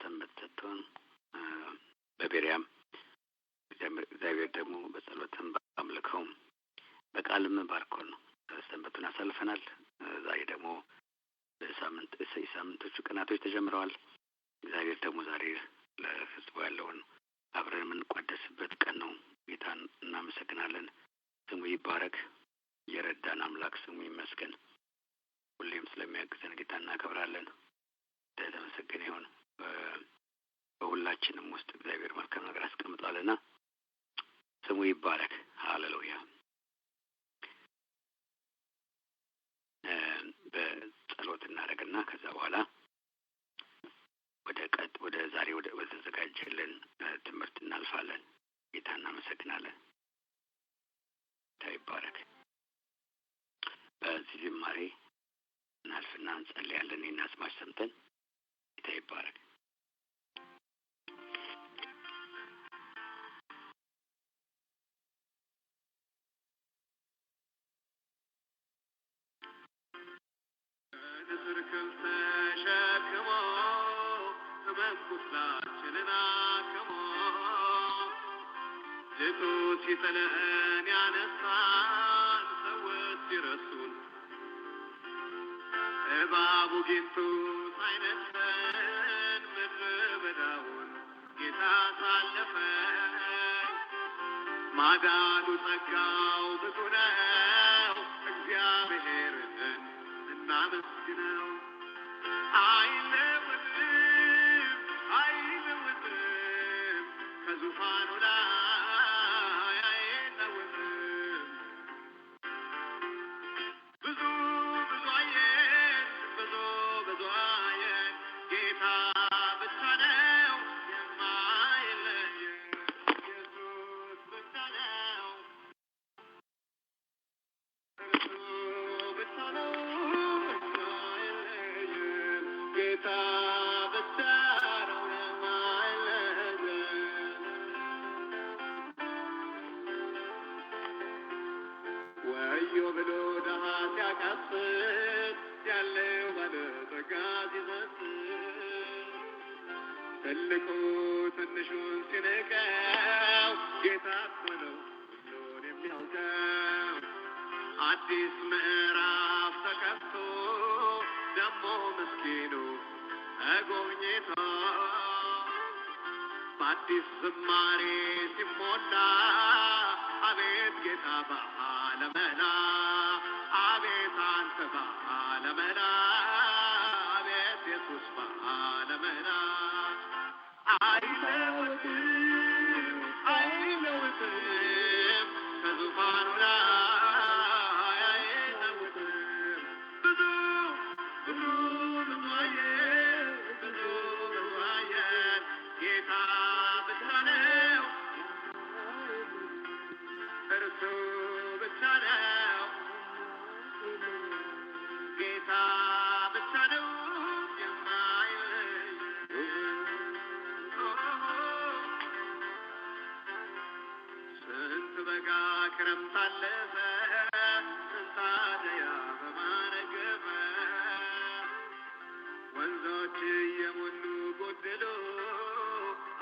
ሰንበት ሰጥቶን በቤሪያም እግዚአብሔር ደግሞ በጸሎትም በአምልኮም በቃልም ባርኮን ሰንበቱን አሳልፈናል። ዛሬ ደግሞ ሳምንቶቹ ቀናቶች ተጀምረዋል። እግዚአብሔር ደግሞ ዛሬ ለሕዝቡ ያለውን አብረን የምንቋደስበት ቀን ነው። ጌታን እናመሰግናለን። ስሙ ይባረክ። የረዳን አምላክ ስሙ ይመስገን። ሁሌም ስለሚያግዘን ጌታ እናከብራለን። የተመሰገነ ይሁን። በሁላችንም ውስጥ እግዚአብሔር መልካም ነገር አስቀምጧልና ስሙ ይባረክ። ሃሌሉያ። በጸሎት እናደርግና ከዛ በኋላ ወደ ዛሬ ወደ ተዘጋጀልን ትምህርት እናልፋለን። ጌታ እናመሰግናለን። ጌታ ይባረክ። በዚህ ዝማሬ እናልፍና እንጸልያለን። ይህን አዝማች ሰምተን ጌታ ይባረክ። ሲጥለን ያነሳን ሰዎች ሲረሱን እባቡ ጊንጡ ሳይነድፈን ምድረ በዳውን ጌታ ሳለፈን ማዳኑ ጸጋው ብዙ ነው። እግዚአብሔርን እናመስግነው። አይለወጥም ከዙፋኑ ላይ ትልቁ ትንሹን ሲንቀው ጌታ እኮ ነው ሁሉን የሚያውቀው። አዲስ ምዕራፍ ተከፍቶ ደሞ ምስኪኑ ተጎብኝቶ በአዲስ ዝማሬ ሲሞላ አቤት ጌታ በዓለመላ አቤት አንተ በዓለመላ አቤት ኢየሱስ በዓለመላ አይለወጥም ከዙፋኑ ላይ አይለወጥም። ብዙ አየን ጌታ ብቻ ነው እርሱ ብቻ ነው ጌታ ብቻ ነው ክረምት አለፈ እንታደያ በማነገፈ ወንዞች የሞሉ ጎደሎ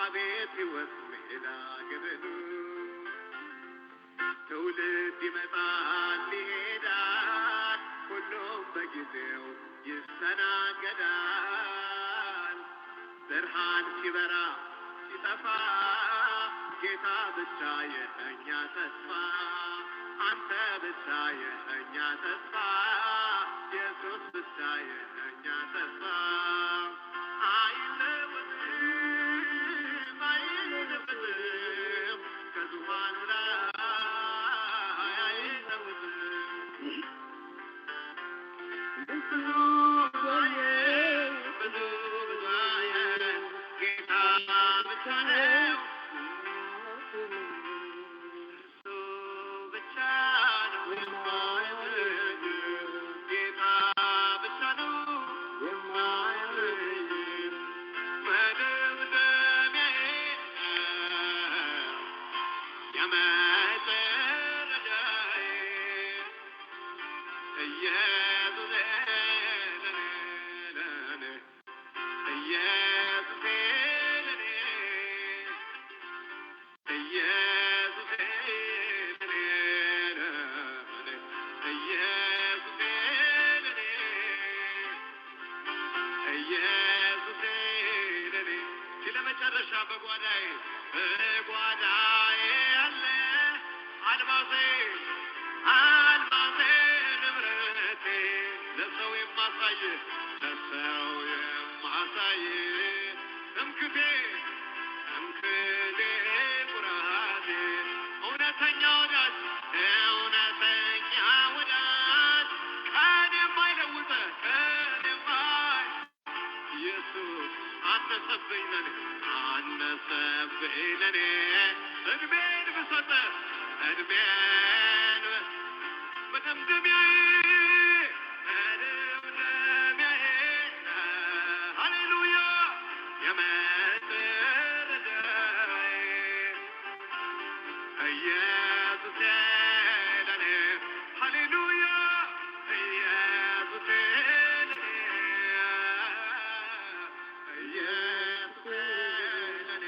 አቤት ሕይወት ሜዳ ገደሉ። ትውልድ ይመጣል ይሄዳል ሁሉም በጊዜው ይስተናገዳል። ብርሃን ሲበራ ሲጠፋ ጌታ ብቻ የእኛ ተስፋ አንተ ብቻ የእኛ ተስፋ ኢየሱስ ብቻ የእኛ ተስፋ አይለወጥም ከዙፋኑ ላይ አይለወጥም። ብዙ አየን ጌታ ብቻ ነው ጌታ ብቻ ነው መጨረሻ በጓዳዬ ያለ አልማዜ ንብረቴ ለሰው የማሳይ ትምክቴ ኩራቴ እውነተኛ ወዳጅ ቀን የማይለውጥ ኢየሱስ አነሰብኝ ለኔ እድሜን ብሰጥ መደምደሚያዬ ሃሌሉያ የመጨረሻዬ ኢየሱስ ለኔ ሃሌሉያ ኢየሱስ ለኔ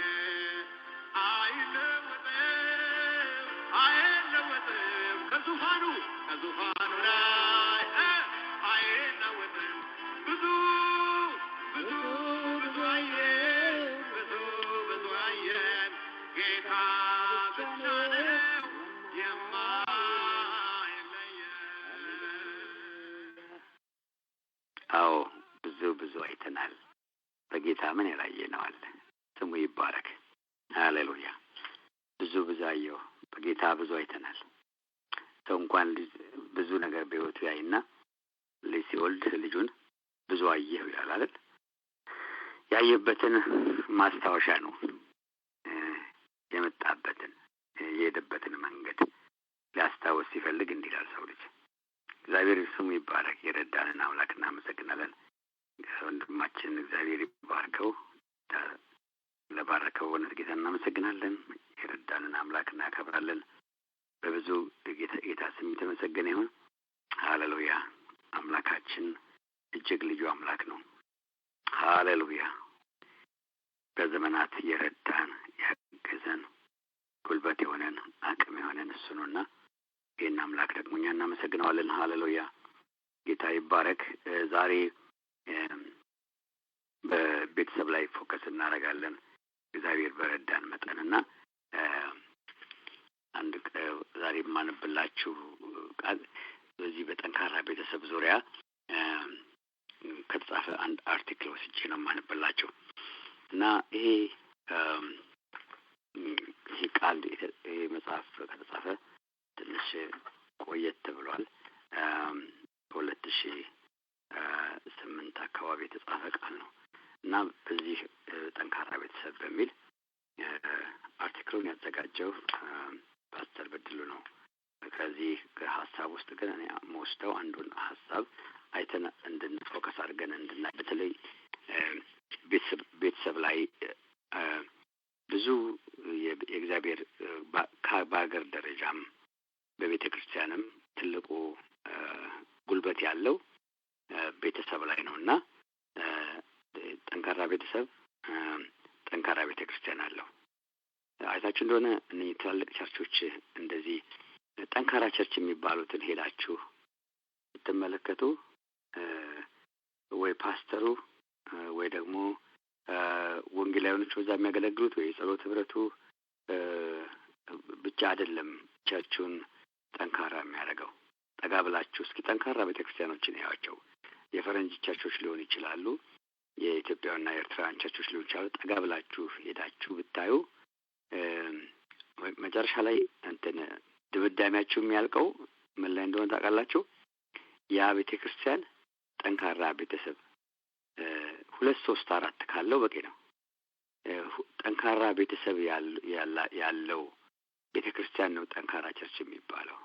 አይለወጥም ከዙፋኑ ላይ አይለወጥም ብዙ አየን ጌታ ብቻ ነው የማይለየን። አዎ ብዙ አይተናል። በጌታ ምን ያላየነው አለ? ስሙ ይባረክ። ሃሌሉያ። ብዙ አየሁ። በጌታ ብዙ አይተናል። ሰው እንኳን ብዙ ነገር በሕይወቱ ያይና ልጅ ሲወልድ ልጁን ብዙ አየሁ ይላል አይደል? ያየበትን ማስታወሻ ነው የመጣበትን የሄደበትን መንገድ ሊያስታውስ ሲፈልግ እንዲህ ይላል ሰው ልጅ። እግዚአብሔር ስሙ ይባረክ። የረዳንን አምላክ እናመሰግናለን። ወንድማችን እግዚአብሔር ይባርከው። ለባረከው ወነት ጌታ እናመሰግናለን። የረዳንን አምላክ እናከብራለን። በብዙ ጌታ ስም የተመሰገነ ይሁን። ሃሌሉያ። አምላካችን እጅግ ልዩ አምላክ ነው። ሃሌሉያ። በዘመናት የረዳን ያገዘን ጉልበት የሆነን አቅም የሆነን እሱ ነውና ይህን አምላክ ደግሞ እኛ እናመሰግነዋለን። ሃሌሉያ። ጌታ ይባረክ። ዛሬ በቤተሰብ ላይ ፎከስ እናደርጋለን እግዚአብሔር በረዳን መጠንና አንድ ዛሬ የማነብላችሁ ቃል በዚህ በጠንካራ ቤተሰብ ዙሪያ ከተጻፈ አንድ አርቲክል ወስጄ ነው የማነብላችሁ እና ይሄ ቃል ይሄ መጽሐፍ ከተጻፈ ትንሽ ቆየት ብሏል። በ2008 አካባቢ የተጻፈ ቃል ነው እና በዚህ ጠንካራ ቤተሰብ በሚል አርቲክሉን ያዘጋጀው ፓስተር በድሉ ነው። ከዚህ ሀሳብ ውስጥ ግን እኔ የምወስደው አንዱን ሀሳብ አይተን እንድንፎከስ አድርገን እንድናይ በተለይ ቤተሰብ ላይ ብዙ የእግዚአብሔር በሀገር ደረጃም በቤተ ክርስቲያንም ትልቁ ጉልበት ያለው ቤተሰብ ላይ ነው እና ጠንካራ ቤተሰብ ጠንካራ ቤተ ክርስቲያን አለው። አይታችሁ እንደሆነ እነዚህ ትላልቅ ቸርቾች እንደዚህ ጠንካራ ቸርች የሚባሉትን ሄዳችሁ ስትመለከቱ ወይ ፓስተሩ ወይ ደግሞ ወንጌላውያኖች በዛ የሚያገለግሉት ወይ የጸሎት ህብረቱ ብቻ አይደለም ቸርቹን ጠንካራ የሚያደርገው። ጠጋ ብላችሁ እስኪ ጠንካራ ቤተክርስቲያኖችን ያዋቸው። የፈረንጅ ቸርቾች ሊሆኑ ይችላሉ፣ የኢትዮጵያና የኤርትራውያን ቸርቾች ሊሆኑ ይችላሉ። ጠጋ ብላችሁ ሄዳችሁ ብታዩ መጨረሻ ላይ ድምዳሜያችሁ የሚያልቀው ምን ላይ እንደሆነ ታውቃላችሁ? ያ ቤተክርስቲያን ጠንካራ ቤተሰብ 2 3 4 ካለው በቂ ነው። ጠንካራ ቤተሰብ ያለው ቤተክርስቲያን ነው ጠንካራ ቸርች የሚባለው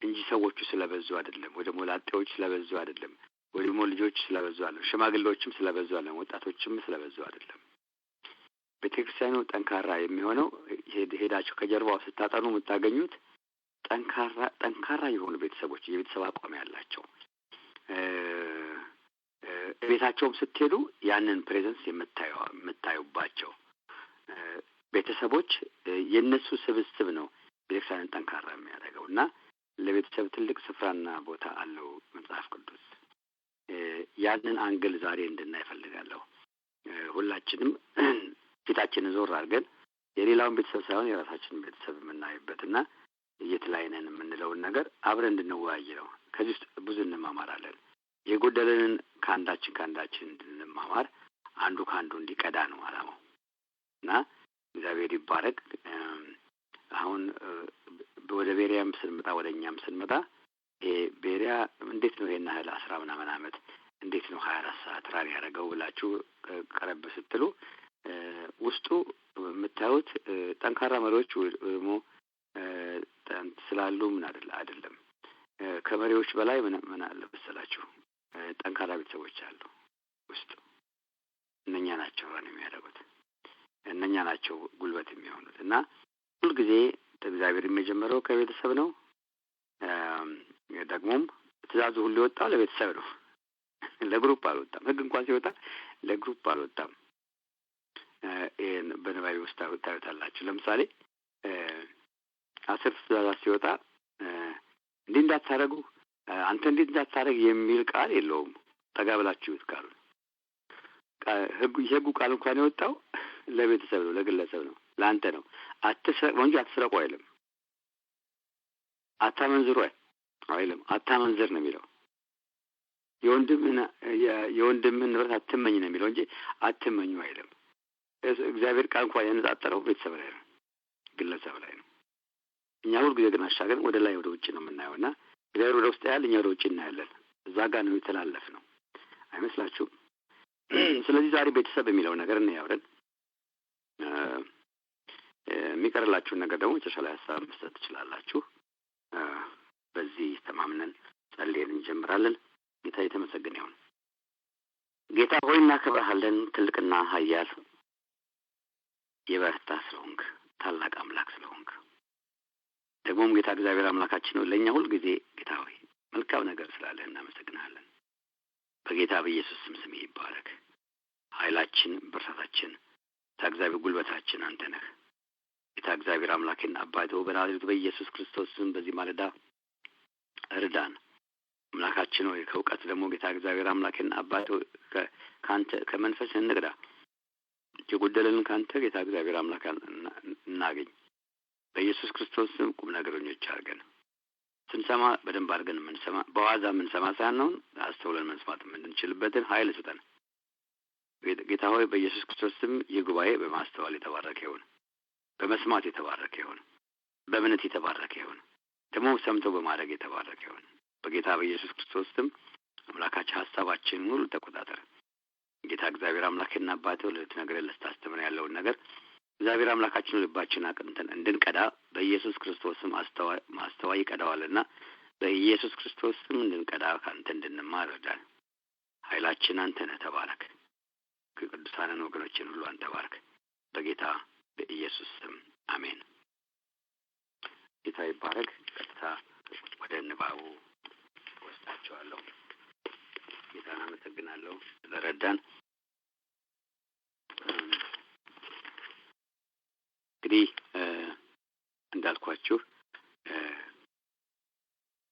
እንጂ ሰዎቹ ስለበዙ አይደለም፣ ወይ ደግሞ ላጤዎች ስለበዙ አይደለም፣ ወይ ደግሞ ልጆች ስለበዙ አይደለም፣ ሽማግሌዎችም ስለበዙ አይደለም፣ ወጣቶችም ስለበዙ አይደለም። ቤተክርስቲያኑ ጠንካራ የሚሆነው ሄዳችሁ ከጀርባው ስታጠኑ የምታገኙት ጠንካራ የሆኑ ቤተሰቦች፣ የቤተሰብ አቋም ያላቸው ቤታቸውም ስትሄዱ ያንን ፕሬዘንስ የምታዩባቸው ቤተሰቦች የነሱ ስብስብ ነው ቤተክርስቲያንን ጠንካራ የሚያደርገው እና ለቤተሰብ ትልቅ ስፍራና ቦታ አለው መጽሐፍ ቅዱስ። ያንን አንግል ዛሬ እንድናይ እፈልጋለሁ። ሁላችንም ፊታችንን ዞር አድርገን የሌላውን ቤተሰብ ሳይሆን የራሳችንን ቤተሰብ የምናይበትና የት ላይ ነን የምንለውን ነገር አብረን እንድንወያይ ነው። ከዚህ ውስጥ ብዙ እንማማራለን። የጎደለንን ከአንዳችን እንድንማማር አንዱ ከአንዱ እንዲቀዳ ነው ዓላማው እና እግዚአብሔር ይባረክ። አሁን ወደ ቤሪያም ስንመጣ ወደ እኛም ስንመጣ ቤሪያ እንዴት ነው ይሄን ያህል 10 ምናምን ዓመት እንዴት ነው 24 ሰዓት ራሪ ያደረገው ብላችሁ ቀረብ ስትሉ ውስጡ የምታዩት ጠንካራ መሪዎች ደግሞ ስላሉ ምን አይደለም። ከመሪዎች በላይ ምን አለ መሰላችሁ? ጠንካራ ቤተሰቦች አሉ ውስጡ። እነኛ ናቸው ራን የሚያደርጉት፣ እነኛ ናቸው ጉልበት የሚሆኑት። እና ሁልጊዜ እግዚአብሔር የሚጀምረው ከቤተሰብ ነው። ደግሞም ትእዛዙ ሁሉ የወጣው ለቤተሰብ ነው። ለግሩፕ አልወጣም። ሕግ እንኳን ሲወጣ ለግሩፕ አልወጣም። ይሄን በነቢዩ ውስጥ ታዩታላችሁ። ለምሳሌ 10 ትእዛዛት ሲወጣ እንዲህ እንዳታረጉ፣ አንተ እንዲህ እንዳታረግ የሚል ቃል የለውም። ጠጋ ብላችሁት ቃሉ የሕጉ ቃል እንኳን የወጣው ለቤተሰብ ነው፣ ለግለሰብ ነው፣ ለአንተ ነው። አትስረቅ ነው እንጂ አትስረቁ አይልም። አታመንዝሩ አይልም። አታመንዝር ነው የሚለው። የወንድምህን ንብረት አትመኝ ነው የሚለው እንጂ አትመኙ አይልም። እግዚአብሔር ቃል እንኳን ያነጣጠረው ቤተሰብ ላይ ነው፣ ግለሰብ ላይ ነው። እኛ ሁልጊዜ ግን አሻገርን ወደ ላይ ወደ ውጭ ነው የምናየውና እግዚአብሔር ወደ ውስጥ ያለ እኛ ወደ ውጭ እናያለን። እዛ ጋር ነው የተላለፍ ነው አይመስላችሁም? ስለዚህ ዛሬ ቤተሰብ የሚለው ነገር እናያለን። የሚቀርላችሁን ነገር ደግሞ መጨረሻ ላይ ሀሳብ መስጠት ትችላላችሁ። በዚህ ተማምነን ጸልየን እንጀምራለን። ጌታ የተመሰገነ ይሁን። ጌታ ሆይ እናከብርሃለን። ትልቅና ኃያል የበረታ ስለሆንክ፣ ታላቅ አምላክ ስለሆንክ፣ ደግሞም ጌታ እግዚአብሔር አምላካችን ነው ለእኛ ሁልጊዜ ጌታ ሆይ መልካም ነገር ስላለህ እናመሰግናለን። በጌታ በኢየሱስ ስም ይባረክ። ኃይላችን፣ ብርታታችን፣ ጌታ እግዚአብሔር ጉልበታችን አንተ ነህ። ጌታ እግዚአብሔር አምላክና አባቴ በናዝሬቱ በኢየሱስ ክርስቶስ ስም በዚህ ማለዳ እርዳን። አምላካችን ሆይ ከእውቀት ደግሞ ጌታ እግዚአብሔር አምላክና አባቴ ከአንተ ከመንፈስ እንግዳ የጎደለንን ከአንተ ጌታ እግዚአብሔር አምላክ እናገኝ። በኢየሱስ ክርስቶስ ስም ቁም ነገረኞች አድርገን ስንሰማ በደንብ አድርገን የምንሰማ በዋዛ የምንሰማ ሳይሆን አስተውለን መስማት የምንችልበትን ኃይል ስጠን ጌታ ሆይ። በኢየሱስ ክርስቶስ ስም ይህ ጉባኤ በማስተዋል የተባረከ ይሁን፣ በመስማት የተባረከ ይሁን፣ በእምነት የተባረከ ይሁን፣ ደግሞ ሰምቶ በማድረግ የተባረከ ይሁን። በጌታ በኢየሱስ ክርስቶስ ስም አምላካችን ሀሳባችንን ሁሉ ተቆጣጠር ጌታ እግዚአብሔር አምላክና አባቴ ልትነግረን ልታስተምረን ያለውን ነገር እግዚአብሔር አምላካችን ልባችን አቅንተን እንድንቀዳ በኢየሱስ ክርስቶስ ስም ማስተዋይ ይቀዳዋልና በኢየሱስ ክርስቶስ ስም እንድንቀዳ ካንተ እንድንማር እርዳን። ኃይላችን አንተ ነህ። ተባረክ። ቅዱሳንን ወገኖችን ሁሉ አንተ ባርክ በጌታ በኢየሱስ ስም አሜን። ጌታ ይባረክ። ቀጥታ ወደ ንባቡ ወስዳቸዋለሁ። ጌታን አመሰግናለሁ ስለረዳን። እንግዲህ እንዳልኳችሁ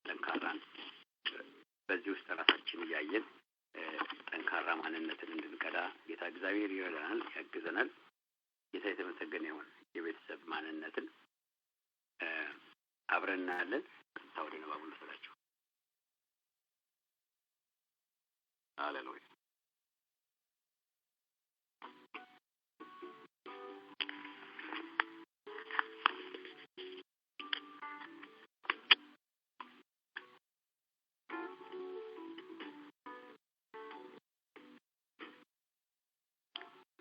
ጠንካራን በዚህ ውስጥ ራሳችን እያየን ጠንካራ ማንነትን እንድንቀዳ ጌታ እግዚአብሔር ይረዳናል፣ ያግዘናል። ጌታ የተመሰገነ ይሁን። የቤተሰብ ማንነትን አብረን እናያለን። ቀጥታ ወደ ንባቡ ልውሰዳችሁ። ሃሌሉያ።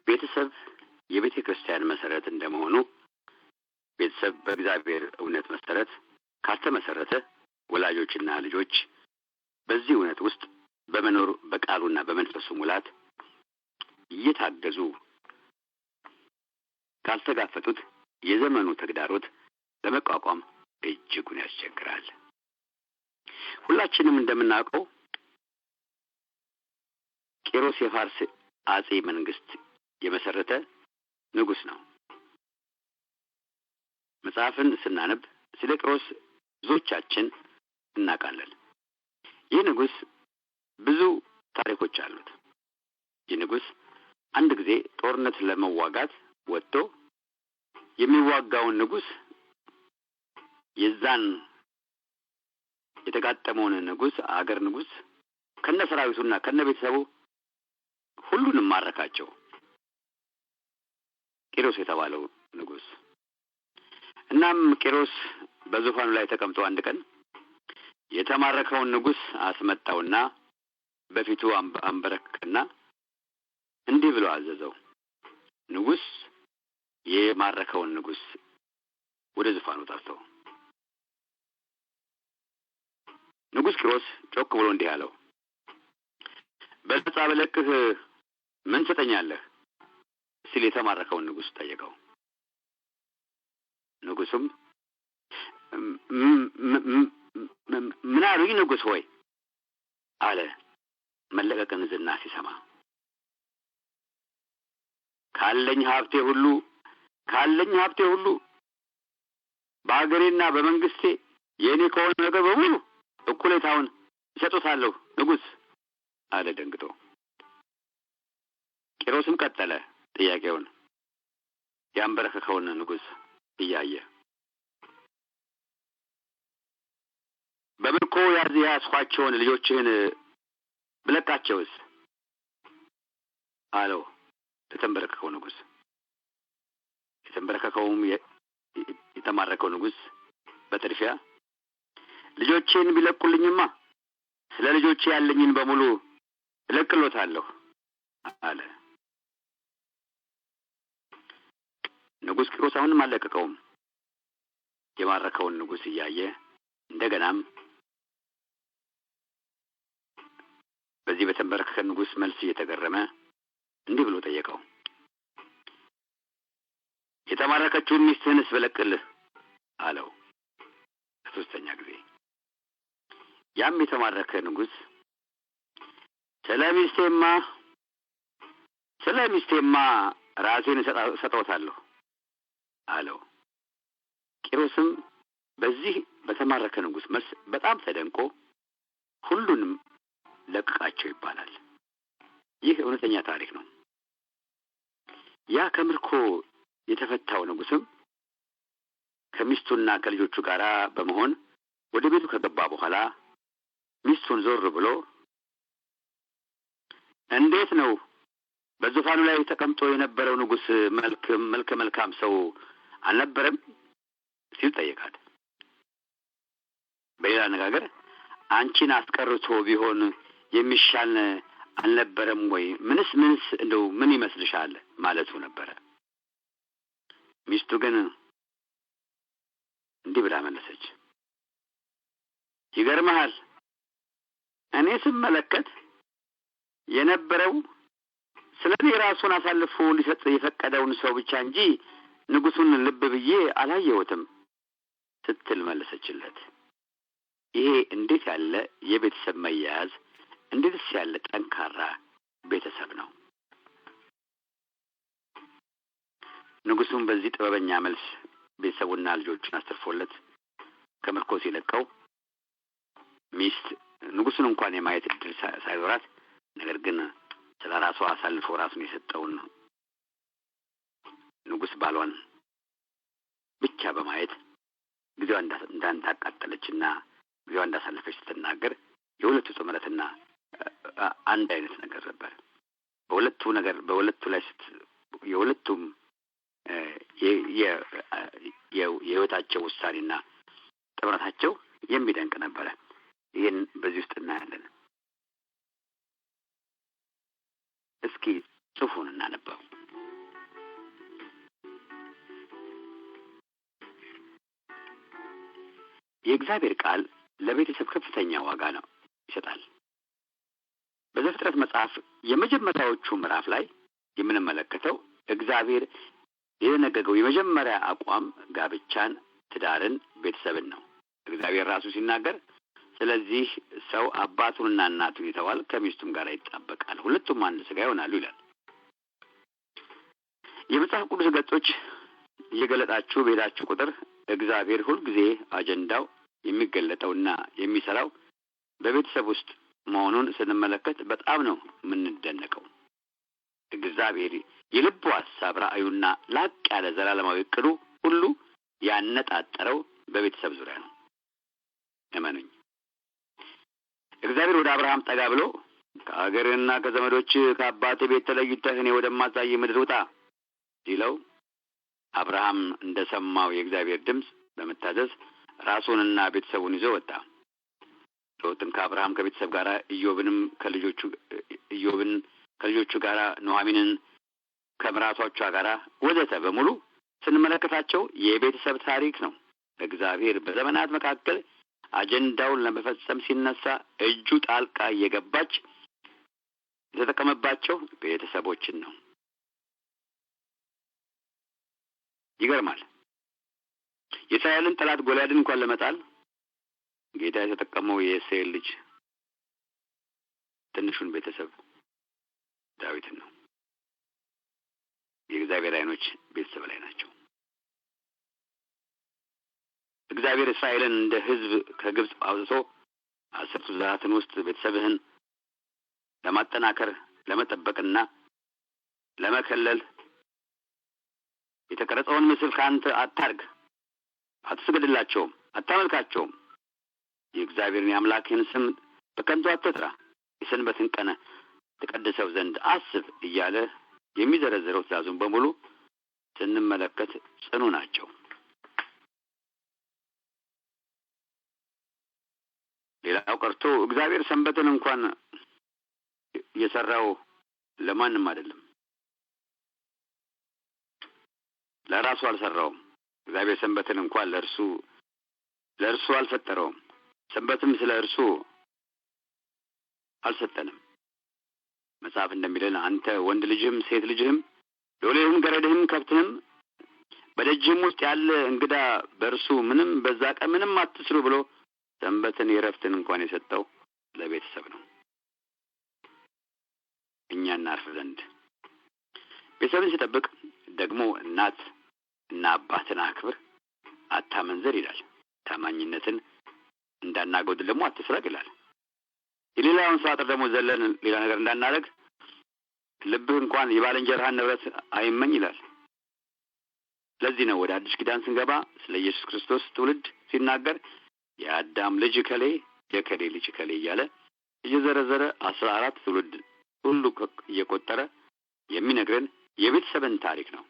ቤተሰብ የቤተ ክርስቲያን መሰረት እንደመሆኑ ቤተሰብ በእግዚአብሔር እውነት መሰረት ካልተመሰረተ ወላጆችና ልጆች በዚህ እውነት ውስጥ በመኖር በቃሉና በመንፈሱ ሙላት እየታገዙ ካልተጋፈጡት የዘመኑ ተግዳሮት ለመቋቋም እጅጉን ያስቸግራል። ሁላችንም እንደምናውቀው ቂሮስ የፋርስ አጼ መንግስት የመሰረተ ንጉስ ነው። መጽሐፍን ስናነብ ስለ ቂሮስ ብዙዎቻችን እናውቃለን። ይህ ንጉስ ብዙ ታሪኮች አሉት። ይህ ንጉስ አንድ ጊዜ ጦርነት ለመዋጋት ወጥቶ የሚዋጋውን ንጉስ የዛን የተጋጠመውን ንጉስ አገር ንጉስ ከነሰራዊቱና ከነቤተሰቡ ሁሉንም ማረካቸው። ቂሮስ የተባለው ንጉስ። እናም ቂሮስ በዙፋኑ ላይ ተቀምጦ አንድ ቀን የተማረከውን ንጉስ አስመጣውና በፊቱ አንበረከከና እንዲህ ብሎ አዘዘው። ንጉስ የማረከውን ንጉስ ወደ ዙፋኑ ጠርተው። ንጉስ ቂሮስ ጮክ ብሎ እንዲህ አለው፣ በነጻ ብለቅህ ምን ትሰጠኛለህ ሲል የተማረከውን ንጉስ ጠየቀው። ንጉስም ምን አሉኝ ንጉስ ሆይ አለ መለቀቅን ዝና ሲሰማ። ካለኝ ሀብቴ ሁሉ በአገሬና በመንግስቴ የኔ ከሆነ ነገር በሙሉ እኩሌታውን እሰጥዎታለሁ ንጉስ አለ ደንግጦ። ቂሮስም ቀጠለ ጥያቄውን ያንበረከከውን ንጉስ እያየ። በምርኮ ያስኳቸውን ልጆችህን ብለቃቸውስ አለው የተንበረከከው ንጉስ። የተንበረከከውም የተማረከው ንጉስ በጥድፊያ ልጆቼን ቢለቁልኝማ ስለ ልጆቼ ያለኝን በሙሉ እለቅሎታለሁ አለ። ንጉስ ቂሮስ አሁንም አልለቀቀውም። የማረከውን ንጉስ እያየ እንደገናም በዚህ በተንበረከከ ንጉስ መልስ እየተገረመ እንዲህ ብሎ ጠየቀው፣ የተማረከችውን ሚስትህንስ ብለቅልህ አለው ለሶስተኛ ጊዜ። ያም የተማረከ ንጉስ ስለ ሚስቴማ ራሴን እሰጠዎታለሁ አለው። ቂሮስም በዚህ በተማረከ ንጉስ መልስ በጣም ተደንቆ ሁሉንም ለቀቃቸው ይባላል። ይህ እውነተኛ ታሪክ ነው። ያ ከምርኮ የተፈታው ንጉስም ከሚስቱና ከልጆቹ ጋር በመሆን ወደ ቤቱ ከገባ በኋላ ሚስቱን ዞር ብሎ እንዴት ነው በዙፋኑ ላይ ተቀምጦ የነበረው ንጉስ መልከ መልካም ሰው አልነበረም ሲል ጠየቃት። በሌላ አነጋገር አንቺን አስቀርቶ ቢሆን የሚሻል አልነበረም ወይ? ምንስ እንደው ምን ይመስልሻል ማለቱ ነበረ። ሚስቱ ግን እንዲህ ብላ መለሰች፣ ይገርምሃል፣ እኔ ስመለከት የነበረው ስለኔ ራሱን አሳልፎ ሊሰጥ የፈቀደውን ሰው ብቻ እንጂ ንጉሱን ልብ ብዬ አላየሁትም ስትል መለሰችለት። ይሄ እንዴት ያለ የቤተሰብ መያያዝ፣ እንዴትስ ያለ ጠንካራ ቤተሰብ ነው! ንጉሱም በዚህ ጥበበኛ መልስ ቤተሰቡና ልጆቹን አስተርፎለት ከምርኮ ሲለቀው ሚስት ንጉሱን እንኳን የማየት እድል ሳይኖራት ነገር ግን ስለ ራሷ አሳልፎ ራሱን የሰጠውን ንጉስ ባሏን ብቻ በማየት ጊዜዋ እንዳንታቃጠለችና ጊዜዋ እንዳሳለፈች ስትናገር የሁለቱ ጥምረትና አንድ አይነት ነገር ነበር። በሁለቱ ላይ የሁለቱም የህይወታቸው ውሳኔና ጥምረታቸው የሚደንቅ ነበረ። ይህን በዚህ ውስጥ እናያለን። እስኪ ጽሑፉን እናነበው። የእግዚአብሔር ቃል ለቤተሰብ ከፍተኛ ዋጋ ነው ይሰጣል። በዘፍጥረት መጽሐፍ የመጀመሪያዎቹ ምዕራፍ ላይ የምንመለከተው እግዚአብሔር የደነገገው የመጀመሪያ አቋም ጋብቻን፣ ትዳርን፣ ቤተሰብን ነው። እግዚአብሔር ራሱ ሲናገር ስለዚህ ሰው አባቱንና እናቱን ይተዋል፣ ከሚስቱም ጋር ይጣበቃል፣ ሁለቱም አንድ ሥጋ ይሆናሉ ይላል። የመጽሐፍ ቅዱስ ገጾች እየገለጣችሁ በሄዳችሁ ቁጥር እግዚአብሔር ሁልጊዜ አጀንዳው የሚገለጠውና የሚሰራው በቤተሰብ ውስጥ መሆኑን ስንመለከት በጣም ነው የምንደነቀው። እግዚአብሔር የልቡ ሐሳብ ራእዩና ላቅ ያለ ዘላለማዊ ዕቅዱ ሁሉ ያነጣጠረው በቤተሰብ ዙሪያ ነው። እመኑኝ። እግዚአብሔር ወደ አብርሃም ጠጋ ብሎ ከአገርህና ከዘመዶች ከአባትህ ቤት ተለይተህ እኔ ወደማሳይህ ምድር ውጣ ሲለው አብርሃም እንደሰማው የእግዚአብሔር ድምፅ በመታዘዝ ራሱንና ቤተሰቡን ይዞ ወጣ። ሎጥም ከአብርሃም ከቤተሰብ ጋር ኢዮብን ከልጆቹ ጋር ኑኃሚንን ከምራቶቿ ጋር ወዘተ በሙሉ ስንመለከታቸው የቤተሰብ ታሪክ ነው። እግዚአብሔር በዘመናት መካከል አጀንዳውን ለመፈጸም ሲነሳ እጁ ጣልቃ እየገባች የተጠቀመባቸው ቤተሰቦችን ነው። ይገርማል። የእስራኤልን ጠላት ጎልያድን እንኳን ለመጣል ጌታ የተጠቀመው የእሴይን ልጅ ትንሹን ቤተሰብ ዳዊትን ነው። የእግዚአብሔር ዓይኖች ቤተሰብ ላይ ናቸው። እግዚአብሔር እስራኤልን እንደ ሕዝብ ከግብጽ አውጥቶ 10 ትእዛዛትን ውስጥ ቤተሰብህን ለማጠናከር ለመጠበቅና ለመከለል የተቀረጸውን ምስል ካንተ አታርግ፣ አትስገድላቸውም፣ አታመልካቸውም፣ የእግዚአብሔርን የአምላክህን ስም በከንቱ አትጥራ፣ የሰንበትን ቀን ተቀድሰው ዘንድ አስብ እያለ የሚዘረዝረው ትእዛዙን በሙሉ ስንመለከት ጽኑ ናቸው። ሌላው ቀርቶ እግዚአብሔር ሰንበትን እንኳን የሰራው ለማንም አይደለም፣ ለራሱ አልሰራውም። እግዚአብሔር ሰንበትን እንኳን ለእርሱ አልፈጠረውም። ሰንበትም ስለ እርሱ አልሰጠንም። መጽሐፍ እንደሚለን አንተ ወንድ ልጅህም ሴት ልጅህም ሎሌህም ገረድህም ከብትህም በደጅህም ውስጥ ያለ እንግዳ በእርሱ ምንም በዛ ቀን ምንም አትስሩ ብሎ ሰንበትን የረፍትን እንኳን የሰጠው ለቤተሰብ ነው፣ እኛ እናርፍ ዘንድ። ቤተሰብን ሲጠብቅ ደግሞ እናት እና አባትን አክብር፣ አታመንዝር ይላል። ታማኝነትን እንዳናጎድል ደግሞ አትስረቅ ይላል። የሌላውን ሰው አጥር ደግሞ ዘለን ሌላ ነገር እንዳናደርግ ልብህ እንኳን የባልንጀራህን ንብረት አይመኝ ይላል። ስለዚህ ነው ወደ አዲስ ኪዳን ስንገባ ስለ ኢየሱስ ክርስቶስ ትውልድ ሲናገር የአዳም ልጅ ከሌ የከሌ ልጅ ከሌ እያለ እየዘረዘረ 14 ትውልድ ሁሉ እየቆጠረ የሚነግረን የቤተሰብን ታሪክ ነው።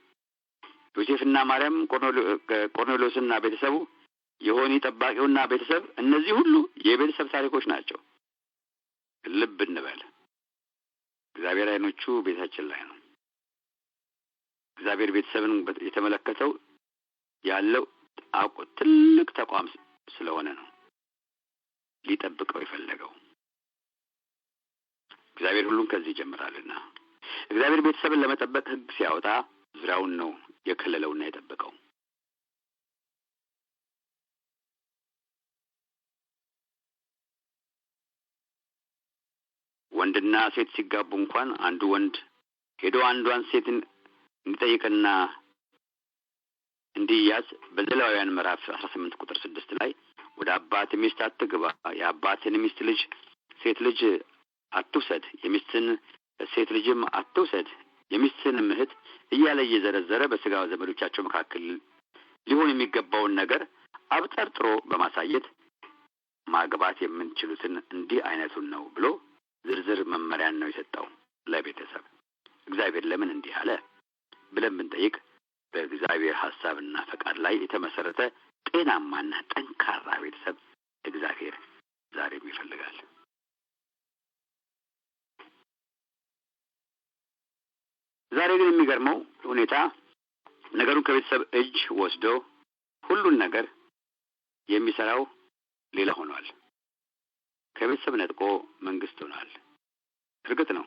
ዮሴፍና ማርያም፣ ቆርኔሌዎስና ቤተሰቡ፣ የሆኒ ጠባቂውና ቤተሰብ፣ እነዚህ ሁሉ የቤተሰብ ታሪኮች ናቸው። ልብ እንበል። እግዚአብሔር ዓይኖቹ ቤታችን ላይ ነው። እግዚአብሔር ቤተሰብን የተመለከተው ያለው ትልቅ ተቋም ስለሆነ ነው ሊጠብቀው የፈለገው። እግዚአብሔር ሁሉን ከዚህ ይጀምራልና እግዚአብሔር ቤተሰብን ለመጠበቅ ሕግ ሲያወጣ ዙሪያውን ነው የከለለውና የጠበቀው። ወንድና ሴት ሲጋቡ እንኳን አንዱ ወንድ ሄዶ አንዷን ሴትን እንዲጠይቅና እንዲያዝ በዘሌዋውያን ምዕራፍ 18 ቁጥር 6 ላይ ወደ አባት ሚስት አትግባ፣ የአባትን ሚስት ልጅ ሴት ልጅ አትውሰድ፣ የሚስትን ሴት ልጅም አትውሰድ፣ የሚስትን እህት እያለ እየዘረዘረ በስጋ ዘመዶቻቸው መካከል ሊሆን የሚገባውን ነገር አብጠርጥሮ በማሳየት ማግባት የምንችሉትን እንዲህ አይነቱን ነው ብሎ ዝርዝር መመሪያን ነው የሰጠው ለቤተሰብ። እግዚአብሔር ለምን እንዲህ አለ ብለን ብንጠይቅ በእግዚአብሔር ሐሳብና ፈቃድ ላይ የተመሰረተ ጤናማና ጠንካራ ቤተሰብ እግዚአብሔር ዛሬም ይፈልጋል። ዛሬ ግን የሚገርመው ሁኔታ ነገሩን ከቤተሰብ እጅ ወስዶ ሁሉን ነገር የሚሰራው ሌላ ሆኗል። ከቤተሰብ ነጥቆ መንግስት ሆኗል። እርግጥ ነው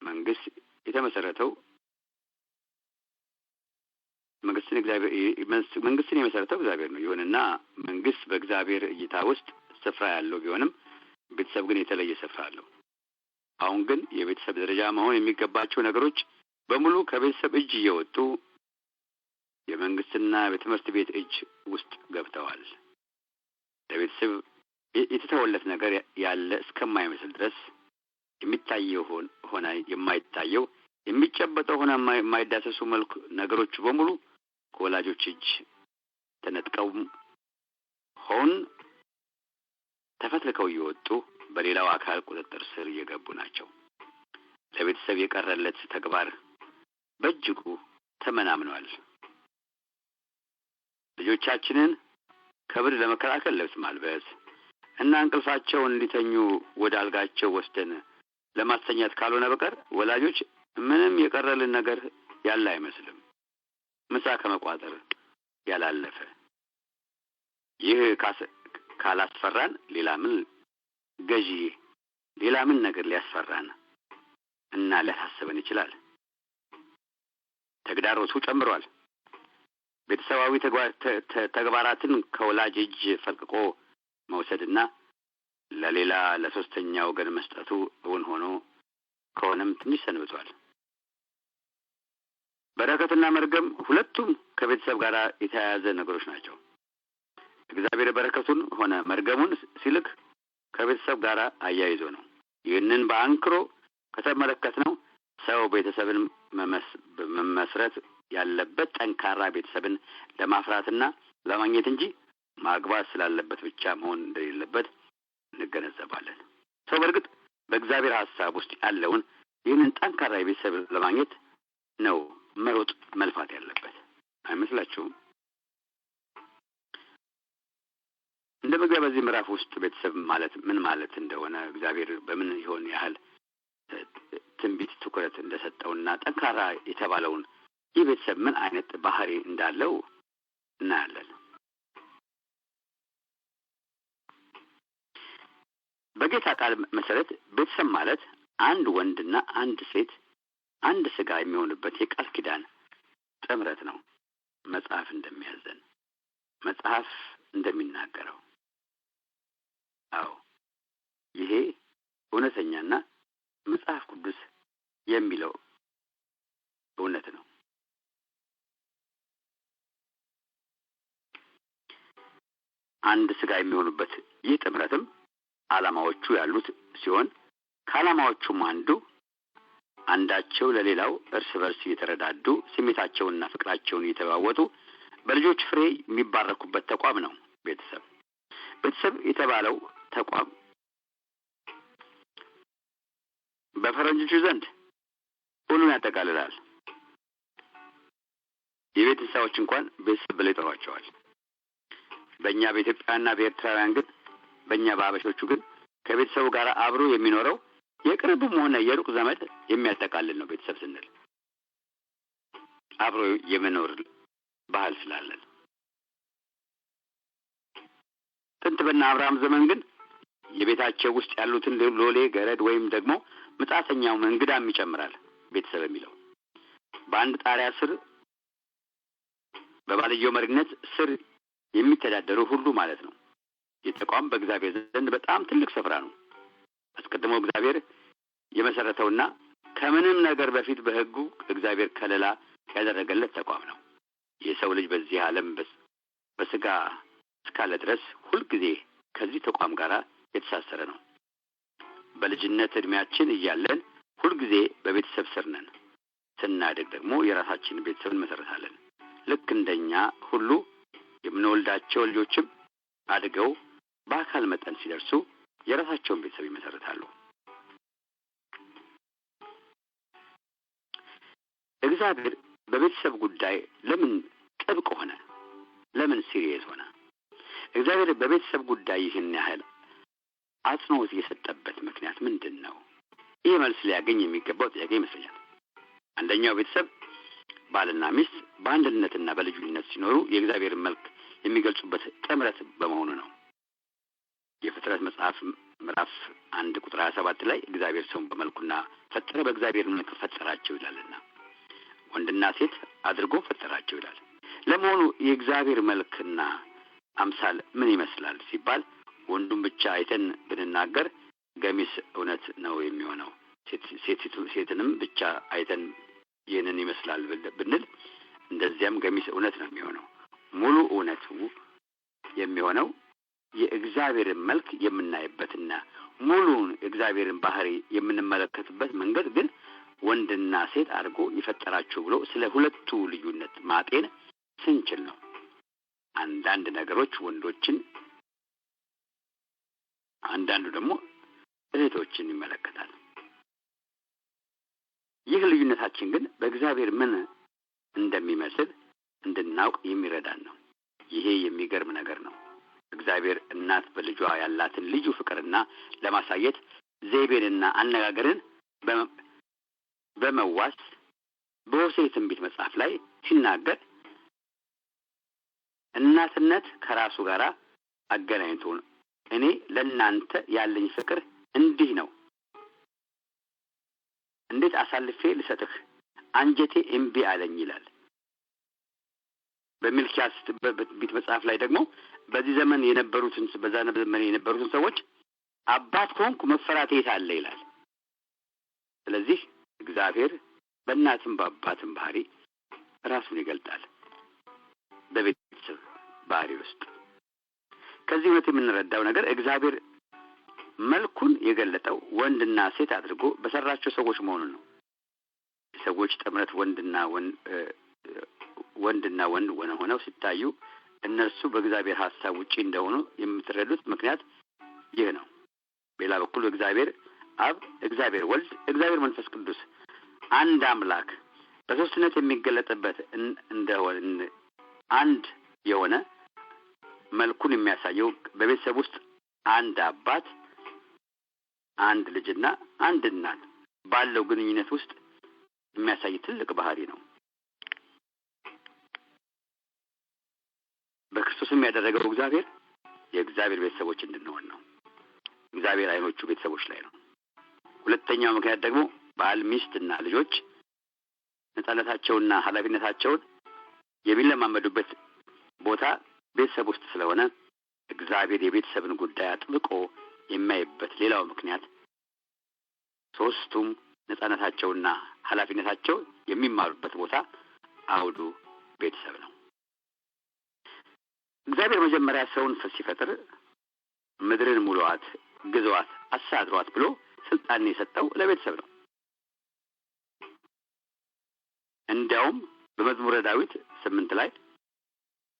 መንግስት የተመሰረተው መንግስትን የመሰረተው እግዚአብሔር ነው። ይሁንና መንግስት በእግዚአብሔር እይታ ውስጥ ስፍራ ያለው ቢሆንም ቤተሰብ ግን የተለየ ስፍራ አለው። አሁን ግን የቤተሰብ ደረጃ መሆን የሚገባቸው ነገሮች በሙሉ ከቤተሰብ እጅ እየወጡ የመንግስትና የትምህርት ቤት እጅ ውስጥ ገብተዋል። ለቤተሰብ የተተወለት ነገር ያለ እስከማይመስል ድረስ የሚታየው ሆነ የማይታየው የሚጨበጠው ሆነ የማይዳሰሱ መልክ ነገሮች በሙሉ ከወላጆች እጅ ተነጥቀው ሆን ተፈትልከው እየወጡ በሌላው አካል ቁጥጥር ስር እየገቡ ናቸው። ለቤተሰብ የቀረለት ተግባር በእጅጉ ተመናምኗል። ልጆቻችንን ከብርድ ለመከላከል ልብስ ማልበስ እና እንቅልፋቸውን እንዲተኙ ወደ አልጋቸው ወስደን ለማስተኛት ካልሆነ በቀር ወላጆች ምንም የቀረልን ነገር ያለ አይመስልም። ምሳ ከመቋጠር ያላለፈ። ይህ ካላስፈራን ሌላ ምን ነገር ሊያስፈራን እና ሊያሳስበን ይችላል? ተግዳሮቱ ጨምሯል። ቤተሰባዊ ተግባራትን ከወላጅ እጅ ፈልቅቆ መውሰድና ለሶስተኛ ወገን መስጠቱ እውን ሆኖ ከሆነም ትንሽ ሰንብቷል። በረከትና መርገም ሁለቱም ከቤተሰብ ጋር የተያያዘ ነገሮች ናቸው። እግዚአብሔር በረከቱን ሆነ መርገሙን ሲልክ ከቤተሰብ ጋር አያይዞ ነው። ይህንን በአንክሮ ከተመለከትነው ሰው ቤተሰብን መመስረት ያለበት ጠንካራ ቤተሰብን ለማፍራትና ለማግኘት እንጂ ማግባት ስላለበት ብቻ መሆን እንደሌለበት እንገነዘባለን። ሰው በእርግጥ በእግዚአብሔር ሐሳብ ውስጥ ያለውን ይህንን ጠንካራ ቤተሰብ ለማግኘት ነው መሮጥ መልፋት ያለበት። አይመስላችሁም? እንደ መግቢያ በዚህ ምዕራፍ ውስጥ ቤተሰብ ማለት ምን ማለት እንደሆነ እግዚአብሔር በምን ይሆን ያህል ትንቢት ትኩረት እንደሰጠውና ጠንካራ የተባለውን ይህ ቤተሰብ ምን አይነት ባህሪ እንዳለው እናያለን። በጌታ ቃል መሰረት ቤተሰብ ማለት አንድ ወንድና አንድ ሴት አንድ ስጋ የሚሆንበት የቃል ኪዳን ጥምረት ነው። መጽሐፍ እንደሚያዘን፣ መጽሐፍ እንደሚናገረው። አዎ ይሄ እውነተኛና መጽሐፍ ቅዱስ የሚለው እውነት ነው። አንድ ስጋ የሚሆኑበት ይህ ጥምረትም ዓላማዎቹ ያሉት ሲሆን ከዓላማዎቹም አንዱ አንዳቸው ለሌላው እርስ በርስ እየተረዳዱ ስሜታቸውንና ፍቅራቸውን እየተለዋወጡ በልጆች ፍሬ የሚባረኩበት ተቋም ነው ቤተሰብ። ቤተሰብ የተባለው ተቋም በፈረንጆቹ ዘንድ ሁሉን ያጠቃልላል። የቤት እንስሳዎች እንኳን ቤተሰብ ብለው ይጠሯቸዋል። በእኛ በኢትዮጵያና በኤርትራውያን ግን በእኛ በአበሾቹ ግን ከቤተሰቡ ጋር አብሮ የሚኖረው የቅርብም ሆነ የሩቅ ዘመድ የሚያጠቃልል ነው። ቤተሰብ ስንል አብሮ የመኖር ባህል ስላለን። ጥንት በእነ አብርሃም ዘመን ግን የቤታቸው ውስጥ ያሉትን ሎሌ፣ ገረድ ወይም ደግሞ ምጻተኛው እንግዳም ይጨምራል ቤተሰብ የሚለው። በአንድ ጣሪያ ስር በባልየው መሪነት ስር የሚተዳደሩ ሁሉ ማለት ነው። የተቋም በእግዚአብሔር ዘንድ በጣም ትልቅ ስፍራ ነው። አስቀድሞ እግዚአብሔር የመሰረተውና ከምንም ነገር በፊት በሕጉ እግዚአብሔር ከለላ ያደረገለት ተቋም ነው። የሰው ልጅ በዚህ ዓለም በስጋ እስካለ ድረስ ሁልጊዜ ከዚህ ተቋም ጋር የተሳሰረ ነው። በልጅነት እድሜያችን እያለን ሁልጊዜ በቤተሰብ ስር ነን። ስናድግ ደግሞ የራሳችንን ቤተሰብ እንመሰርታለን። ልክ እንደኛ ሁሉ የምንወልዳቸው ልጆችም አድገው በአካል መጠን ሲደርሱ የራሳቸውን ቤተሰብ ይመሰርታሉ። እግዚአብሔር በቤተሰብ ጉዳይ ለምን ጥብቅ ሆነ? ለምን ሲሪየስ ሆነ? እግዚአብሔር በቤተሰብ ጉዳይ ይህን ያህል አጽንኦት የሰጠበት ምክንያት ምንድን ነው? ይህ መልስ ሊያገኝ የሚገባው ጥያቄ ይመስለኛል። አንደኛው ቤተሰብ ባልና ሚስት በአንድነትና በልዩነት ሲኖሩ የእግዚአብሔርን መልክ የሚገልጹበት ጥምረት በመሆኑ ነው። የፍጥረት መጽሐፍ ምዕራፍ 1 ቁጥር 27 ላይ እግዚአብሔር ሰውን በመልኩና ፈጠረ፣ በእግዚአብሔር መልክ ፈጠራቸው ይላልና ወንድና ሴት አድርጎ ፈጠራቸው ይላል። ለመሆኑ የእግዚአብሔር መልክና አምሳል ምን ይመስላል ሲባል ወንዱን ብቻ አይተን ብንናገር ገሚስ እውነት ነው የሚሆነው። ሴትንም ብቻ አይተን ይህንን ይመስላል ብንል እንደዚያም ገሚስ እውነት ነው የሚሆነው። ሙሉ እውነቱ የሚሆነው የእግዚአብሔርን መልክ የምናይበትና ሙሉውን እግዚአብሔርን ባህሪ የምንመለከትበት መንገድ ግን ወንድና ሴት አድርጎ ይፈጠራችሁ ብሎ ስለ ሁለቱ ልዩነት ማጤን ስንችል ነው። አንዳንድ ነገሮች ወንዶችን፣ አንዳንዱ ደግሞ እህቶችን ይመለከታል። ይህ ልዩነታችን ግን በእግዚአብሔር ምን እንደሚመስል እንድናውቅ የሚረዳን ነው። ይሄ የሚገርም ነገር ነው። እግዚአብሔር እናት በልጇ ያላትን ልዩ ፍቅርና ለማሳየት ዘይቤንና አነጋገርን በመዋስ በሆሴዕ ትንቢት መጽሐፍ ላይ ሲናገር እናትነት ከራሱ ጋር አገናኝቶ እኔ ለእናንተ ያለኝ ፍቅር እንዲህ ነው፣ እንዴት አሳልፌ ልሰጥህ አንጀቴ እምቢ አለኝ ይላል። በሚልክያስ ትንቢት መጽሐፍ ላይ ደግሞ በዚህ ዘመን የነበሩትን ሰዎች አባት ከሆንኩ መፈራት የት አለ ይላል። ስለዚህ እግዚአብሔር በእናትም በአባትም ባህሪ ራሱን ይገልጣል በቤተሰብ ባህሪ ውስጥ። ከዚህ እውነት የምንረዳው ነገር እግዚአብሔር መልኩን የገለጠው ወንድና ሴት አድርጎ በሰራቸው ሰዎች መሆኑን ነው። የሰዎች ጥምረት ወንድና ወንድ ሆነው ሲታዩ እነርሱ በእግዚአብሔር ሐሳብ ውጪ እንደሆኑ የምትረዱት ምክንያት ይህ ነው። በሌላ በኩል እግዚአብሔር አብ፣ እግዚአብሔር ወልድ፣ እግዚአብሔር መንፈስ ቅዱስ አንድ አምላክ በሶስትነት የሚገለጥበት እንደሆነ አንድ የሆነ መልኩን የሚያሳየው በቤተሰብ ውስጥ አንድ አባት፣ አንድ ልጅና አንድ እናት ባለው ግንኙነት ውስጥ የሚያሳይ ትልቅ ባህሪ ነው። በክርስቶስም ያደረገው እግዚአብሔር የእግዚአብሔር ቤተሰቦች እንድንሆን ነው። እግዚአብሔር አይኖቹ ቤተሰቦች ላይ ነው። ሁለተኛው ምክንያት ደግሞ ባል፣ ሚስትና ልጆች ነፃነታቸውና ኃላፊነታቸውን የሚለማመዱበት ቦታ ቤተሰብ ውስጥ ስለሆነ እግዚአብሔር የቤተሰብን ጉዳይ አጥብቆ የሚያይበት ሌላው ምክንያት ሶስቱም ነፃነታቸውና ኃላፊነታቸው የሚማሩበት ቦታ አውዱ ቤተሰብ ነው። እግዚአብሔር መጀመሪያ ሰውን ሲፈጥር ምድርን ሙሉአት፣ ግዛዋት፣ አሳድሯት ብሎ ስልጣን የሰጠው ለቤተሰብ ነው። እንዲያውም በመዝሙረ ዳዊት 8 ላይ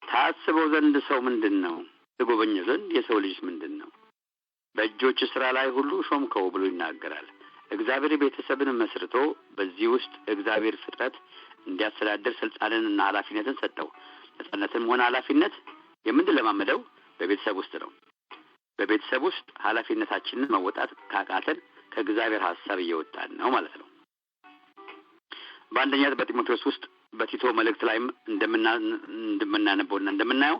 ታስበው ዘንድ ሰው ምንድን ነው? ትጎበኘው ዘንድ የሰው ልጅ ምንድን ነው? በእጆች ስራ ላይ ሁሉ ሾምከው ብሎ ይናገራል። እግዚአብሔር ቤተሰብን መስርቶ በዚህ ውስጥ እግዚአብሔር ፍጥረት እንዲያስተዳድር ስልጣንንና ኃላፊነትን ሰጠው። ነፃነትም ሆነ ኃላፊነት የምንለማመደው በቤተሰብ ውስጥ ነው። በቤተሰብ ውስጥ ኃላፊነታችንን መወጣት ካቃተን ከእግዚአብሔር ሐሳብ እየወጣን ነው ማለት ነው። በአንደኛ በጢሞቴዎስ ውስጥ በቲቶ መልእክት ላይም እንደምናነበውና እንደምናየው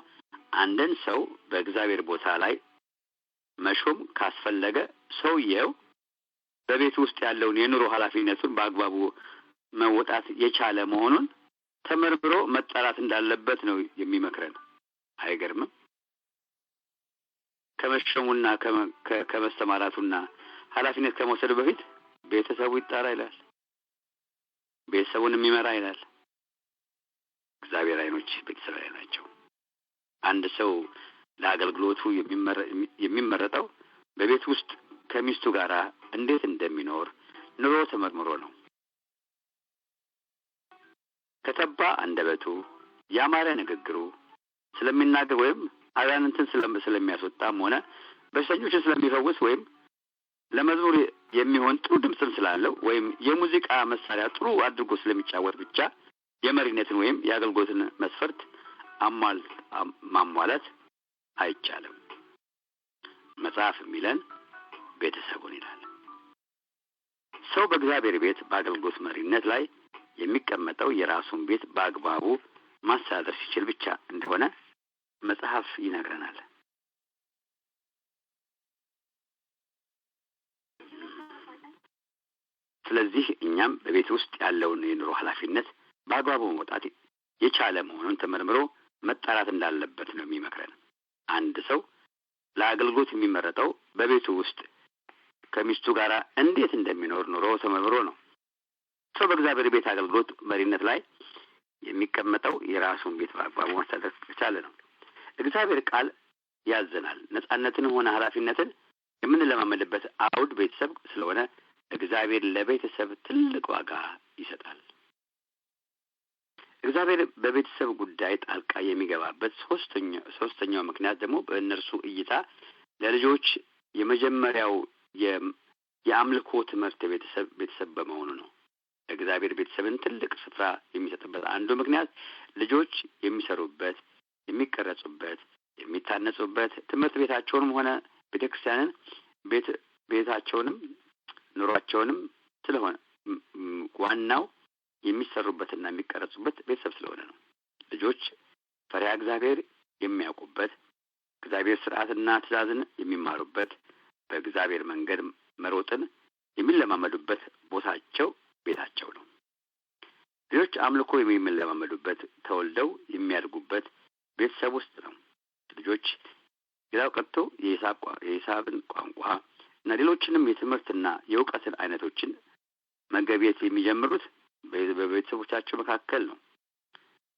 አንድን ሰው በእግዚአብሔር ቦታ ላይ መሾም ካስፈለገ ሰውየው በቤት ውስጥ ያለውን የኑሮ ኃላፊነቱን በአግባቡ መወጣት የቻለ መሆኑን ተመርምሮ መጠራት እንዳለበት ነው የሚመክረን። አይገርምም? ከመሾሙና ከመስተማራቱና ኃላፊነት ከመውሰዱ በፊት ቤተሰቡ ይጣራ ይላል። ቤተሰቡን የሚመራ ይላል። እግዚአብሔር አይኖች ቤተሰብ ላይ ናቸው። አንድ ሰው ለአገልግሎቱ የሚመረጠው በቤት ውስጥ ከሚስቱ ጋር እንዴት እንደሚኖር ኑሮ ተመርምሮ ነው። ከተባ አንደበቱ፣ ያማረ ንግግሩ ስለሚናገር ወይም አጋንንትን ስለሚያስወጣም ሆነ በሽተኞችን ስለሚፈውስ ወይም ለመዝሙር የሚሆን ጥሩ ድምፅም ስላለው ወይም የሙዚቃ መሳሪያ ጥሩ አድርጎ ስለሚጫወት ብቻ የመሪነትን ወይም የአገልግሎትን መስፈርት ማሟላት አይቻልም። መጽሐፍ የሚለን ቤተሰቡን ይላል። ሰው በእግዚአብሔር ቤት በአገልግሎት መሪነት ላይ የሚቀመጠው የራሱን ቤት በአግባቡ ማስተዳደር ሲችል ብቻ እንደሆነ መጽሐፍ ይነግረናል። ስለዚህ እኛም በቤት ውስጥ ያለውን የኑሮ ኃላፊነት በአግባቡ መውጣት የቻለ መሆኑን ተመርምሮ መጣራት እንዳለበት ነው የሚመክረን። አንድ ሰው ለአገልግሎት የሚመረጠው በቤቱ ውስጥ ከሚስቱ ጋር እንዴት እንደሚኖር ኑሮ ተመርምሮ ነው። ሰው በእግዚአብሔር ቤት አገልግሎት መሪነት ላይ የሚቀመጠው የራሱን ቤት በአግባቡ ማስተዳደር ከቻለ ነው። እግዚአብሔር ቃል ያዘናል። ነፃነትን ሆነ ኃላፊነትን የምንለማመድበት አውድ ቤተሰብ ስለሆነ እግዚአብሔር ለቤተሰብ ትልቅ ዋጋ ይሰጣል። እግዚአብሔር በቤተሰብ ጉዳይ ጣልቃ የሚገባበት ሶስተኛው ምክንያት ደግሞ በእነርሱ እይታ ለልጆች የመጀመሪያው የአምልኮ ትምህርት ቤተሰብ በመሆኑ ነው። እግዚአብሔር ቤተሰብን ትልቅ ስፍራ የሚሰጥበት አንዱ ምክንያት ልጆች የሚሰሩበት፣ የሚቀረጹበት፣ የሚታነጹበት ትምህርት ቤታቸውንም ሆነ ቤተክርስቲያንን ቤታቸውንም ኑሯቸውንም ስለሆነ ዋናው የሚሰሩበትና የሚቀረጹበት ቤተሰብ ስለሆነ ነው። ልጆች ፈሪሃ እግዚአብሔር የሚያውቁበት፣ እግዚአብሔር ስርዓትና ትእዛዝን የሚማሩበት፣ በእግዚአብሔር መንገድ መሮጥን የሚለማመዱበት ቦታቸው ቤታቸው ነው። ልጆች አምልኮ የሚለማመዱበት፣ ተወልደው የሚያድጉበት ቤተሰብ ውስጥ ነው። ልጆች ሌላው ቀርቶ የሂሳብን ቋንቋ እና ሌሎችንም የትምህርትና የእውቀትን አይነቶችን መገብየት የሚጀምሩት በቤተሰቦቻቸው መካከል ነው።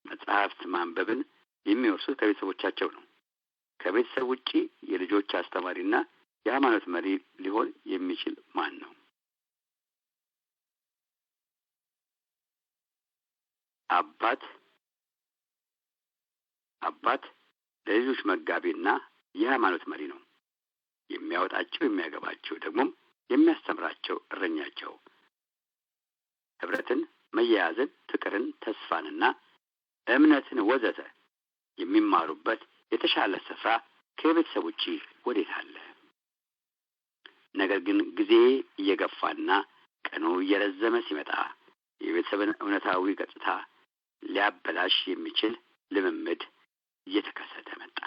መጽሐፍት ማንበብን የሚወርሱት ከቤተሰቦቻቸው ነው። ከቤተሰብ ውጪ የልጆች አስተማሪና የሃይማኖት መሪ ሊሆን የሚችል ማን ነው? አባት ለልጆች መጋቢና የሃይማኖት መሪ ነው። የሚያወጣቸው የሚያገባቸው ደግሞም የሚያስተምራቸው እረኛቸው። ህብረትን፣ መያያዝን፣ ፍቅርን፣ ተስፋንና እምነትን ወዘተ የሚማሩበት የተሻለ ስፍራ ከቤተሰብ ውጪ ወዴት አለ? ነገር ግን ጊዜ እየገፋና ቀኑ እየረዘመ ሲመጣ የቤተሰብን እውነታዊ ገጽታ ሊያበላሽ የሚችል ልምምድ እየተከሰተ መጣ።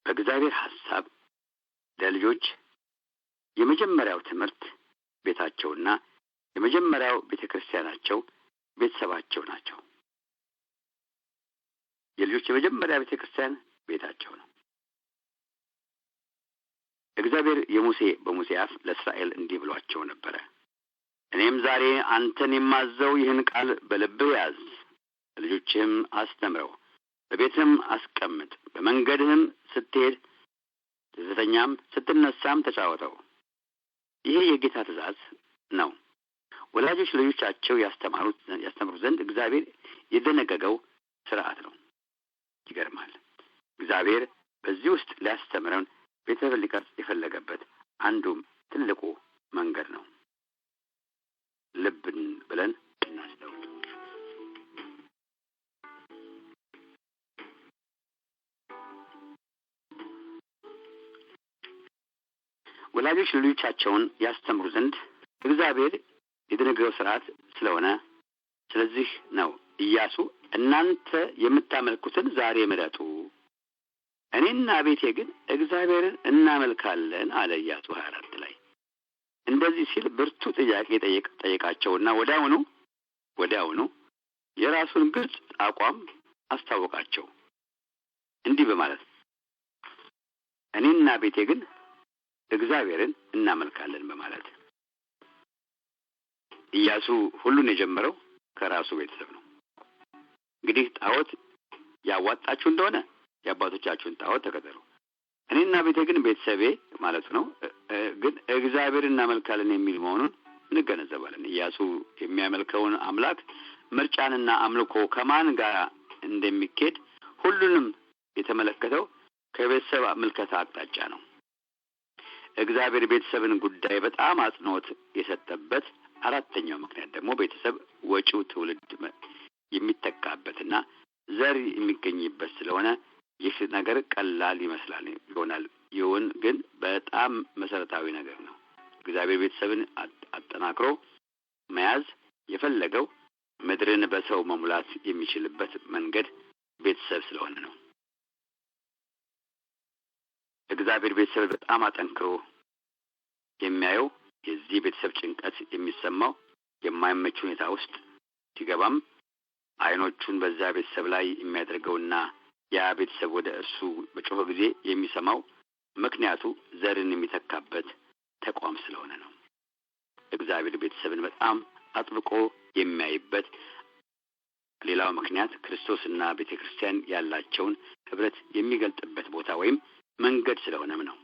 በእግዚአብሔር ሐሳብ ለልጆች የመጀመሪያው ትምህርት ቤታቸውና የመጀመሪያው ቤተክርስቲያናቸው ቤተሰባቸው ናቸው። የልጆች የመጀመሪያ ቤተክርስቲያን ቤታቸው ነው። እግዚአብሔር በሙሴ አፍ ለእስራኤል እንዲህ ብሏቸው ነበረ። እኔም ዛሬ አንተን የማዘው ይህን ቃል በልብህ ያዝ፣ ልጆችህም አስተምረው፣ በቤትህም አስቀምጥ፣ በመንገድህም ስትሄድ ስትተኛም ስትነሳም ተጫወተው። ይሄ የጌታ ትእዛዝ ነው። ወላጆች ልጆቻቸው ያስተምሩ ዘንድ እግዚአብሔር የደነገገው ስርዓት ነው። ይገርማል። እግዚአብሔር በዚህ ውስጥ ሊያስተምረን ቤተሰብን ሊቀርጽ የፈለገበት አንዱም ትልቁ መንገድ ነው። ልብን ብለን እናስተውል። ወላጆች ልጆቻቸውን ያስተምሩ ዘንድ እግዚአብሔር የደነገገው ስርዓት ስለሆነ ስለዚህ ነው ኢያሱ እናንተ የምታመልኩትን ዛሬ ምረጡ፣ እኔና ቤቴ ግን እግዚአብሔርን እናመልካለን አለ ኢያሱ 24 ላይ። እንደዚህ ሲል ብርቱ ጥያቄ ጠየቃቸውና ወዲያውኑ የራሱን ግልጽ አቋም አስታወቃቸው። እንዲህ በማለት እኔና ቤቴ ግን እግዚአብሔርን እናመልካለን በማለት። ኢያሱ ሁሉን የጀመረው ከራሱ ቤተሰብ ነው። እንግዲህ ጣዖት ያዋጣችሁ እንደሆነ የአባቶቻችሁን ጣዖት ተከተሉ፣ እኔና ቤቴ ግን ቤተሰቤ ማለት ነው ግን እግዚአብሔርን እናመልካለን የሚል መሆኑን እንገነዘባለን። ኢያሱ የሚያመልከውን አምላክ ምርጫንና አምልኮ ከማን ጋር እንደሚኬድ ሁሉንም የተመለከተው ከቤተሰብ ምልከታ አቅጣጫ ነው። እግዚአብሔር ቤተሰብን ጉዳይ በጣም አጽንኦት የሰጠበት አራተኛው ምክንያት ደግሞ ቤተሰብ ወጪው ትውልድ የሚተካበትና ዘር የሚገኝበት ስለሆነ ይህ ነገር ቀላል ይሆናል። ይሁን ግን በጣም መሰረታዊ ነገር ነው። እግዚአብሔር ቤተሰብን አጠናክሮ መያዝ የፈለገው ምድርን በሰው መሙላት የሚችልበት መንገድ ቤተሰብ ስለሆነ ነው። እግዚአብሔር ቤተሰብ በጣም አጠንክሮ የሚያየው የዚህ ቤተሰብ ጭንቀት የሚሰማው የማይመች ሁኔታ ውስጥ ሲገባም አይኖቹን በዛ ቤተሰብ ላይ የሚያደርገውና ያ ቤተሰብ ወደ እርሱ በጮኸ ጊዜ የሚሰማው ምክንያቱ ዘርን የሚተካበት ተቋም ስለሆነ ነው። እግዚአብሔር ቤተሰብን በጣም አጥብቆ የሚያይበት ሌላው ምክንያት ክርስቶስና ቤተክርስቲያን ያላቸውን ህብረት የሚገልጥበት ቦታ ወይም መንገድ ስለሆነም ነው።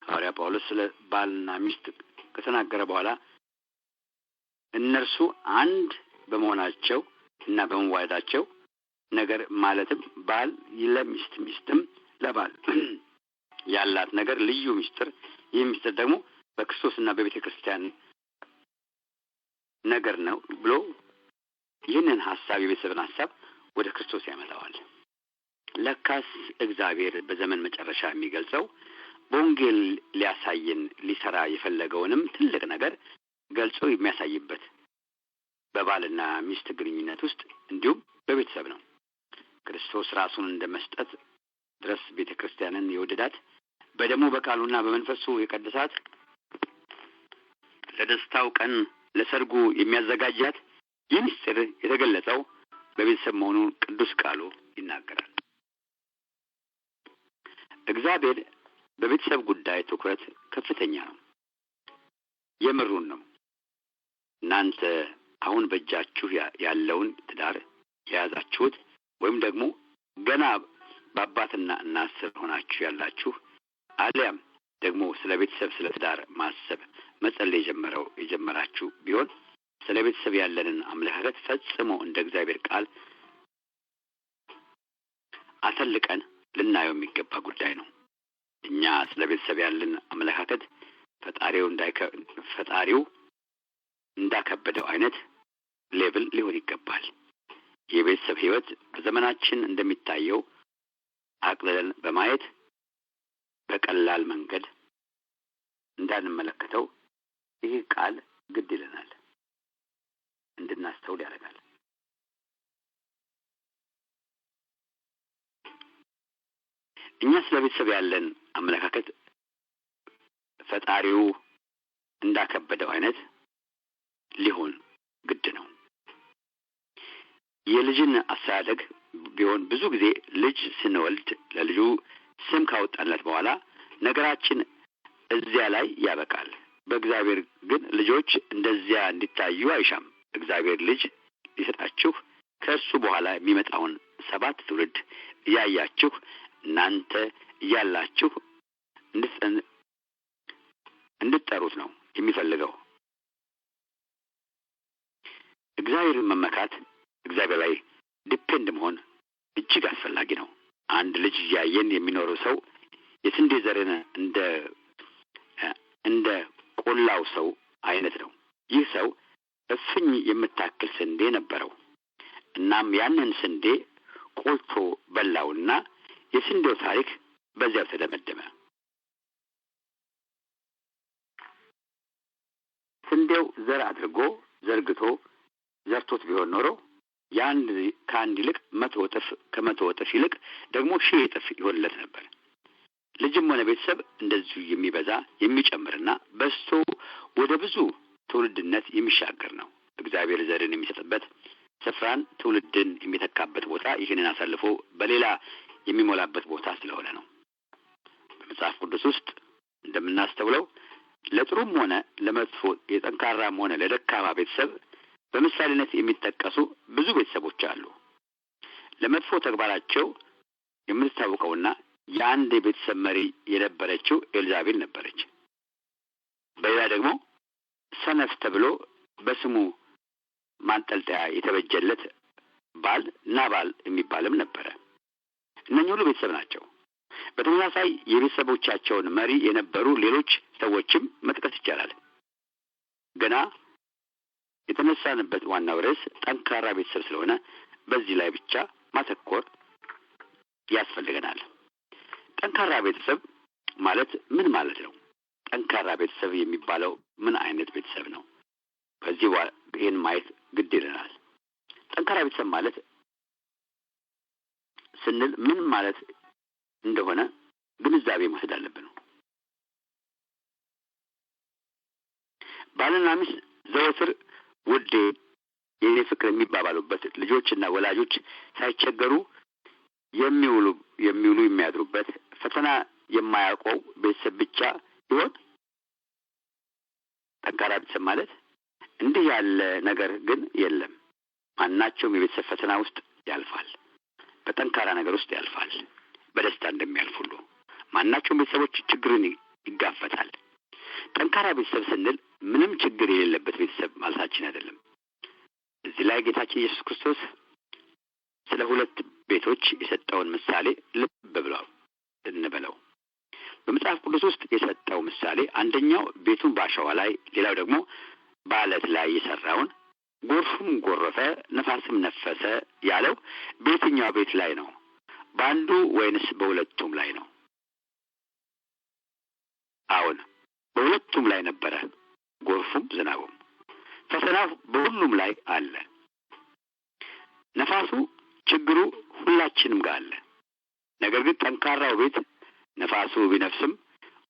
ሐዋርያ ጳውሎስ ስለ ባልና ሚስት ከተናገረ በኋላ እነርሱ አንድ በመሆናቸው እና በመዋሃዳቸው ነገር ማለትም ባል ለሚስት ሚስትም ለባል ያላት ነገር ልዩ ምስጢር፣ ይህ ምስጢር ደግሞ በክርስቶስና በቤተ ክርስቲያን ነገር ነው ብሎ ይህንን ሐሳብ የቤተሰብን ሐሳብ ወደ ክርስቶስ ያመጣዋል። ለካስ እግዚአብሔር በዘመን መጨረሻ የሚገልጸው በወንጌል ሊያሳየን ሊሰራ የፈለገውንም ትልቅ ነገር ገልጾ የሚያሳይበት በባልና ሚስት ግንኙነት ውስጥ እንዲሁም በቤተሰብ ነው። ክርስቶስ ራሱን እንደመስጠት ድረስ ቤተ ክርስቲያንን የወደዳት በደሙ በቃሉና በመንፈሱ የቀደሳት ለደስታው ቀን ለሰርጉ የሚያዘጋጃት ይህ ምስጢር የተገለጸው በቤተሰብ መሆኑን ቅዱስ ቃሉ ይናገራል። እግዚአብሔር በቤተሰብ ጉዳይ ትኩረት ከፍተኛ ነው። የምሩን ነው። እናንተ አሁን በእጃችሁ ያለውን ትዳር የያዛችሁት ወይም ደግሞ ገና በአባትና እናት ስር ሆናችሁ ያላችሁ አሊያም ደግሞ ስለ ቤተሰብ ስለ ትዳር ማሰብ መጸለይ የጀመራችሁ ቢሆን ስለ ቤተሰብ ያለንን አመለካከት ፈጽሞ እንደ እግዚአብሔር ቃል አተልቀን ልናየው የሚገባ ጉዳይ ነው። እኛ ስለ ቤተሰብ ያለን አመለካከት ፈጣሪው እንዳከበደው አይነት ሌብል ሊሆን ይገባል። የቤተሰብ ሕይወት በዘመናችን እንደሚታየው አቅልለን በማየት በቀላል መንገድ እንዳንመለከተው ይህ ቃል ግድ ይለናል፣ እንድናስተውል ያደርጋል። እኛ ስለ ቤተሰብ ያለን አመለካከት ፈጣሪው እንዳከበደው አይነት ሊሆን ግድ ነው። የልጅን አስተዳደግ ቢሆን ብዙ ጊዜ ልጅ ስንወልድ ለልጁ ስም ካወጣለት በኋላ ነገራችን እዚያ ላይ ያበቃል። በእግዚአብሔር ግን ልጆች እንደዚያ እንዲታዩ አይሻም። እግዚአብሔር ልጅ ሊሰጣችሁ ከእርሱ በኋላ የሚመጣውን 7 ትውልድ እያያችሁ እናንተ እያላችሁ እንድትጠሩት ነው የሚፈልገው። እግዚአብሔርን መመካት፣ እግዚአብሔር ላይ ዲፔንድ መሆን እጅግ አስፈላጊ ነው። አንድ ልጅ እያየን የሚኖረው ሰው የስንዴ ዘርን እንደ ቆላው ሰው አይነት ነው። ይህ ሰው እፍኝ የምታክል ስንዴ ነበረው። እናም ያንን ስንዴ ቆልቶ በላውና የስንዴው ታሪክ በዚያው ተደመደመ። ስንዴው ዘር አድርጎ ዘርግቶ ዘርቶት ቢሆን ኖሮ ከአንድ ይልቅ 100 እጥፍ ከ100 እጥፍ ይልቅ ደግሞ 1000 እጥፍ ይሆንለት ነበር። ልጅም ሆነ ቤተሰብ እንደዚሁ የሚበዛ የሚጨምርና በዝቶ ወደ ብዙ ትውልድነት የሚሻገር ነው። እግዚአብሔር ዘርን የሚሰጥበት ስፍራን ትውልድን የሚተካበት ቦታ ይህንን አሳልፎ በሌላ የሚሞላበት ቦታ ስለሆነ ነው። በመጽሐፍ ቅዱስ ውስጥ እንደምናስተውለው ለጥሩም ሆነ ለመጥፎ የጠንካራም ሆነ ለደካማ ቤተሰብ በምሳሌነት የሚጠቀሱ ብዙ ቤተሰቦች አሉ። ለመጥፎ ተግባራቸው የምትታወቀውና የአንድ የቤተሰብ መሪ የነበረችው ኤልዛቤል ነበረች። በሌላ ደግሞ ሰነፍ ተብሎ በስሙ ማንጠልጠያ የተበጀለት ባል ናባል የሚባልም ነበረ። እነኚህ ሁሉ ቤተሰብ ናቸው። በተመሳሳይ የቤተሰቦቻቸውን መሪ የነበሩ ሌሎች ሰዎችም መጥቀስ ይቻላል። ገና የተነሳንበት ዋናው ርዕስ ጠንካራ ቤተሰብ ስለሆነ በዚህ ላይ ብቻ ማተኮር ያስፈልገናል። ጠንካራ ቤተሰብ ማለት ምን ማለት ነው? ጠንካራ ቤተሰብ የሚባለው ምን አይነት ቤተሰብ ነው? በዚህ ይህን ማየት ግድ ይለናል። ጠንካራ ቤተሰብ ማለት ስንል ምን ማለት እንደሆነ ግንዛቤ መውሰድ አለብን። ባልና ሚስት ዘወትር ውዴ፣ የኔ ፍቅር የሚባባሉበት፣ ልጆችና ወላጆች ሳይቸገሩ የሚውሉ የሚያድሩበት፣ ፈተና የማያውቀው ቤተሰብ ብቻ ይሆን? ጠንካራ ቤተሰብ ማለት እንዲህ ያለ ነገር ግን የለም። ማናቸውም የቤተሰብ ፈተና ውስጥ ያልፋል፣ በጠንካራ ነገር ውስጥ ያልፋል። በደስታ እንደሚያልፍ ሁሉ ማናቸውም ቤተሰቦች ችግርን ይጋፈጣል። ጠንካራ ቤተሰብ ስንል ምንም ችግር የሌለበት ቤተሰብ ማለታችን አይደለም። እዚህ ላይ ጌታችን ኢየሱስ ክርስቶስ ስለ ሁለት ቤቶች የሰጠውን ምሳሌ ልብ ብለው እንበለው። በመጽሐፍ ቅዱስ ውስጥ የሰጠው ምሳሌ አንደኛው ቤቱን በአሸዋ ላይ፣ ሌላው ደግሞ በአለት ላይ የሰራውን ጎርፉም ጎረፈ ነፋስም ነፈሰ ያለው በየትኛው ቤት ላይ ነው? በአንዱ ወይንስ በሁለቱም ላይ ነው? አዎን በሁለቱም ላይ ነበረ። ጎርፉም ዝናቡም ፈተናው በሁሉም ላይ አለ። ነፋሱ ችግሩ ሁላችንም ጋር አለ። ነገር ግን ጠንካራው ቤት ነፋሱ ቢነፍስም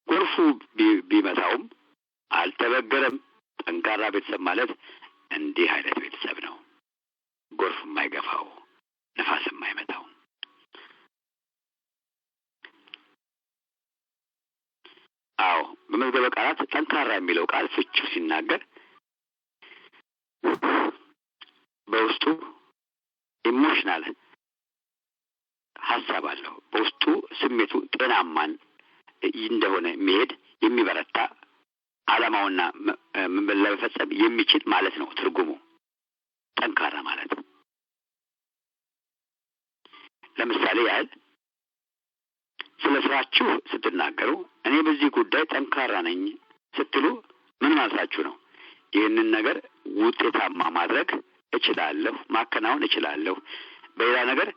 ጎርፉ ቢመታውም አልተበገረም። ጠንካራ ቤተሰብ ማለት እንዲህ አይነት ቤተሰብ ነው። ጎርፍ የማይገፋው፣ ነፋስ የማይመታው። አዎ በመዝገበ ቃላት ጠንካራ የሚለው ቃል ፍቺው ሲናገር በውስጡ ኢሞሽናል ሀሳብ አለው። በውስጡ ስሜቱ ጤናማን እንደሆነ የሚሄድ የሚበረታ ዓላማውና ለመፈጸም የሚችል ማለት ነው ትርጉሙ ጠንካራ ማለት። ለምሳሌ ያህል ስለ ስራችሁ ስትናገሩ እኔ በዚህ ጉዳይ ጠንካራ ነኝ ስትሉ ምን ማለታችሁ ነው? ይህንን ነገር ውጤታማ ማድረግ እችላለሁ፣ ማከናወን እችላለሁ፣ በሌላ ነገር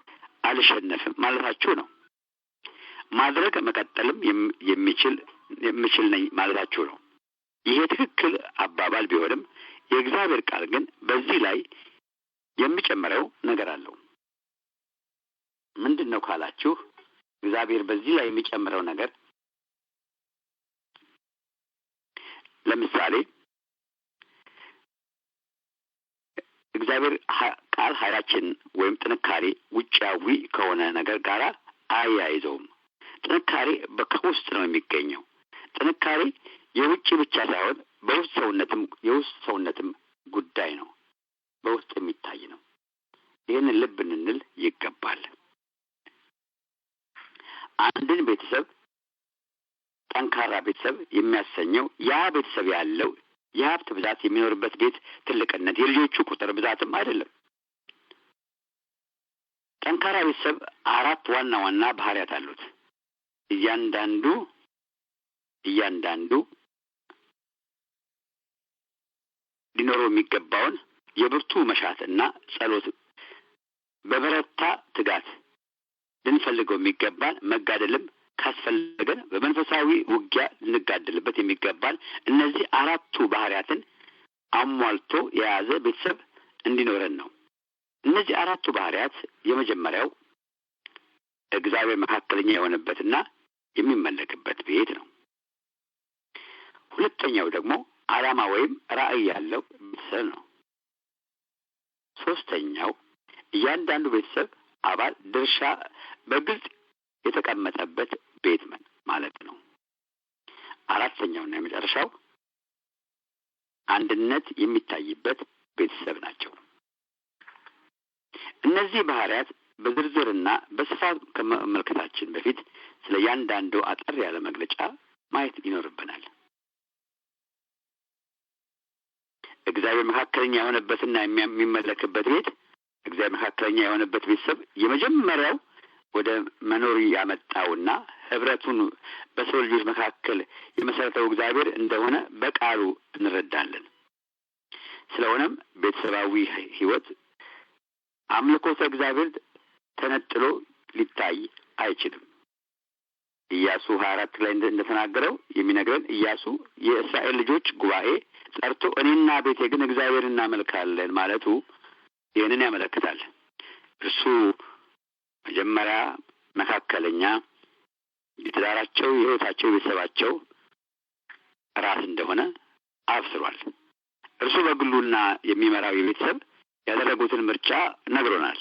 አልሸነፍም ማለታችሁ ነው። ማድረግ መቀጠልም የምችል ነኝ ማለታችሁ ነው። ይሄ ትክክል አባባል ቢሆንም የእግዚአብሔር ቃል ግን በዚህ ላይ የሚጨምረው ነገር አለው። ምንድን ነው ካላችሁ፣ እግዚአብሔር በዚህ ላይ የሚጨምረው ነገር ለምሳሌ እግዚአብሔር ቃል ኃይላችን ወይም ጥንካሬ ውጫዊ ከሆነ ነገር ጋር አያይዘውም። ጥንካሬ ከውስጥ ነው የሚገኘው። ጥንካሬ የውጭ ብቻ ሳይሆን የውስጥ ሰውነትም ጉዳይ ነው። በውስጥ የሚታይ ነው። ይህንን ልብ እንል ይገባል። አንድን ቤተሰብ ጠንካራ ቤተሰብ የሚያሰኘው ያ ቤተሰብ ያለው የሀብት ብዛት፣ የሚኖርበት ቤት ትልቅነት፣ የልጆቹ ቁጥር ብዛትም አይደለም። ጠንካራ ቤተሰብ 4 ዋና ዋና ባህሪያት አሉት። እያንዳንዱ ሊኖረው የሚገባውን የብርቱ መሻትና ጸሎት፣ በበረታ ትጋት ልንፈልገው የሚገባን መጋደልም ካስፈለገን በመንፈሳዊ ውጊያ ልንጋደልበት የሚገባን እነዚህ 4ቱ ባህሪያትን አሟልቶ የያዘ ቤተሰብ እንዲኖረን ነው። እነዚህ 4ቱ ባህሪያት የመጀመሪያው እግዚአብሔር መካከለኛ የሆነበትና የሚመለክበት ቤት ነው። ሁለተኛው ደግሞ ዓላማ ወይም ራዕይ ያለው ቤተሰብ ነው። ሶስተኛው እያንዳንዱ ቤተሰብ አባል ድርሻ በግልጽ የተቀመጠበት ቤት ማለት ነው። አራተኛውና የመጨረሻው አንድነት የሚታይበት ቤተሰብ ናቸው። እነዚህ ባህሪያት በዝርዝርና በስፋት ከመመልከታችን በፊት ስለ እያንዳንዱ አጠር ያለ መግለጫ ማየት ይኖርብናል። እግዚአብሔር መካከለኛ የሆነበትና የሚመለክበት ቤት፣ እግዚአብሔር መካከለኛ የሆነበት ቤተሰብ የመጀመሪያው ወደ መኖር ያመጣውና ህብረቱን በሰው ልጆች መካከል የመሰረተው እግዚአብሔር እንደሆነ በቃሉ እንረዳለን። ስለሆነም ቤተሰባዊ ህይወት አምልኮተ እግዚአብሔር ተነጥሎ ሊታይ አይችልም። ኢያሱ 24 ላይ እንደተናገረው የሚነግረን ኢያሱ የእስራኤል ልጆች ጉባኤ ጠርቶ እኔና ቤቴ ግን እግዚአብሔር እናመልካለን ማለቱ ይህንን ያመለክታል። እርሱ መጀመሪያ መካከለኛ የትዳራቸው፣ የህይወታቸው፣ የቤተሰባቸው ራስ እንደሆነ አብስሯል። እርሱ በግሉና የሚመራው የቤተሰብ ያደረጉትን ምርጫ ነግሮናል።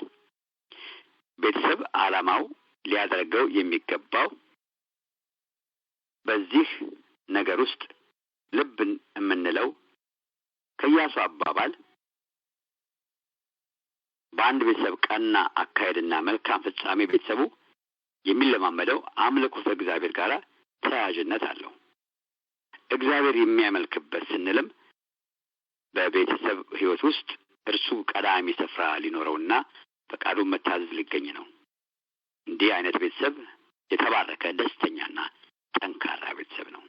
ቤተሰብ ዓላማው ሊያደርገው የሚገባው በዚህ ነገር ውስጥ ልብን የምንለው ከኢያሱ አባባል በአንድ ቤተሰብ ቀና አካሄድና መልካም ፍጻሜ ቤተሰቡ የሚለማመደው አምልኮተ እግዚአብሔር ጋር ተያያዥነት አለው። እግዚአብሔር የሚያመልክበት ስንልም በቤተሰብ ሕይወት ውስጥ እርሱ ቀዳሚ ስፍራ ሊኖረውና ፈቃዱን መታዘዝ ሊገኝ ነው። እንዲህ አይነት ቤተሰብ የተባረከ ደስተኛና ጠንካራ ቤተሰብ ነው።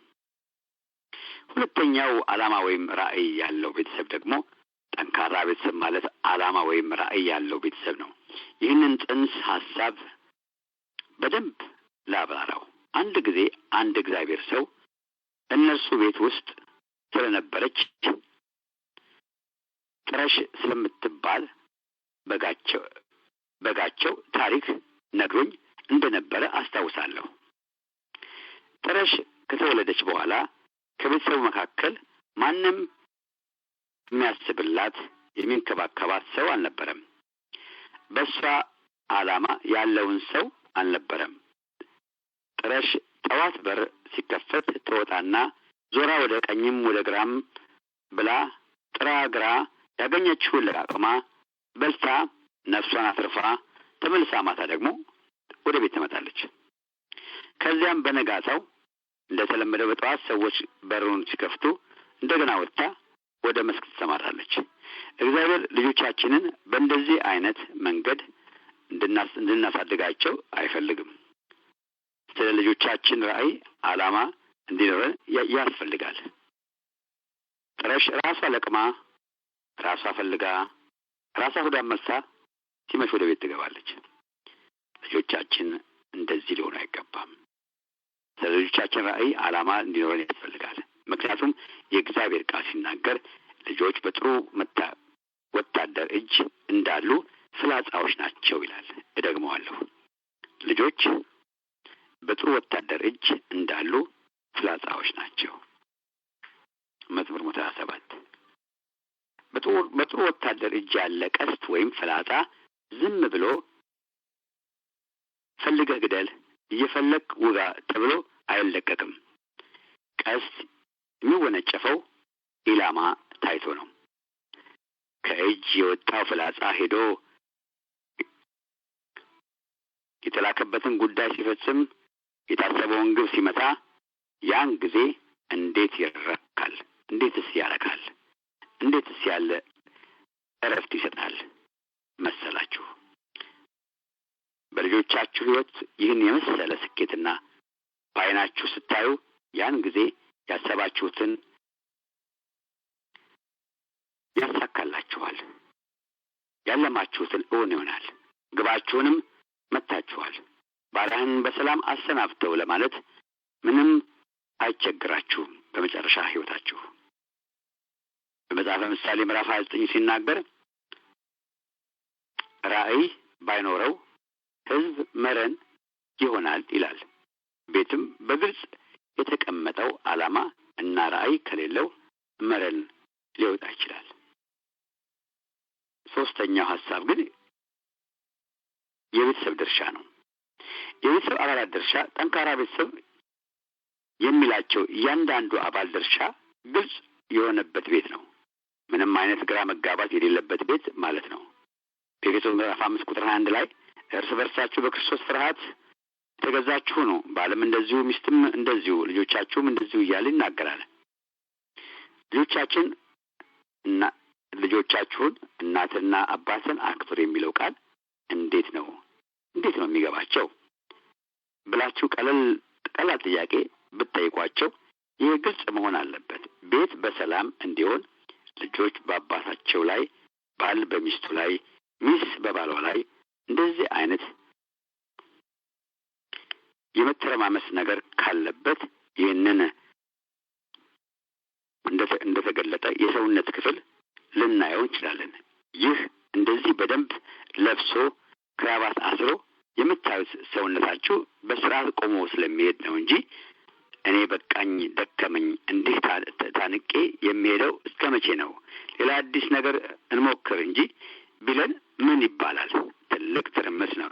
ሁለተኛው ዓላማ ወይም ራዕይ ያለው ቤተሰብ ደግሞ ጠንካራ ቤተሰብ ማለት ዓላማ ወይም ራዕይ ያለው ቤተሰብ ነው። ይህንን ጽንሰ ሐሳብ በደንብ ላብራራው። አንድ ጊዜ አንድ እግዚአብሔር ሰው እነርሱ ቤት ውስጥ ስለነበረች ጥረሽ ስለምትባል በጋቸው ታሪክ ነግሮኝ እንደነበረ አስታውሳለሁ። ጥረሽ ከተወለደች በኋላ ከቤተሰቡ መካከል ማንም የሚያስብላት የሚንከባከባት ሰው አልነበረም። በእሷ ዓላማ ያለውን ሰው አልነበረም። ጥረሽ ጠዋት በር ሲከፈት ትወጣና ዞራ ወደ ቀኝም ወደ ግራም ብላ ጥራ ግራ ያገኘችውን ለቃቅማ በልታ ነፍሷን አትርፋ ተመልሳ ማታ ደግሞ ወደ ቤት ትመጣለች። ከዚያም በነጋታው እንደተለመደው በጠዋት ሰዎች በሩን ሲከፍቱ እንደገና ወጥታ ወደ መስክ ትሰማራለች። እግዚአብሔር ልጆቻችንን በእንደዚህ አይነት መንገድ እንድናሳድጋቸው አይፈልግም። ስለ ልጆቻችን ራዕይ ዓላማ እንዲኖረን ያስፈልጋል። ጥረሽ ራሷ ለቅማ ራሷ ፈልጋ ራሷ ሆዳ መልሳ ሲመሽ ወደ ቤት ትገባለች። ልጆቻችን እንደዚህ ሊሆኑ አይገባም። ስለ ልጆቻችን ራዕይ ዓላማ እንዲኖረን ያስፈልጋል። ምክንያቱም የእግዚአብሔር ቃል ሲናገር ልጆች በጥሩ ወታደር እጅ እንዳሉ ፍላጻዎች ናቸው ይላል። እደግመዋለሁ። ልጆች በጥሩ ወታደር እጅ እንዳሉ ፍላጻዎች ናቸው። መዝሙር 127 በጥሩ ወታደር እጅ ያለ ቀስት ወይም ፍላጻ ዝም ብሎ ፈልገህ ግደል፣ እየፈለግ ውጋ ተብሎ አይለቀቅም። ቀስት የሚወነጨፈው ኢላማ ታይቶ ነው። ከእጅ የወጣው ፍላጻ ሄዶ የተላከበትን ጉዳይ ሲፈጽም የታሰበውን ግብ ሲመታ ያን ጊዜ እንዴት ይረካል! እንዴትስ ያረካል! እንዴትስ ያለ እረፍት ይሰጣል መሰላችሁ! በልጆቻችሁ ሕይወት ይህን የመሰለ ስኬትና በዓይናችሁ ስታዩ ያን ጊዜ ያሰባችሁትን ያሳካላችኋል። ያለማችሁትን እውን ይሆናል። ግባችሁንም መታችኋል። ባሪያህን በሰላም አሰናብተው ለማለት ምንም አይቸግራችሁም። በመጨረሻ ሕይወታችሁ በመጽሐፈ ምሳሌ ምዕራፍ 29 ሲናገር ራዕይ ባይኖረው ሕዝብ መረን ይሆናል ይላል። ቤትም በግልጽ የተቀመጠው ዓላማ እና ራዕይ ከሌለው መረን ሊወጣ ይችላል። ሶስተኛው ሐሳብ ግን የቤተሰብ ድርሻ ነው። የቤተሰብ አባላት ድርሻ ጠንካራ ቤተሰብ የሚላቸው እያንዳንዱ አባል ድርሻ ግልጽ የሆነበት ቤት ነው። ምንም አይነት ግራ መጋባት የሌለበት ቤት ማለት ነው። በኤፌሶን ምዕራፍ 5 ቁጥር 21 ላይ እርስ በርሳችሁ በክርስቶስ ፍርሃት የተገዛችሁ ነው፣ ባልም እንደዚሁ ሚስትም እንደዚሁ ልጆቻችሁም እንደዚሁ እያለ ይናገራል። ልጆቻችሁን እናትና አባትን አክብር የሚለው ቃል እንዴት ነው የሚገባቸው ብላችሁ ቀላል ጥያቄ ብትጠይቋቸው ይህ ግልጽ መሆን አለበት። ቤት በሰላም እንዲሆን ልጆች በአባታቸው ላይ፣ ባል በሚስቱ ላይ፣ ሚስት በባሏ ላይ እንደዚህ አይነት የመተረማመስ ነገር ካለበት ይህንን እንደተገለጠ የሰውነት ክፍል ልናየው እንችላለን። ይህ እንደዚህ በደንብ ለብሶ ክራባት አስሮ የምታዩት ሰውነታችሁ በስርዓት ቆሞ ስለሚሄድ ነው እንጂ እኔ በቃኝ ደከመኝ እንዲህ ታንቄ የሚሄደው እስከ መቼ ነው? ሌላ አዲስ ነገር እንሞክር እንጂ ቢለን ምን ይባላል? ትልቅ ትርምስ ነው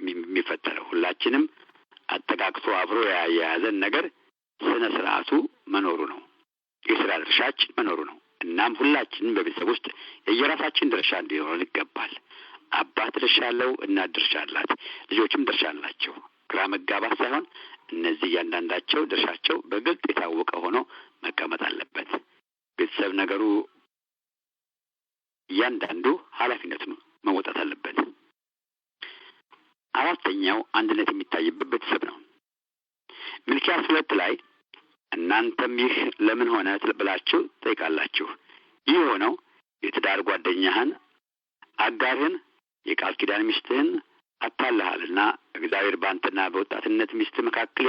የሚፈጠረው። ሁላችንም አጠቃቅቶ አብሮ የያዘን ነገር ስነ ስርዓቱ መኖሩ ነው። የስራ ድርሻችን መኖሩ ነው። እናም ሁላችንም በቤተሰብ ውስጥ የየራሳችን ድርሻ እንዲኖረን ይገባል። አባት ድርሻ አለው፣ እናት ድርሻ አላት፣ ልጆችም ድርሻ አላቸው። ግራ መጋባት ሳይሆን እነዚህ ያንዳንዳቸው ድርሻቸው በግልጽ የታወቀ ሆኖ መቀመጥ አለበት። ቤተሰብ ነገሩ ያንዳንዱ ኃላፊነቱን መወጣት አለበት። አራተኛው አንድነት የሚታይበት ቤተሰብ ነው። ሚልክያስ 2 ላይ እናንተም ይህ ለምን ሆነ ብላችሁ ጠይቃላችሁ። ይህ ሆነው የትዳር ጓደኛህን አጋርህን የቃል ኪዳን ሚስትህን አታለሃልና እግዚአብሔር በአንተና በወጣትነት ሚስት መካከል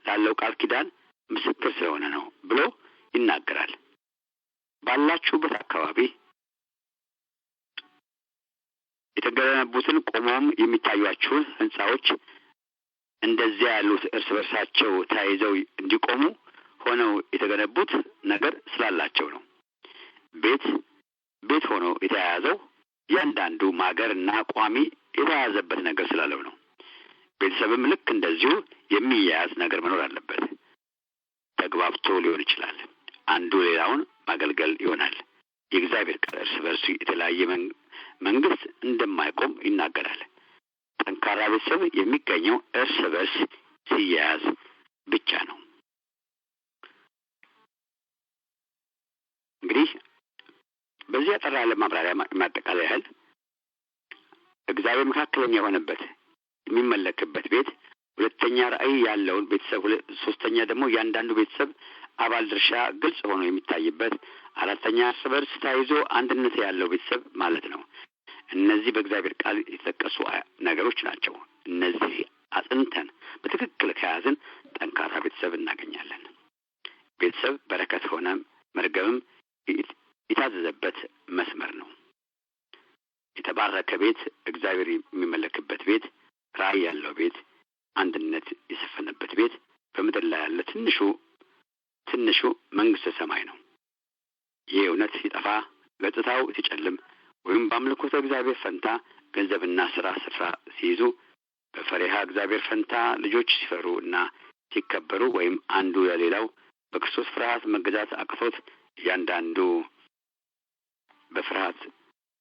ላለው ቃል ኪዳን ምስክር ስለሆነ ነው ብሎ ይናገራል። ባላችሁበት አካባቢ የተገነቡትን ቆመውም የሚታዩአችሁን ህንጻዎች እንደዚያ ያሉት እርስ በርሳቸው ተያይዘው እንዲቆሙ ሆነው የተገነቡት ነገር ስላላቸው ነው። ቤት ሆኖ የተያያዘው ያንዳንዱ ማገርና ቋሚ የተያያዘበት ነገር ስላለው ነው። ቤተሰብም ልክ እንደዚሁ የሚያያዝ ነገር መኖር አለበት። ተግባብቶ ሊሆን ይችላል። አንዱ ሌላውን ማገልገል ይሆናል። የእግዚአብሔር ቃል እርስ በርሱ የተለያየ መንግስት እንደማይቆም ይናገራል። ጠንካራ ቤተሰብ የሚገኘው እርስ በርስ ሲያያዝ ብቻ ነው። እንግዲህ በዚህ አጠር ያለ ማብራሪያ ማጠቃለያ ያህል እግዚአብሔር መካከለኛ የሆነበት የሚመለክበት ቤት፣ ሁለተኛ ራእይ ያለውን ቤተሰብ፣ ሶስተኛ ደግሞ ያንዳንዱ ቤተሰብ አባል ድርሻ ግልጽ ሆኖ የሚታይበት፣ አራተኛ እርስ በርስ ተያይዞ አንድነት ያለው ቤተሰብ ማለት ነው። እነዚህ በእግዚአብሔር ቃል የተጠቀሱ ነገሮች ናቸው። እነዚህ አጽንተን በትክክል ከያዝን ጠንካራ ቤተሰብ እናገኛለን። ቤተሰብ በረከት ሆነ መርገምም የታዘዘበት መስመር ነው። የተባረከ ቤት፣ እግዚአብሔር የሚመለክበት ቤት፣ ራእይ ያለው ቤት፣ አንድነት የሰፈነበት ቤት በምድር ላይ ያለ ትንሹ መንግስተ ሰማይ ነው። ይህ እውነት ሲጠፋ፣ ገጽታው ሲጨልም ወይም በአምልኮተ እግዚአብሔር ፈንታ ገንዘብና ስፍራ ሲይዙ፣ በፈሪሃ እግዚአብሔር ፈንታ ልጆች ሲፈሩ እና ሲከበሩ፣ ወይም አንዱ ለሌላው በክርስቶስ ፍርሃት መገዛት አቅቶት እያንዳንዱ በፍርሃት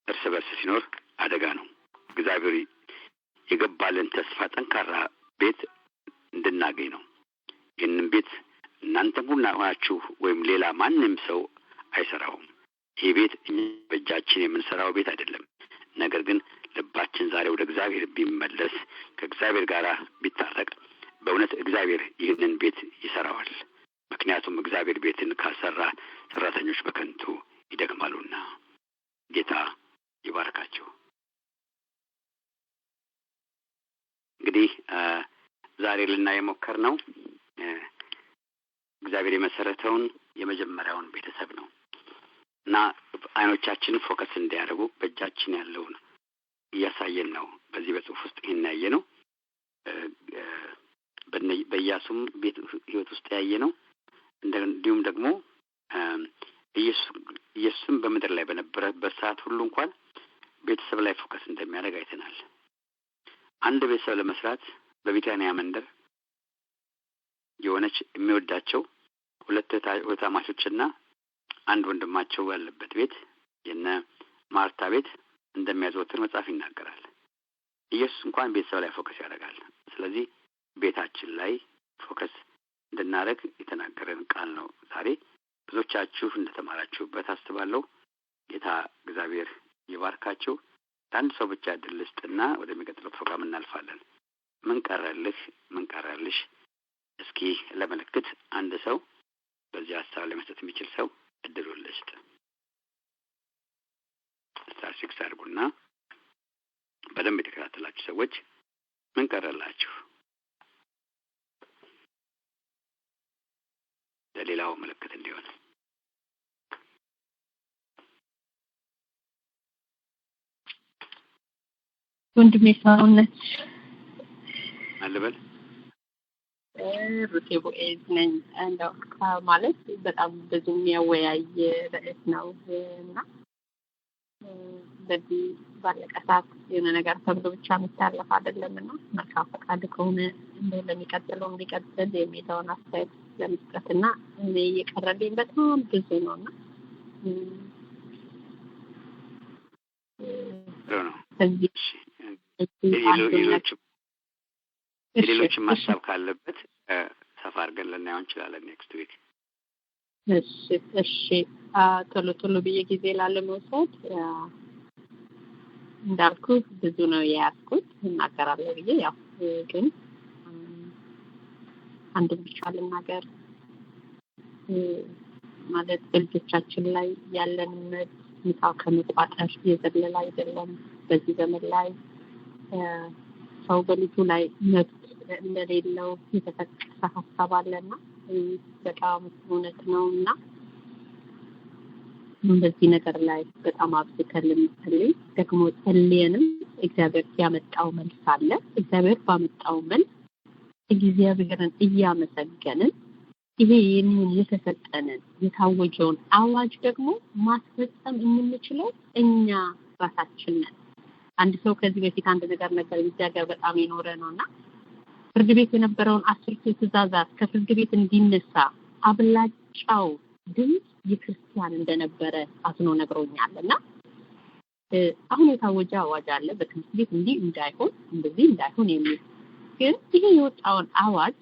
እርስ በርስ ሲኖር አደጋ ነው። እግዚአብሔር የገባልን ተስፋ ጠንካራ ቤት እንድናገኝ ነው። ይህንን ቤት እናንተም ሁላችሁ ወይም ሌላ ማንም ሰው አይሰራውም። ይህ ቤት በእጃችን የምንሰራው ቤት አይደለም። ነገር ግን ልባችን ዛሬ ወደ እግዚአብሔር ቢመለስ፣ ከእግዚአብሔር ጋር ቢታረቅ፣ በእውነት እግዚአብሔር ይህንን ቤት ይሰራዋል። ምክንያቱም እግዚአብሔር ቤትን ካሰራ ሰራተኞች በከንቱ ይደክማሉና። ጌታ ይባርካችሁ። እንግዲህ ዛሬ ልናይ የሞከርነው እግዚአብሔር የመሰረተውን የመጀመሪያውን ቤተሰብ ነው እና አይኖቻችን ፎከስ እንዲያደርጉ በእጃችን ያለውን እያሳየን ነው። በዚህ በጽሁፍ ውስጥ ይሄን ያየ ነው። በኢያሱም ቤት ህይወት ውስጥ ያየ ነው። እንዲሁም ደግሞ ኢየሱስም በምድር ላይ በነበረበት ሰዓት ሁሉ እንኳን ቤተሰብ ላይ ፎከስ እንደሚያደርግ አይተናል። አንድ ቤተሰብ ለመስራት በቢታንያ መንደር የሆነች የሚወዳቸው ሁለት እህታማቾችና አንድ ወንድማቸው ያለበት ቤት የነ ማርታ ቤት እንደሚያዘወትር መጽሐፍ ይናገራል። ኢየሱስ እንኳን ቤተሰብ ላይ ፎከስ ያደርጋል። ስለዚህ ቤታችን ላይ ፎከስ እንድናደርግ የተናገረን ቃል ነው። ዛሬ ብዙዎቻችሁ እንደተማራችሁበት አስባለሁ። ጌታ እግዚአብሔር ይባርካችሁ። አንድ ሰው ብቻ እድል ልስጥና ወደሚቀጥለው ፕሮግራም እናልፋለን። ምን ቀረልሽ? እስኪ ለምልክት አንድ ሰው በዚህ ሀሳብ ለመስጠት የሚችል ሰው እድሉን ልስጥ። ስታር 6 አድርጉና በደንብ የተከታተላችሁ ሰዎች ምን ቀረላችሁ? ለሌላው ምልክት እንዲሆን። ወንድሜ ሰውነት አለበል ሩቴ ቦኤዝ ነኝ። እንደው ማለት በጣም ብዙ የሚያወያይ ርዕስ ነው እና በዚህ ባለቀ ሰዓት የሆነ ነገር ተብሎ ብቻ የሚታለፍ አይደለምና መልካም ፈቃድ ከሆነ እንደው ለሚቀጥለው እንዲቀጥል የሚለውን አስተያየት ለመስጠትና እኔ እየቀረልኝ በጣም ብዙ ነውና ሌሎች የሌሎችም ሀሳብ ካለበት ሰፋ አድርገን ልናየው እንችላለን ኔክስት ዊክ። እሺ ቶሎ ብዬ ጊዜ ላለመውሰድ እንዳልኩ ብዙ ነው የያዝኩት እናገራለሁ ብዬ ያው ግን አንድ ብቻ ልናገር ማለት በልጆቻችን ላይ ያለን ምጣ ከመቋጠር የዘለለ አይደለም። በዚህ ዘመን ላይ ሰው በልጁ ላይ መብት እንደሌለው የተጠቀሰ ሀሳብ አለና በጣም እውነት ነውና በዚህ ነገር ላይ በጣም አብዝተን ልንጸልይ ደግሞ ጸልየንም እግዚአብሔር ያመጣው መልስ አለ። እግዚአብሔር ባመጣው መልስ እግዚአብሔርን እያመሰገንን ይሄ የተሰጠንን የታወጀውን አዋጅ ደግሞ ማስፈጸም የምንችለው እኛ ራሳችን ነን። አንድ ሰው ከዚህ በፊት አንድ ነገር እግዚአብሔር በጣም ይኖረ ነውና ፍርድ ቤት የነበረውን 10 ትእዛዛት ከፍርድ ቤት እንዲነሳ አብላጫው ድምፅ የክርስቲያን እንደነበረ አዝኖ ነግሮኛልና አሁን የታወጀ አዋጅ አለ በትምህርት ቤት እንዲህ እንዳይሆን እንደዚህ እንዳይሆን የሚል ግን ይሄ የወጣውን አዋጅ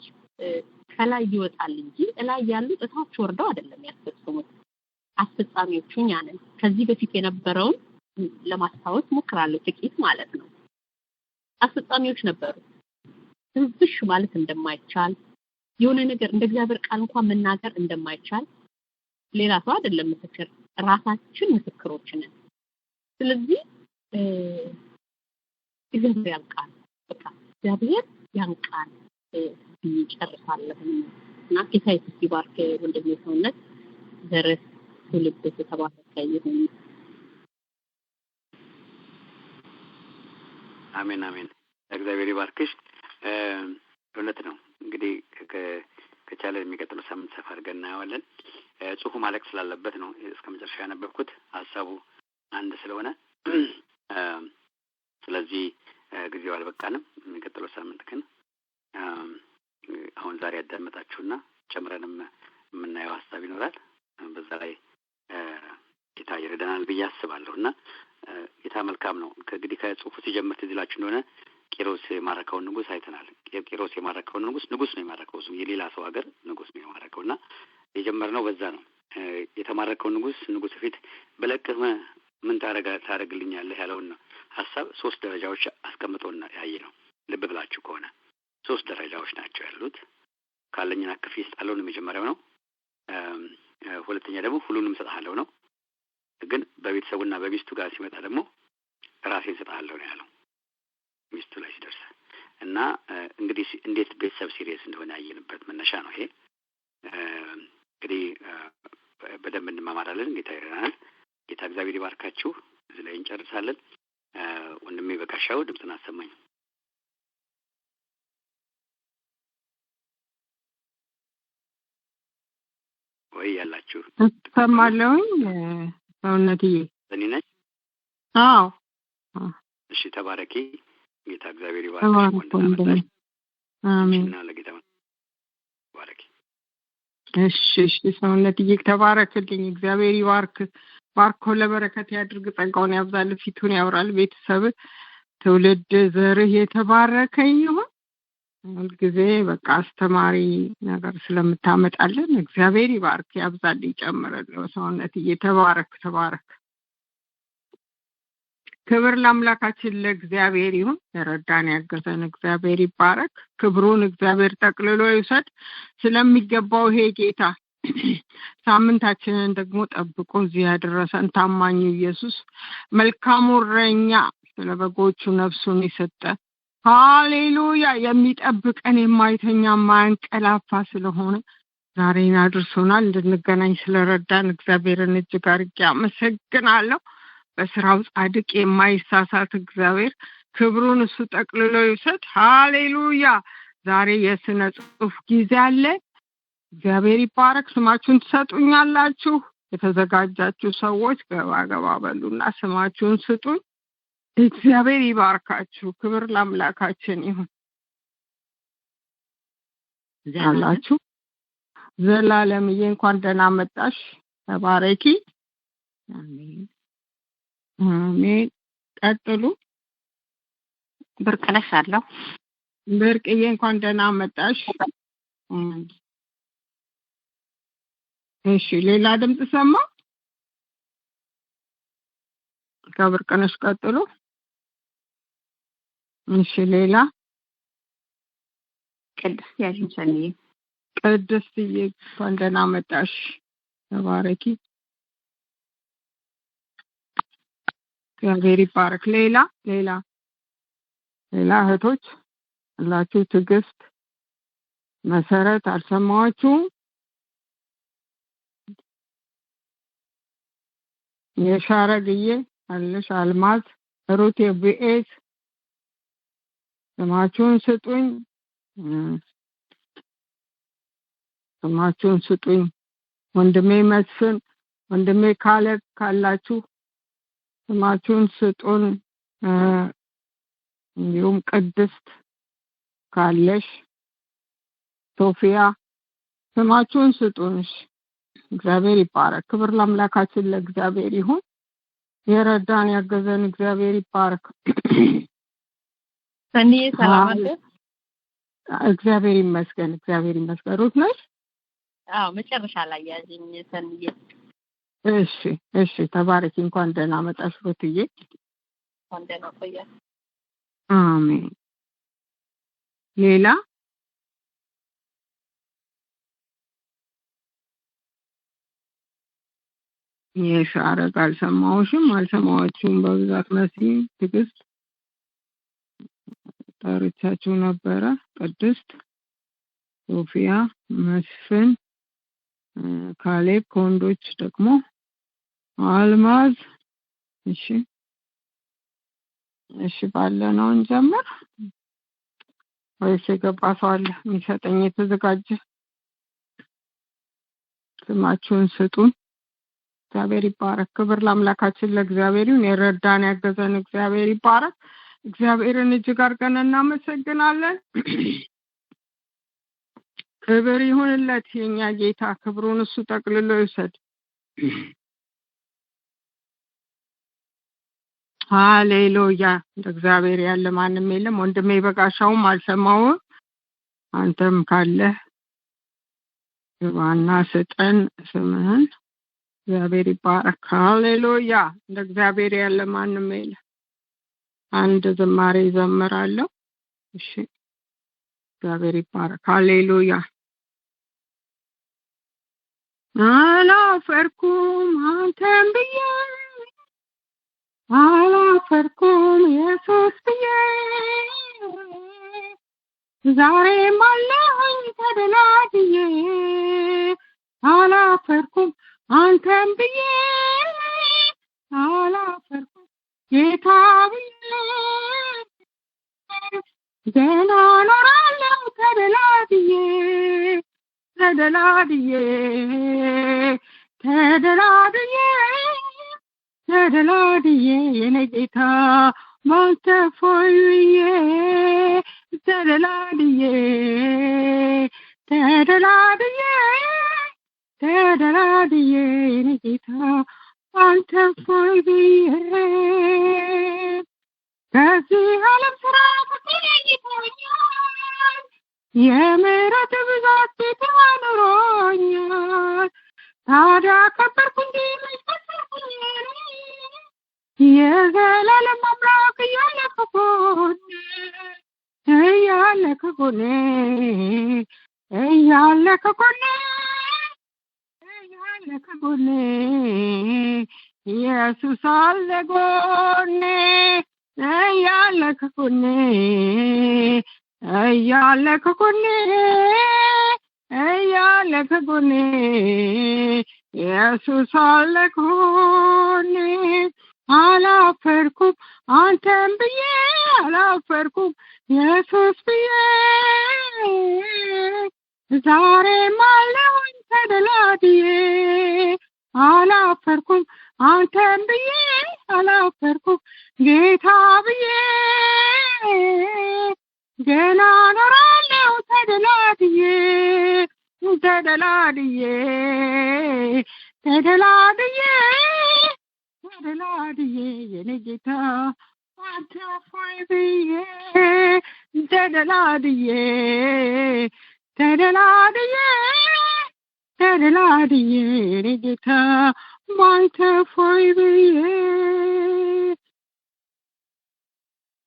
ከላይ ይወጣል እንጂ እላይ ያሉት እታች ወርደው አይደለም ያስፈጽሙት። አስፈጻሚዎቹ እኛ ነን። ከዚህ በፊት የነበረውን ለማስታወስ ሞክራለሁ ጥቂት ማለት ነው። አስፈጻሚዎች ነበሩ። ትንሽ ማለት እንደማይቻል የሆነ ነገር እንደ እግዚአብሔር ቃል እንኳን መናገር እንደማይቻል ሌላ ሰው አይደለም ምስክር፣ ራሳችን ምስክሮች ነን። ስለዚህ እግዚአብሔር ያንቃል። በቃ እግዚአብሔር ያንቃል ይጨርሳለሁ እና ጌታ ይባርክ። ወንድሜ ሰውነት ዘርህ ሁሉ ተባረከ ይሁን። አሜን። እግዚአብሔር ይባርክሽ። እውነት ነው። እንግዲህ ከቻለ የሚቀጥለው ሳምንት ሰፋ አድርገን እናየዋለን። ጽሁፉ ማለቅ ስላለበት ነው እስከ መጨረሻ ያነበብኩት ሀሳቡ አንድ ስለሆነ ስለዚህ ጊዜው አልበቃንም። የሚቀጥለው ሳምንት ግን አሁን ዛሬ ያዳመጣችሁና ጨምረንም የምናየው ሀሳብ ይኖራል። በዛ ላይ ጌታ ይረዳናል ብዬ አስባለሁና ጌታ መልካም ነው። እንግዲህ ከጽሁፉ ሲጀምር ትዝ ይላችሁ እንደሆነ ቂሮስ የማረከውን ንጉስ አይተናል። ቂሮስ የማረከውን ንጉስ ነው የማረከው፣ የሌላ ሰው ሀገር ንጉስ ነው የማረከውና የጀመርነው በዛ ነው። የተማረከው ንጉስ ፊት በለቅህ ምን ታረግልኛለህ ያለውን ሀሳብ 3 ደረጃዎች አስቀምጦና ያየ ነው። ልብ ብላችሁ ከሆነ 3 ደረጃዎች ናቸው ያሉት። ካለኝና ከፍ ይስጣለው ነው የመጀመሪያው ነው። ሁለተኛ ደግሞ ሁሉንም ሰጣለሁ ነው። ግን በቤተሰቡና በሚስቱ ጋር ሲመጣ ደግሞ ራሴን ሰጣለሁ ነው ያለው ሚስቱ ላይ ሲደርስ እና እንግዲህ እንዴት ቤተሰብ ሲሪየስ እንደሆነ ያየንበት መነሻ ነው ይሄ። እንግዲህ በደንብ እንማማራለን። ጌታ ይረዳናል። ጌታ እግዚአብሔር ይባርካችሁ። እዚህ ላይ እንጨርሳለን። ወንድሜ በጋሻው ድምፅን አሰማኝ። ወይ ያላችሁ ሰማለሁኝ ሰውነትዬ እኔ ነኝ። አዎ እሺ ተባረኪ። ጌታ እግዚአብሔር ይባርክሽ። አሜን። ለጌታ ተባረኪ። እሺ ሰውነትዬ ተባረክልኝ። እግዚአብሔር ይባርክ። ባርኮ ለበረከት ያድርግ። ጸጋውን ያብዛል፣ ፊቱን ያውራል። ቤተሰብ ትውልድ ዘርህ የተባረከ ይሁን። ሁልጊዜ በቃ አስተማሪ ነገር ስለምታመጣለን እግዚአብሔር ይባርክ፣ ያብዛል፣ ይጨምርልህ። ሰውነትዬ ተባረክ። ክብር ለአምላካችን ለእግዚአብሔር ይሁን። የረዳን ያገዘን እግዚአብሔር ይባረክ። ክብሩን እግዚአብሔር ጠቅልሎ ይውሰድ። ስለሚገባው ይሄ ጌታ ሳምንታችንን ደግሞ ጠብቆ እዚህ ያደረሰን ታማኙ ኢየሱስ መልካሙ እረኛ ስለ በጎቹ ነፍሱን የሰጠ ሃሌሉያ የሚጠብቀን የማይተኛ ማንቀላፋ ስለሆነ ዛሬን አድርሶናል። እንድንገናኝ ስለረዳን እግዚአብሔርን እጅግ አድርጌ አመሰግናለሁ። በስራው ጻድቅ የማይሳሳት እግዚአብሔር ክብሩን እሱ ጠቅልሎ ይውሰድ። ሃሌሉያ። ዛሬ የስነ ጽሁፍ ጊዜ አለ። እግዚአብሔር ይባረክ። ስማችሁን ትሰጡኛላችሁ። የተዘጋጃችሁ ሰዎች ገባ በሉና ስማችሁን ስጡኝ። እግዚአብሔር ይባርካችሁ። ክብር ለአምላካችን ይሁን። ያላችሁ ዘላለምዬ እንኳን ደህና መጣሽ። ተባረኪ። አሜን። ቀጥሉ። ብርቅነሽ አለው ብርቅዬ እንኳን ደህና መጣሽ። እሺ ሌላ ድምጽ ሰማ? ከብርቅነሽ ቀጥሎ። እሺ ሌላ ቅድስት ያዥን ሰንዬ ቅድስትዬ እንኳን ደህና መጣሽ። ተባረኪ። እግዚአብሔር ይባረክ። ሌላ እህቶች አላችሁ? ትዕግስት መሰረት አልሰማችሁም? የሻረግዬ አለሽ? አልማዝ ሩት የቢኤስ ስማችሁን ስጡኝ። ስማችሁን ስጡኝ። ወንድሜ መስፍን፣ ወንድሜ ካለብ ካላችሁ ስማችሁን ስጡን። እንዲሁም ቅድስት ካለሽ፣ ሶፊያ ስማችሁን ስጡን። እግዚአብሔር ይባረክ። ክብር ለአምላካችን ለእግዚአብሔር ይሁን። የረዳን ያገዘን እግዚአብሔር ይባረክ። ሰንዬ ሰላም አለ? እግዚአብሔር ይመስገን። እግዚአብሔር ይመስገን። ሩት ነሽ? አዎ መጨረሻ ላይ ያዥኝ ሰንዬ። እሺ ተባረኪ። እንኳን ደህና መጣሽ ሩትዬ። እንኳን ደህና ቆያሽ። አሜን። ሌላ የሻረግ አልሰማዎችም በብዛት መስኝ። ትዕግስት ጠርቻችሁ ነበረ። ቅድስት፣ ሶፊያ፣ መስፍን፣ ካሌብ፣ ከወንዶች ደግሞ አልማዝ። እሺ ባለነው እንጀምር ወይስ የገባ ሰው አለ የሚሰጠኝ የተዘጋጀ? ስማችሁን ስጡን። እግዚአብሔር ይባረክ። ክብር ለአምላካችን ለእግዚአብሔር ይሁን። የረዳን ያገዘን እግዚአብሔር ይባረክ። እግዚአብሔርን እጅግ አድርገን እናመሰግናለን። ክብር ይሁንለት የኛ ጌታ። ክብሩን እሱ ጠቅልሎ ይውሰድ። ሃሌሉያ። እንደ እግዚአብሔር ያለ ማንም የለም። ወንድሜ በጋሻውም አልሰማውም። አንተም ካለ ግባና ስጠን ስምህን። እግዚአብሔር ይባረክ። ሃሌሉያ። እንደ እግዚአብሔር ያለ ማንም የለም። አንድ ዝማሬ ዘምራለሁ። እሺ እግዚአብሔር ይባረክ። ሃሌሉያ። አላፈርኩም አንተን ብዬ፣ አላፈርኩም ኢየሱስ ብዬ፣ ዛሬም አለሁኝ ተደላድዬ። አላፈርኩም አንተን ብዬ፣ አላፈርኩም ጌታ ብዬ፣ ገና እኖራለሁ ተደላድዬ፣ ተደላድዬ፣ ተደላድዬ፣ ተደላድዬ የኔ ጌታ ባንተ ፎይዬ፣ ተደላድዬ፣ ተደላድዬ፣ ተደላድዬ የኔ ጌታ ባንተ ፎይዬ። ከዚህ ዓለም ስራ ተለይቶኛል፣ የምሕረት ብዛት ቤት አኑሮኛል። ታዲያ ከበርኩ እንጂ መጨፈርኩኝ፣ የዘላለም አምላክ እያለ ከጎኔ፣ እያለ ከጎኔ፣ እያለ ከጎኔ፣ እያለ ከጎኔ፣ ኢየሱስ አለ ጎኔ፣ እያለ ከጎኔ፣ እያለ ከጎኔ፣ እያለ ከጎኔ፣ ኢየሱስ አለ ጎኔ። አላፈርኩም አንተን ብዬ፣ አላፈርኩም ኢየሱስ ብዬ፣ ዛሬም አለሁኝ ተደላድዬ። አላፈርኩም አንተን ብዬ፣ አላፈርኩም ጌታ ብዬ፣ ገና እኖራለሁ ተደላድዬ፣ ተደላድዬ፣ ተደላድዬ፣ ተደላድዬ የኔ ጌታ ባንተ ፎይ ብዬ፣ ተደላድዬ ተደላድዬ ተደላድዬ የኔ ጌታ ባንተ ፎይ ብዬ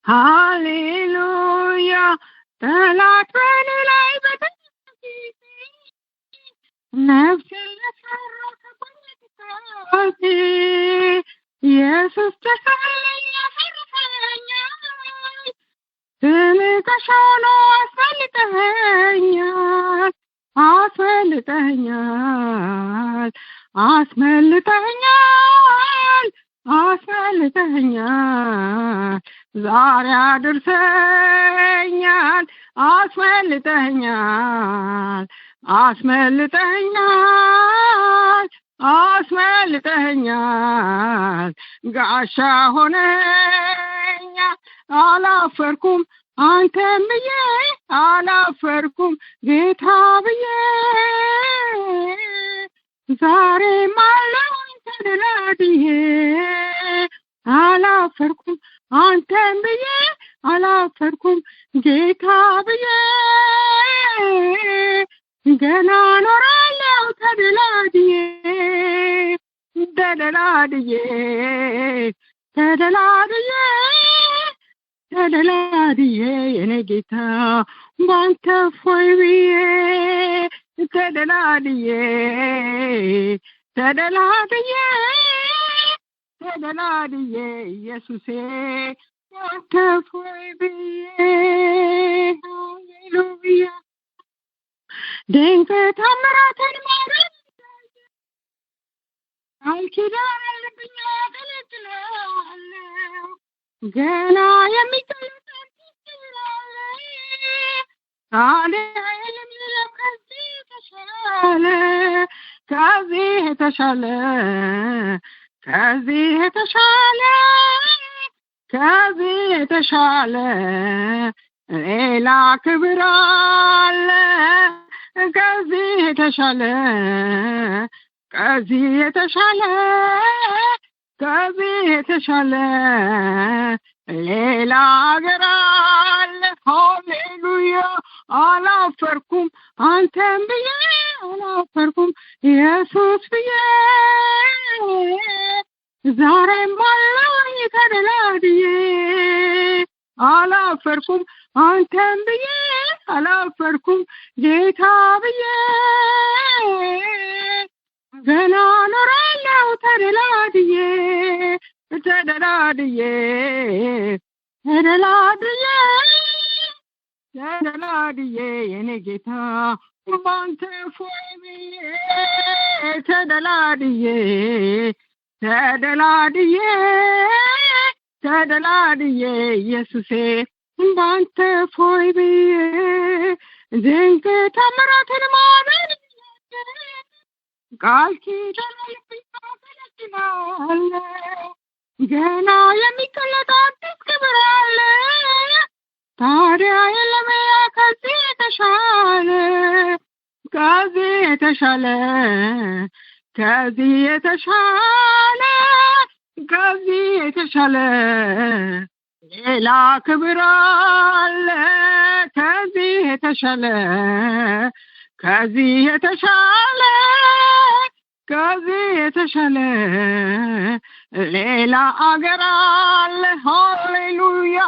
ሃሌሉያ ጠላት በኔ ላይ ነፍሴን ለፈረሰ ኢየሱስ ተሰለኝ ያፈርሰኛል ትልቀሻኖ አስመልጠኸኛል አስመልጠኸኛል አስመልጠኸኛል አስመልጠኸኛል ዛሬ አድርሰኛል አስመልጠኸኛል አስመልጠኸኛል አስመልጠኸኛል ጋሻ ሆነኛል አላፈርኩም አንተም ብዬ አላፈርኩም ጌታ ብዬ ዛሬም አለሁኝ ተደላድዬ አላፈርኩም አንተም ብዬ አላፈርኩም ጌታ ብዬ ገና ኖራለሁ ተደላድዬ ተደላድዬ ተደላድዬ ተደላድዬ የኔ ጌታ ባንተ ፎይ ብዬ ተደላድዬ ተደላድዬ ተደላድዬ ኢየሱሴ ባንተ ፎይ ብዬ ሃሌሉያ ድንቅ ታምራትን ማድረግ ኪዳን አለብኝ አገለግልሃለሁ ገና የሚገለጠን ታዲያ የለም ከዚህ የተሻለ ከዚህ የተሻለ ከዚህ የተሻለ ከዚህ የተሻለ ሌላ ክብር አለ ከዚህ የተሻለ ከዚህ የተሻለ ከዚህ የተሻለ ሌላ አገር አለ ሃሌሉያ አላፈርኩም አንተም ብዬ አላፈርኩም ኢየሱስ ብዬ ዛሬም አለሁኝ ተደላድዬ አላፈርኩም አንተም ብዬ አላፈርኩም ጌታ ብዬ ገና ኖራለሁ ተደላድዬ ተደላድዬ ተደላድዬ ተደላድዬ የኔ ጌታ ባንተ ፎይ ብዬ ተደላድዬ ተደላድዬ ተደላድዬ ኢየሱሴ ባንተ ፎይ ብዬ ድንቅ ታምራትን ማድረግ ቃል ኪዳን ልብኝ አገለግልሃለሁ ገና የሚገለጥ አዲስ ክብር አለ ታዲያ የለም ከዚህ የተሻለ ከዚህ የተሻለ ከዚህ የተሻለ ከዚህ የተሻለ ሌላ ክብር አለ ከዚህ የተሻለ ከዚህ የተሻለ ከዚህ የተሻለ ሌላ አገር አለ ሃሌሉያ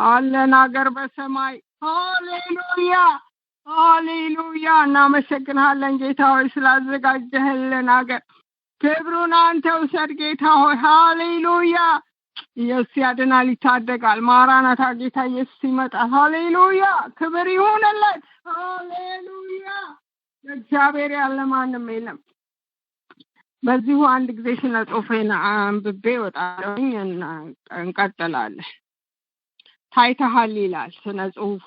አለን አገር በሰማይ ሃሌሉያ ሃሌሉያ እናመሰግንሃለን ጌታ ሆይ ስላዘጋጀህልን አገር ክብሩን አንተ ውሰድ ጌታ ሆይ ሃሌሉያ ኢየሱስ ያድናል ይታደጋል ማራናታ ጌታ ኢየሱስ ይመጣል ሃሌሉያ ክብር ይሁንለት ሃሌሉያ እግዚአብሔር ያለ ማንም የለም በዚሁ አንድ ጊዜ ስለ ጽሁፌን አንብቤ ወጣለኝ እና እንቀጥላለን ታይተሃል ይላል ስለ ጽሁፉ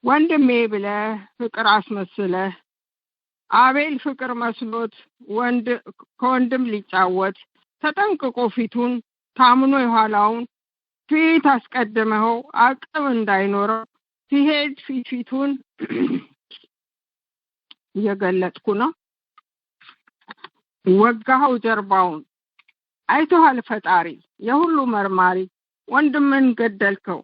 ወንድሜ ብለህ ፍቅር አስመስለህ አቤል ፍቅር መስሎት ከወንድም ሊጫወት ተጠንቅቆ ፊቱን ታምኖ የኋላውን ፊት አስቀድመው አቅም እንዳይኖረው ሲሄድ ፊቱን እየገለጥኩ ነው ወጋው ጀርባውን አይተሃል ፈጣሪ የሁሉ መርማሪ ወንድምን ገደልከው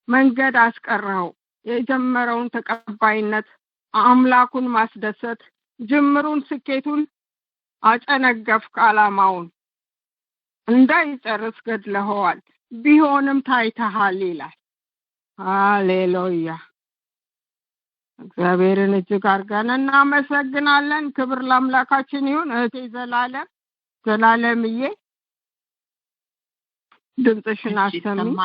መንገድ አስቀረው የጀመረውን ተቀባይነት አምላኩን ማስደሰት ጅምሩን ስኬቱን አጨነገፍክ ዓላማውን እንዳይጨርስ ገድለኸዋል ቢሆንም ታይተሃል ይላል። ሃሌሉያ እግዚአብሔርን እጅግ አድርገን እናመሰግናለን። ክብር ለአምላካችን ይሁን። እህቴ ዘላለምዬ ድምፅሽን አሰሚ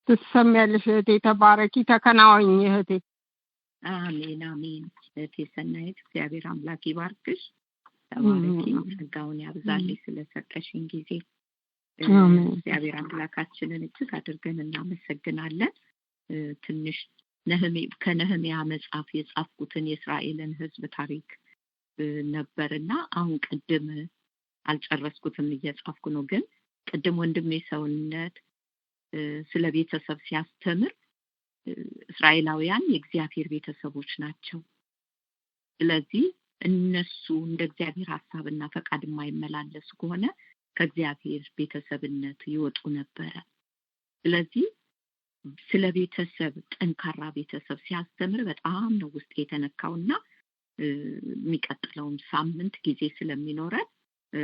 ትሰሚያለሽ እህቴ። ተባረኪ ተከናወኝ እህቴ። አሜን አሜን። እህቴ ሰናይት እግዚአብሔር አምላክ ይባርክሽ። ተባረኪ ጸጋውን ያብዛልሽ ስለሰጠሽኝ ጊዜ እግዚአብሔር አምላካችንን እጅግ አድርገን እናመሰግናለን። ትንሽ ከነህምያ መጽሐፍ የጻፍኩትን የእስራኤልን ሕዝብ ታሪክ ነበርና አሁን ቅድም አልጨረስኩትም እየጻፍኩ ነው። ግን ቅድም ወንድሜ ሰውነት ስለ ቤተሰብ ሲያስተምር እስራኤላውያን የእግዚአብሔር ቤተሰቦች ናቸው። ስለዚህ እነሱ እንደ እግዚአብሔር ሐሳብና ፈቃድ የማይመላለሱ ከሆነ ከእግዚአብሔር ቤተሰብነት ይወጡ ነበር። ስለዚህ ስለ ቤተሰብ ጠንካራ ቤተሰብ ሲያስተምር በጣም ነው ውስጥ የተነካውና የሚቀጥለውን ሳምንት ጊዜ ስለሚኖረን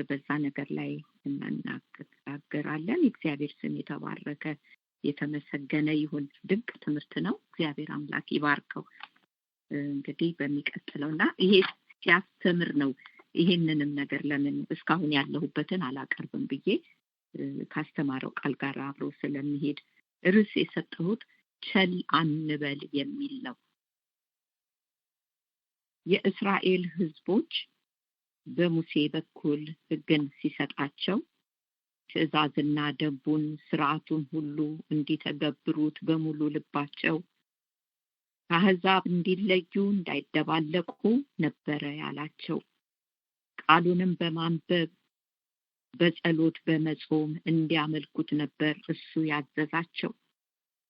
በዛ ነገር ላይ እናናገራለን። እግዚአብሔር ስም የተባረከ የተመሰገነ ይሁን። ድንቅ ትምህርት ነው። እግዚአብሔር አምላክ ይባርከው። እንግዲህ በሚቀጥለውና ይሄ ሲያስተምር ነው ይሄንንም ነገር ለምን እስካሁን ያለሁበትን አላቀርብም ብዬ ካስተማረው ቃል ጋር አብሮ ስለሚሄድ ርዕስ የሰጠሁት ቸል አንበል የሚል ነው። የእስራኤል ሕዝቦች በሙሴ በኩል ሕግን ሲሰጣቸው ትእዛዝና ደንቡን ሥርዓቱን ሁሉ እንዲተገብሩት በሙሉ ልባቸው ከአሕዛብ እንዲለዩ እንዳይደባለቁ ነበረ ያላቸው። ቃሉንም በማንበብ በጸሎት በመጾም እንዲያመልኩት ነበር እሱ ያዘዛቸው።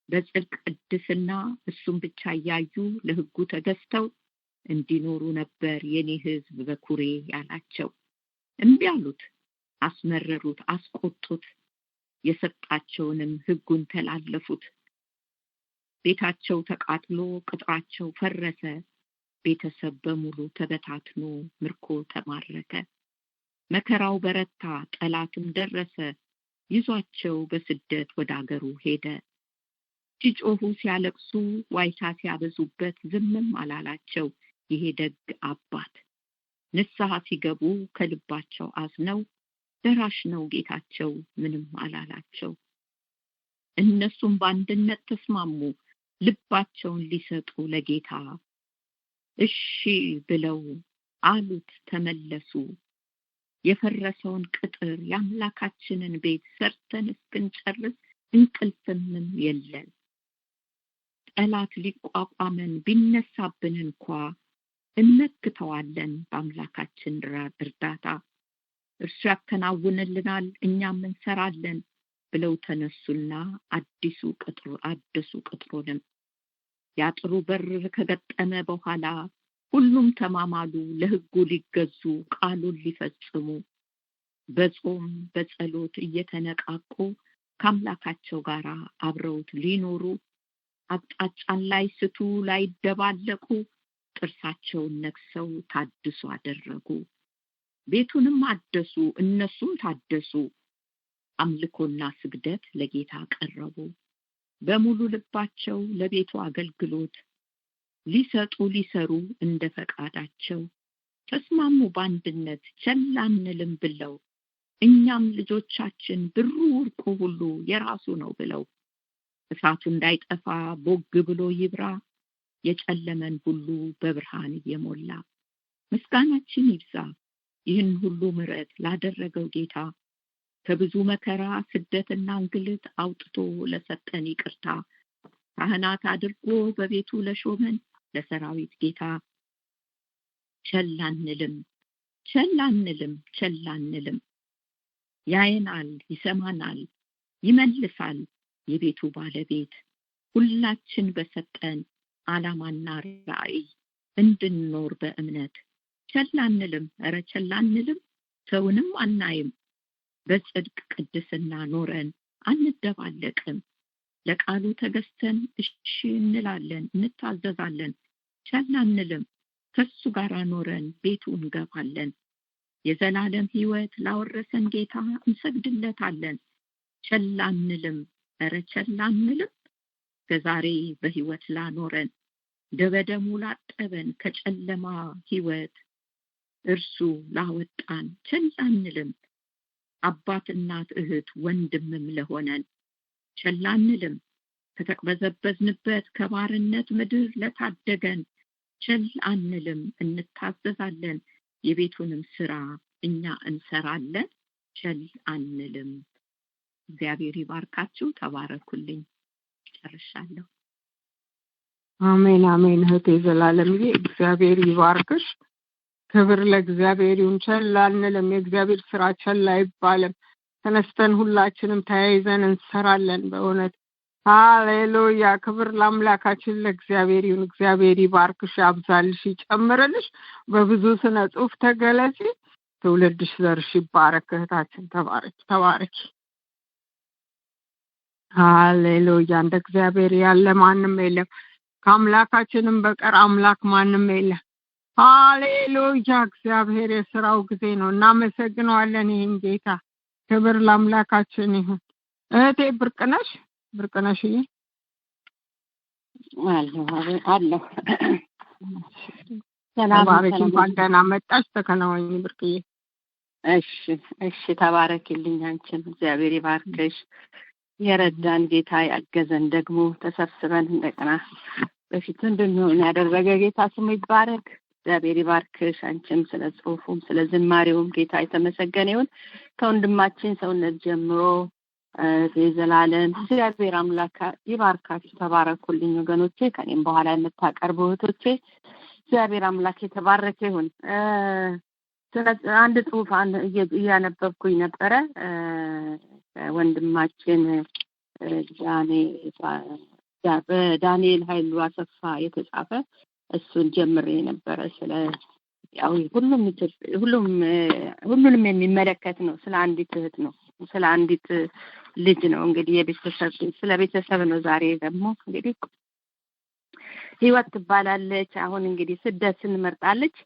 በጽድቅ ቅድስና እሱም ብቻ እያዩ ለሕጉ ተገዝተው እንዲኖሩ ነበር የኔ ሕዝብ በኩሬ ያላቸው። እምቢ አሉት፣ አስመረሩት፣ አስቆጡት። የሰጣቸውንም ሕጉን ተላለፉት። ቤታቸው ተቃጥሎ ቅጥራቸው ፈረሰ። ቤተሰብ በሙሉ ተበታትኖ ምርኮ ተማረከ። መከራው በረታ፣ ጠላትም ደረሰ። ይዟቸው በስደት ወደ አገሩ ሄደ። ሲጮሁ ሲያለቅሱ ዋይታ ሲያበዙበት ዝምም አላላቸው። ይሄ ደግ አባት ንስሐ ሲገቡ ከልባቸው አዝነው ደራሽ ነው ጌታቸው ምንም አላላቸው። እነሱም በአንድነት ተስማሙ ልባቸውን ሊሰጡ ለጌታ። እሺ ብለው አሉት ተመለሱ። የፈረሰውን ቅጥር የአምላካችንን ቤት ሰርተን እስክንጨርስ እንቅልፍም የለን። ጠላት ሊቋቋመን ቢነሳብን እንኳ እንመክተዋለን በአምላካችን እርዳታ። እርሱ ያከናውንልናል እኛም እንሰራለን ብለው ተነሱና አዲሱ ቅጥሩንም ያጥሩ በር ከገጠመ በኋላ ሁሉም ተማማሉ ለሕጉ ሊገዙ ቃሉን ሊፈጽሙ። በጾም በጸሎት እየተነቃቁ ከአምላካቸው ጋር አብረውት ሊኖሩ አቅጣጫን ላይ ስቱ ላይ ደባለቁ። ጥርሳቸውን ነክሰው ታድሱ አደረጉ። ቤቱንም አደሱ፣ እነሱም ታደሱ። አምልኮና ስግደት ለጌታ ቀረቡ። በሙሉ ልባቸው ለቤቱ አገልግሎት ሊሰጡ ሊሰሩ እንደ ፈቃዳቸው ተስማሙ። በአንድነት ቸል አንልም ብለው እኛም ልጆቻችን ብሩ ወርቁ ሁሉ የራሱ ነው ብለው እሳቱ እንዳይጠፋ ቦግ ብሎ ይብራ የጨለመን ሁሉ በብርሃን እየሞላ። ምስጋናችን ይብዛ ይህን ሁሉ ምሕረት ላደረገው ጌታ፣ ከብዙ መከራ ስደትና እንግልት አውጥቶ ለሰጠን ይቅርታ፣ ካህናት አድርጎ በቤቱ ለሾመን ለሰራዊት ጌታ። ቸል አንልም ቸል አንልም ቸል አንልም። ያየናል፣ ይሰማናል፣ ይመልሳል የቤቱ ባለቤት። ሁላችን በሰጠን ዓላማና ራዕይ እንድንኖር በእምነት ቸል አንልም። ኧረ ቸል አንልም፣ ሰውንም አናይም። በጽድቅ ቅድስና ኖረን አንደባለቅም። ለቃሉ ተገዝተን እሺ እንላለን፣ እንታዘዛለን፣ ቸል አንልም። ከሱ ጋር ኖረን ቤቱ እንገባለን። የዘላለም ሕይወት ላወረሰን ጌታ እንሰግድለታለን። ቸል አንልም፣ ኧረ ቸል አንልም። ከዛሬ በሕይወት ላኖረን ደበደሙ ላጠበን ከጨለማ ሕይወት እርሱ ላወጣን ቸል አንልም። አባት፣ እናት፣ እህት፣ ወንድምም ለሆነን ቸል አንልም። ከተቅበዘበዝንበት ከባርነት ምድር ለታደገን ቸል አንልም፣ እንታዘዛለን። የቤቱንም ስራ እኛ እንሰራለን፣ ቸል አንልም። እግዚአብሔር ይባርካችሁ። ተባረኩልኝ። ጨርሻለሁ። አሜን አሜን። እህቴ ዘላለምዬ እግዚአብሔር ይባርክሽ። ክብር ለእግዚአብሔር ይሁን። ቸል አንልም። የእግዚአብሔር ስራ ቸል አይባልም። ተነስተን ሁላችንም ተያይዘን እንሰራለን። በእውነት ሃሌሉያ። ክብር ለአምላካችን ለእግዚአብሔር ይሁን። እግዚአብሔር ይባርክሽ፣ ያብዛልሽ፣ ይጨምርልሽ። በብዙ ስነ ጽሑፍ ተገለጪ። ትውልድሽ ዘርሽ ይባረክ። እህታችን ተባረክ ተባረክ። ሃሌሉያ። እንደ እግዚአብሔር ያለ ማንም የለም። ከአምላካችንም በቀር አምላክ ማንም የለም። ሃሌሉያ። እግዚአብሔር የስራው ጊዜ ነው። እናመሰግነዋለን ይህን ጌታ። ክብር ለአምላካችን ይሁን። እህቴ ብርቅነሽዬ አለሁ። ተባረኪ። እንኳን ደህና መጣሽ። ተከናወኝ ብርቅዬ። እሺ ተባረኪልኝ። አንቺም እግዚአብሔር ይባርክሽ። የረዳን ጌታ ያገዘን ደግሞ ተሰብስበን እንደገና በፊቱ እንድንሆን ያደረገ ጌታ ስሙ ይባረክ። እግዚአብሔር ይባርክሽ። አንቺም ስለ ጽሑፉም ስለ ዝማሬውም ጌታ የተመሰገነ ይሁን። ከወንድማችን ሰውነት ጀምሮ የዘላለም እግዚአብሔር አምላክ ይባርካችሁ። ተባረኩልኝ ወገኖቼ። ከኔም በኋላ የምታቀርቡ እህቶቼ እግዚአብሔር አምላክ የተባረከ ይሁን። አንድ ጽሑፍ እያነበብኩኝ ነበረ። ወንድማችን በዳንኤል ኃይሉ አሰፋ የተጻፈ እሱን ጀምሬ ነበረ። ስለ ያው ሁሉንም የሚመለከት ነው። ስለ አንዲት እህት ነው፣ ስለ አንዲት ልጅ ነው። እንግዲህ ስለ ቤተሰብ ነው። ዛሬ ደግሞ እንግዲህ ህይወት ትባላለች። አሁን እንግዲህ ስደትን መርጣለች።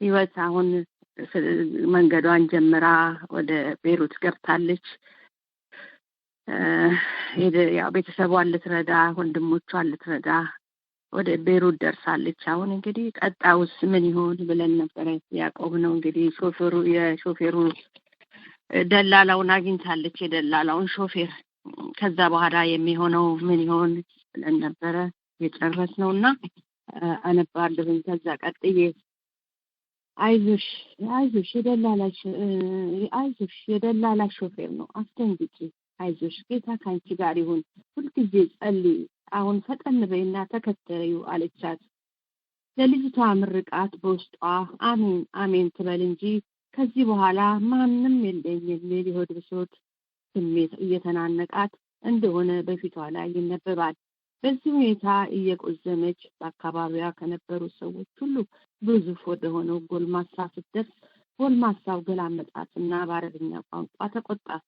ህይወት አሁን መንገዷን ጀምራ ወደ ቤሩት ገብታለች። ያው ቤተሰቧን ልትረዳ፣ ወንድሞቿን ልትረዳ ወደ ቤሩት ደርሳለች። አሁን እንግዲህ ቀጣውስ ምን ይሆን ብለን ነበረ። ያዕቆብ ነው እንግዲህ የሾፌሩ ደላላውን አግኝታለች፣ የደላላውን ሾፌር። ከዛ በኋላ የሚሆነው ምን ይሆን ብለን ነበረ የጨረስነውና አነባለሁኝ። ከዛ ቀጥዬ አይዞሽ የደላላሽ ሾፌር ነው፣ አስደንግጪ፣ አይዞሽ፣ ጌታ ካንቺ ጋር ይሁን፣ ሁልጊዜ ጸልይ፣ አሁን ፈጠን በይና ተከተዩ አለቻት። ለልጅቷ ምርቃት በውስጧ አሜን አሜን ትበል እንጂ ከዚህ በኋላ ማንም የለኝ የሚል የሆድ ብሶት ስሜት እየተናነቃት እንደሆነ በፊቷ ላይ ይነበባል። በዚህ ሁኔታ እየቆዘመች በአካባቢዋ ከነበሩ ሰዎች ሁሉ ግዙፍ ወደሆነው ጎልማሳ ስትደርስ ጎልማሳው ገላመጣትና በአረብኛ ቋንቋ ተቆጣት።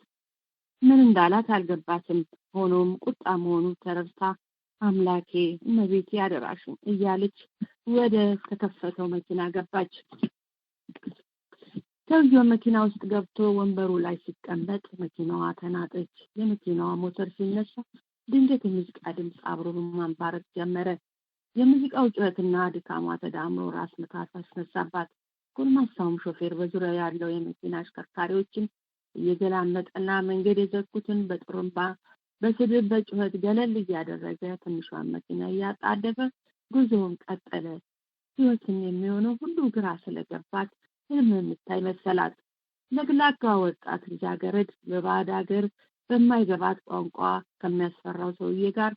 ምን እንዳላት አልገባትም። ሆኖም ቁጣ መሆኑ ተረድታ አምላኬ እመቤቴ አደራሽን እያለች ወደ ተከፈተው መኪና ገባች። ሰውየው መኪና ውስጥ ገብቶ ወንበሩ ላይ ሲቀመጥ መኪናዋ ተናጠች። የመኪናዋ ሞተር ሲነሳ ድንገት የሙዚቃ ድምፅ አብሮ ማንባረቅ ጀመረ። የሙዚቃው ጩኸትና ድካሟ ተዳምሮ ራስ ምታት አስነሳባት። ጎልማሳውም ሾፌር በዙሪያ ያለው የመኪና አሽከርካሪዎችን እየገላመጠና መንገድ የዘጉትን በጥሩምባ በስድብ በጩኸት ገለል እያደረገ ትንሿን መኪና እያጣደፈ ጉዞውን ቀጠለ። ህይወትን የሚሆነው ሁሉ ግራ ስለገባት ህልም የምታይ መሰላት። ለግላጋ ወጣት ልጃገረድ በባዕድ ሀገር በማይገባት ቋንቋ ከሚያስፈራው ሰውዬ ጋር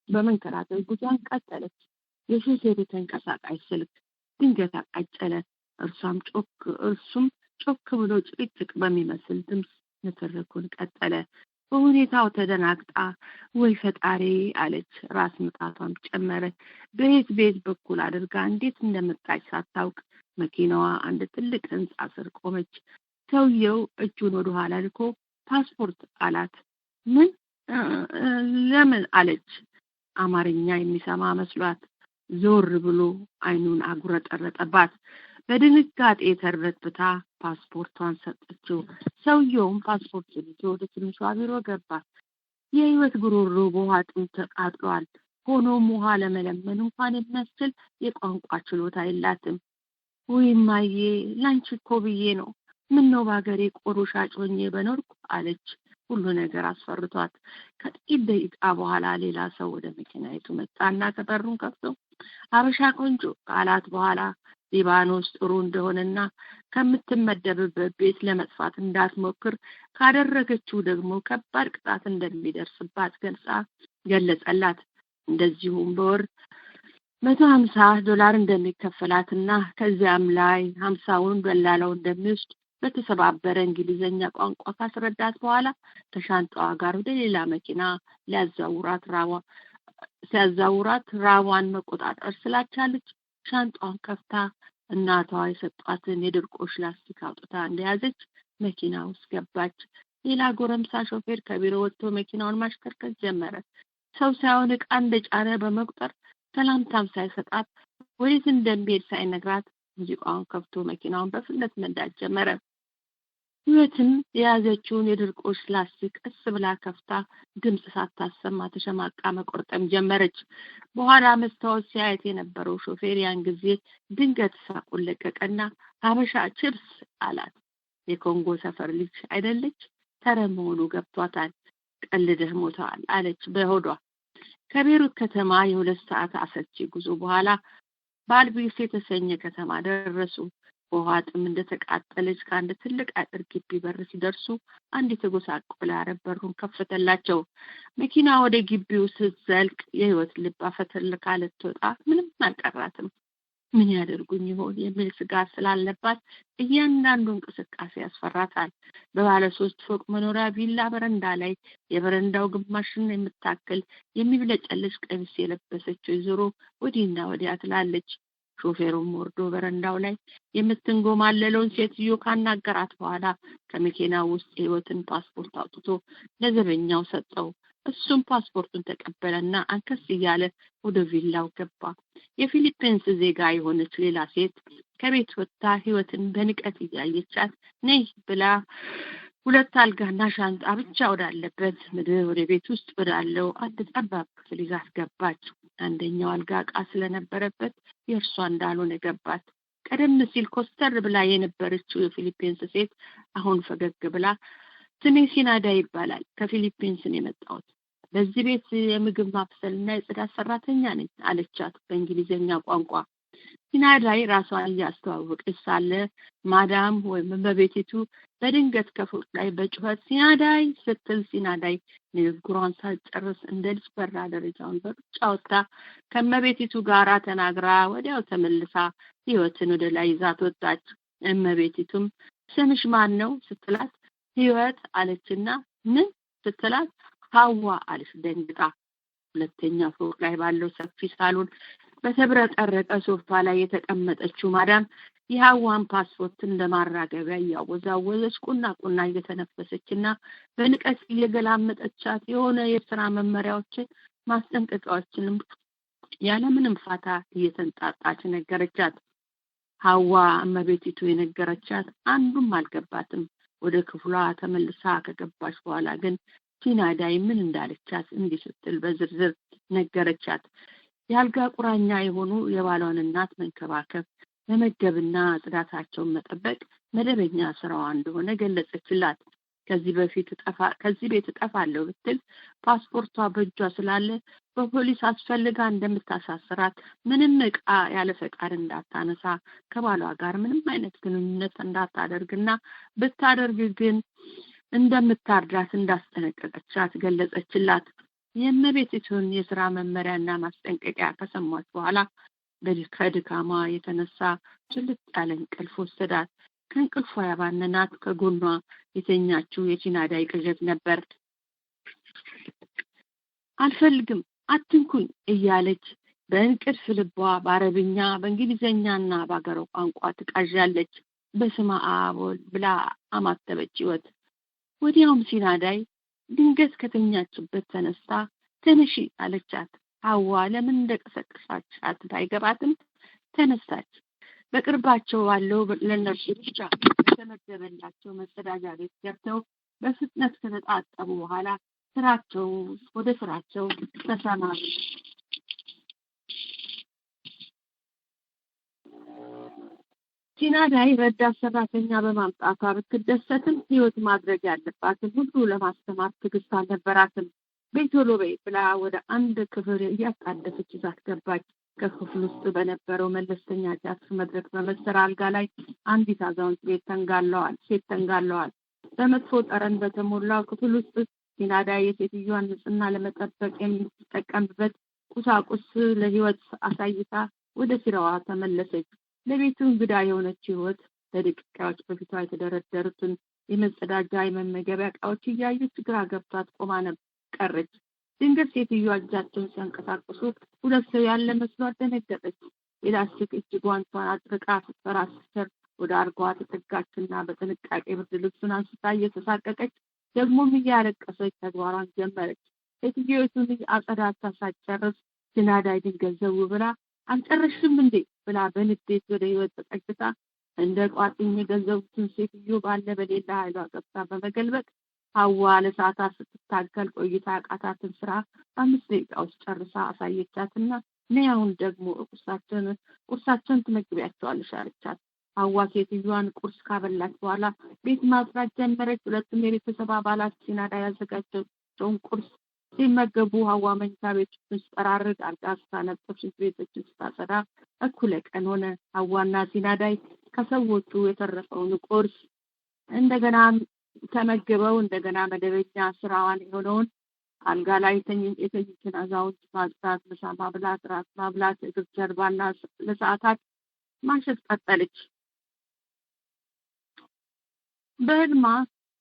በመንከራተት ጉዞን ቀጠለች። የሾፌሩ ተንቀሳቃሽ ስልክ ድንገት አቃጨለ። እርሱም ጮክ ብሎ ጭቅጭቅ በሚመስል ድምፅ ንትርኩን ቀጠለ። በሁኔታው ተደናግጣ ወይ ፈጣሪ አለች። ራስ ምታቷም ጨመረ። በየት በኩል አድርጋ እንዴት እንደመጣች ሳታውቅ መኪናዋ አንድ ትልቅ ህንጻ ስር ቆመች። ሰውየው እጁን ወደ ኋላ ልኮ ፓስፖርት አላት። ምን ለምን አለች። አማርኛ የሚሰማ መስሏት ዞር ብሎ አይኑን አጉረጠረጠባት። በድንጋጤ ተርበትብታ ፓስፖርቷን ሰጠችው። ሰውየውም ፓስፖርቱን ይዞ ወደ ትንሿ ቢሮ ገባ። የህይወት ጉሮሮ በውሃ ጥም ተቃጥሏል። ሆኖም ውሃ ለመለመን እንኳን የሚያስችል የቋንቋ ችሎታ የላትም። ወይ ማዬ ላንቺ እኮ ብዬ ነው። ምን ነው ባገሬ ቆሎ ሻጭ ሆኜ በኖርኩ አለች። ሁሉ ነገር አስፈርቷት። ከጥቂት ደቂቃ በኋላ ሌላ ሰው ወደ መኪናይቱ መጣና ከበሩን ከፍቶ አበሻ ቆንጆ ቃላት በኋላ ሊባኖስ ጥሩ እንደሆነና ከምትመደብበት ቤት ለመጥፋት እንዳትሞክር ካደረገችው ደግሞ ከባድ ቅጣት እንደሚደርስባት ገለጸላት። እንደዚሁም በወር $150 እንደሚከፈላትና ከዚያም ላይ 50ውን ደላላው እንደሚወስድ በተሰባበረ እንግሊዘኛ ቋንቋ ካስረዳት በኋላ ከሻንጣዋ ጋር ወደ ሌላ መኪና ሲያዛውራት ራቧን መቆጣጠር ስላልቻለች ሻንጣዋን ከፍታ እናቷ የሰጧትን የድርቆሽ ላስቲክ አውጥታ እንደያዘች መኪና ውስጥ ገባች። ሌላ ጎረምሳ ሾፌር ከቢሮ ወጥቶ መኪናውን ማሽከርከር ጀመረ። ሰው ሳይሆን ዕቃ እንደጫነ በመቁጠር ሰላምታም ሳይሰጣት ወዴት እንደሚሄድ ሳይነግራት ሙዚቃውን ከፍቶ መኪናውን በፍጥነት መንዳት ጀመረ። ህይወትን የያዘችውን የድርቆሽ ላስቲክ ቀስ ብላ ከፍታ ድምፅ ሳታሰማ ተሸማቃ መቆርጠም ጀመረች። በኋላ መስታወት ሲያየት የነበረው ሾፌር ያን ጊዜ ድንገት ሳቁን ለቀቀና ሀበሻ ቺፕስ አላት። የኮንጎ ሰፈር ልጅ አይደለች? ተረ መሆኑ ገብቷታል። ቀልደህ ሞተዋል አለች በሆዷ። ከቤሩት ከተማ የ2 ሰዓት አሰልቺ ጉዞ በኋላ ባልቢስ የተሰኘ ከተማ ደረሱ። በውሃ ጥም እንደተቃጠለች ከአንድ ትልቅ አጥር ግቢ በር ሲደርሱ አንድ የተጎሳቆለ አረብ በሩን ከፈተላቸው። መኪና ወደ ግቢው ስትዘልቅ የህይወት ልብ አፈተልካ ልትወጣ ምንም አልቀራትም። ምን ያደርጉኝ ይሆን የሚል ስጋት ስላለባት እያንዳንዱ እንቅስቃሴ ያስፈራታል። በባለ 3 ፎቅ መኖሪያ ቪላ በረንዳ ላይ የበረንዳው ግማሽን የምታክል የሚብለጨልጭ ቀሚስ የለበሰች ወይዘሮ ወዲና ወዲያ ትላለች። ሾፌሩም ወርዶ በረንዳው ላይ የምትንጎማለለውን ሴትዮ ካናገራት በኋላ ከመኪናው ውስጥ የህይወትን ፓስፖርት አውጥቶ ለዘበኛው ሰጠው። እሱም ፓስፖርቱን ተቀበለና አንከስ እያለ ወደ ቪላው ገባ። የፊሊፒንስ ዜጋ የሆነች ሌላ ሴት ከቤት ወጥታ ህይወትን በንቀት እያየቻት ነይ ብላ 2 አልጋና ሻንጣ ብቻ ወዳለበት ምድር ወደ ቤት ውስጥ ወዳለው አንድ ጠባብ ክፍል ይዛት ገባች። አንደኛው አልጋ ዕቃ ስለነበረበት የእርሷ እንዳልሆነ ገባት። ቀደም ሲል ኮስተር ብላ የነበረችው የፊሊፒንስ ሴት አሁን ፈገግ ብላ ስሜ ሲናዳ ይባላል፣ ከፊሊፒንስ ነው የመጣሁት። በዚህ ቤት የምግብ ማብሰልና የጽዳት ሰራተኛ ነኝ አለቻት በእንግሊዘኛ ቋንቋ። ሲናዳይ ራሷን እያስተዋወቀች ሳለ ማዳም ወይም በቤቲቱ በድንገት ከፎቅ ላይ በጩኸት ሲናዳይ ስትል ሲናዳይ ንግግሯን ሳትጨርስ እንደ ልጅ በራ ደረጃውን በሩጫ ወጥታ ከመቤቲቱ ጋራ ተናግራ ወዲያው ተመልሳ ህይወትን ወደ ላይ ይዛት ወጣች። እመቤቲቱም ስምሽ ማን ነው ስትላት ህይወት አለችና ምን ስትላት ሀዋ አለች ደንግጣ። ሁለተኛ ፎቅ ላይ ባለው ሰፊ ሳሎን በተብረቀረቀ ሶፋ ላይ የተቀመጠችው ማዳም የሀዋን ፓስፖርት እንደማራገቢያ እያወዛወዘች ቁና እየተነፈሰችና በንቀት እየገላመጠቻት የሆነ የስራ መመሪያዎችን ማስጠንቀቂያዎችንም ያለምንም ፋታ እየተንጣጣች ነገረቻት። ሀዋ እመቤቲቱ የነገረቻት አንዱም አልገባትም። ወደ ክፍሏ ተመልሳ ከገባች በኋላ ግን ሲናዳይ ምን እንዳለቻት እንዲህ ስትል በዝርዝር ነገረቻት። የአልጋ ቁራኛ የሆኑ የባሏን እናት መንከባከብ፣ መመገብና ጽዳታቸውን መጠበቅ መደበኛ ስራዋ እንደሆነ ገለጸችላት። ከዚህ ቤት እጠፋለሁ ብትል ፓስፖርቷ በእጇ ስላለ በፖሊስ አስፈልጋ እንደምታሳስራት፣ ምንም ዕቃ ያለ ፈቃድ እንዳታነሳ፣ ከባሏ ጋር ምንም አይነት ግንኙነት እንዳታደርግና ብታደርግ ግን እንደምታርዳት እንዳስጠነቀቀቻት ገለጸችላት። የእመቤቲቱን የሥራ መመሪያና ማስጠንቀቂያ ከሰማች በኋላ ከድካማ የተነሳ ጭልጥ ያለ እንቅልፍ ወሰዳት። ከእንቅልፏ ያባነናት ከጎኗ የተኛችው የሲናዳይ ቅዠት ነበር። አልፈልግም፣ አትንኩኝ እያለች በእንቅልፍ ልቧ በአረብኛ በእንግሊዘኛና በአገሯ ቋንቋ ትቃዣለች። በስመ አብ ወወልድ ብላ አማተበች ሕይወት። ወዲያውም ሲናዳይ ድንገት ከተኛችበት ተነስታ ተነሺ አለቻት። ሐዋ ለምን እንደቀሰቀሳቻት ባይገባትም ተነሳች። በቅርባቸው ባለው ለነርሱ ብቻ የተመደበላቸው መጸዳጃ ቤት ገብተው በፍጥነት ከተጣጠቡ በኋላ ወደ ስራቸው ተሰማሩ። ሲናዳይ ረዳት ሰራተኛ በማምጣቷ ብትደሰትም ሕይወት ማድረግ ያለባትን ሁሉ ለማስተማር ትዕግስት አልነበራትም። ቤቶሎ በይ ብላ ወደ አንድ ክፍል እያጣደፈች ይዛት ገባች። ከክፍል ውስጥ በነበረው መለስተኛ ጃክስ መድረክ በመሰራ አልጋ ላይ አንዲት አዛውንት ሴት ተንጋለዋል። በመጥፎ ጠረን በተሞላው ክፍል ውስጥ ሲናዳይ የሴትዮዋን ንጽሕና ለመጠበቅ የሚጠቀምበት ቁሳቁስ ለሕይወት አሳይታ ወደ ስራዋ ተመለሰች። ለቤቱ እንግዳ የሆነች ሕይወት ለደቂቃዎች በፊቷ የተደረደሩትን የመጸዳጃ የመመገቢያ ዕቃዎች እያየች ግራ ገብቷት ቆማ ቀረች። ድንገት ሴትዮዋ እጃቸውን ሲያንቀሳቅሱ ሁለት ሰው ያለ መስሏት ደነገጠች። የላስቲክ እጅ ጓንቷን አጥብቃ ስትፈራስር ወደ አልጋዋ ተጠጋችና በጥንቃቄ ብርድ ልብሱን አንስታ እየተሳቀቀች ደግሞም እያለቀሰች ተግባሯን ጀመረች። ሴትዮቱን አጸዳታ ሳትጨርስ ሲናዳይ ድንገት ዘው ብላ አልጨረሽም እንዴ ብላ በንዴት ወደ ሕይወት ተጠግታ እንደ ቋጥኝ የገንዘቡትን ሴትዮ ባለ በሌላ ኃይሏ ገብታ በመገልበጥ ሐዋ ለሰዓታት ስትታገል ቆይታ ያቃታትን ስራ 5 ደቂቃ ውስጥ ጨርሳ አሳየቻትና ነይ አሁን ደግሞ ቁርሳቸውን ትመግቢያቸዋለሽ አለቻት። ሐዋ ሴትዮዋን ቁርስ ካበላች በኋላ ቤት ማጽዳት ጀመረች። ሁለቱም የቤተሰብ አባላት ሲናዳይ ያዘጋጀውን ቁርስ ሲመገቡ ሐዋ መኝታ ቤት ውስጥ ጠራርግ አልጋ ስታነጥፍ ሽንት ቤቶችን ስታጸዳ እኩለ ቀን ሆነ። ሐዋና ሲናዳይ ከሰዎቹ የተረፈውን ቁርስ እንደገና ተመግበው እንደገና መደበኛ ስራዋን የሆነውን አልጋ ላይ የተኙትን አዛውንት ማጽዳት፣ ምሳ ማብላት፣ ራት ማብላት፣ እግር ጀርባና ለሰዓታት ማሸት ቀጠለች። በህልማ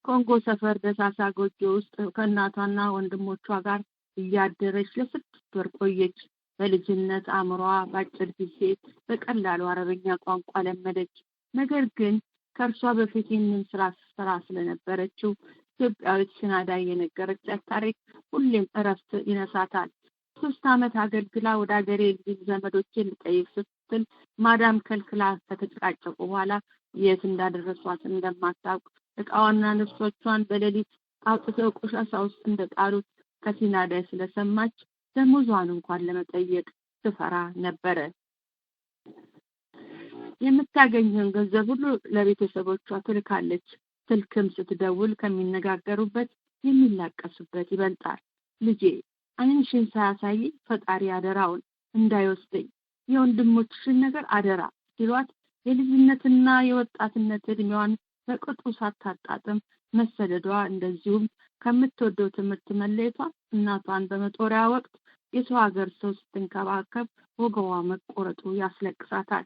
ኮንጎ ሰፈር ደሳሳ ጎጆ ውስጥ ከእናቷና ወንድሞቿ ጋር እያደረች ለ6 ወር ቆየች። በልጅነት አእምሯ በአጭር ጊዜ በቀላሉ አረበኛ ቋንቋ ለመደች። ነገር ግን ከእርሷ በፊት ይህንን ስራ ስትሰራ ስለነበረችው ኢትዮጵያዊት ሲናዳይ የነገረቻት ታሪክ ሁሌም እረፍት ይነሳታል። 3 ዓመት አገልግላ ወደ ሀገሬ ልጅ ዘመዶችን ልጠይቅ ስትል ማዳም ከልክላ ከተጨቃጨቁ በኋላ የት እንዳደረሷት እንደማታውቅ እቃዋና ልብሶቿን በሌሊት አውጥተው ቆሻሻ ውስጥ እንደጣሉት ከሲናዳይ ስለሰማች ደሞዟን እንኳን ለመጠየቅ ትፈራ ነበረ። የምታገኘውን ገንዘብ ሁሉ ለቤተሰቦቿ ትልካለች። ስልክም ስትደውል ከሚነጋገሩበት የሚላቀሱበት ይበልጣል። ልጄ ዓይንሽን ሳያሳይ ፈጣሪ አደራውን እንዳይወስደኝ የወንድሞችሽን ነገር አደራ ሲሏት የልጅነትና የወጣትነት እድሜዋን በቅጡ ሳታጣጥም መሰደዷ እንደዚሁም ከምትወደው ትምህርት መለየቷ እናቷን በመጦሪያ ወቅት የሰው ሀገር ሰው ስትንከባከብ ወገቧ መቆረጡ ያስለቅሳታል።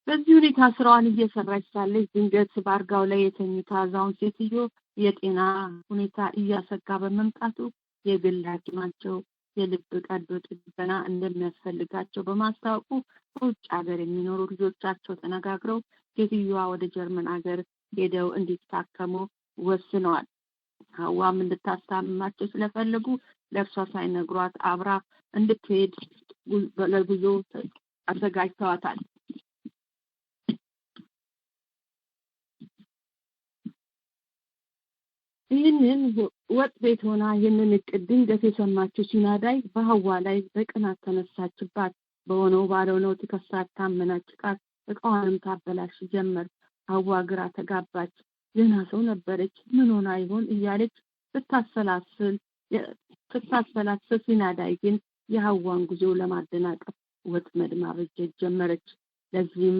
በዚህ ሁኔታ ስራዋን እየሰራች ሳለች ድንገት በአልጋው ላይ የተኙት አዛውንት ሴትዮ የጤና ሁኔታ እያሰጋ በመምጣቱ የግል ሐኪማቸው የልብ ቀዶ ጥገና እንደሚያስፈልጋቸው በማስታወቁ በውጭ ሀገር የሚኖሩ ልጆቻቸው ተነጋግረው ሴትዮዋ ወደ ጀርመን ሀገር ሄደው እንዲታከሙ ወስነዋል። ሐዋም እንድታስታምማቸው ስለፈለጉ ለእርሷ ሳይነግሯት አብራ እንድትሄድ ለጉዞ አዘጋጅተዋታል። ይህንን ወጥ ቤት ሆና ይህንን እቅድ ድንገት የሰማችው ሲናዳይ በሐዋ ላይ በቅናት ተነሳችባት። በሆነው ባልሆነው ትከሳት፣ ታመናጭቃት፣ እቃዋንም ታበላሽ ጀመር። ሐዋ ግራ ተጋባች። ደህና ሰው ነበረች፣ ምን ሆና ይሆን እያለች ስታሰላስል ሲናዳይ ግን የሐዋን ጉዞ ለማደናቀፍ ወጥመድ ማበጀት ጀመረች። ለዚህም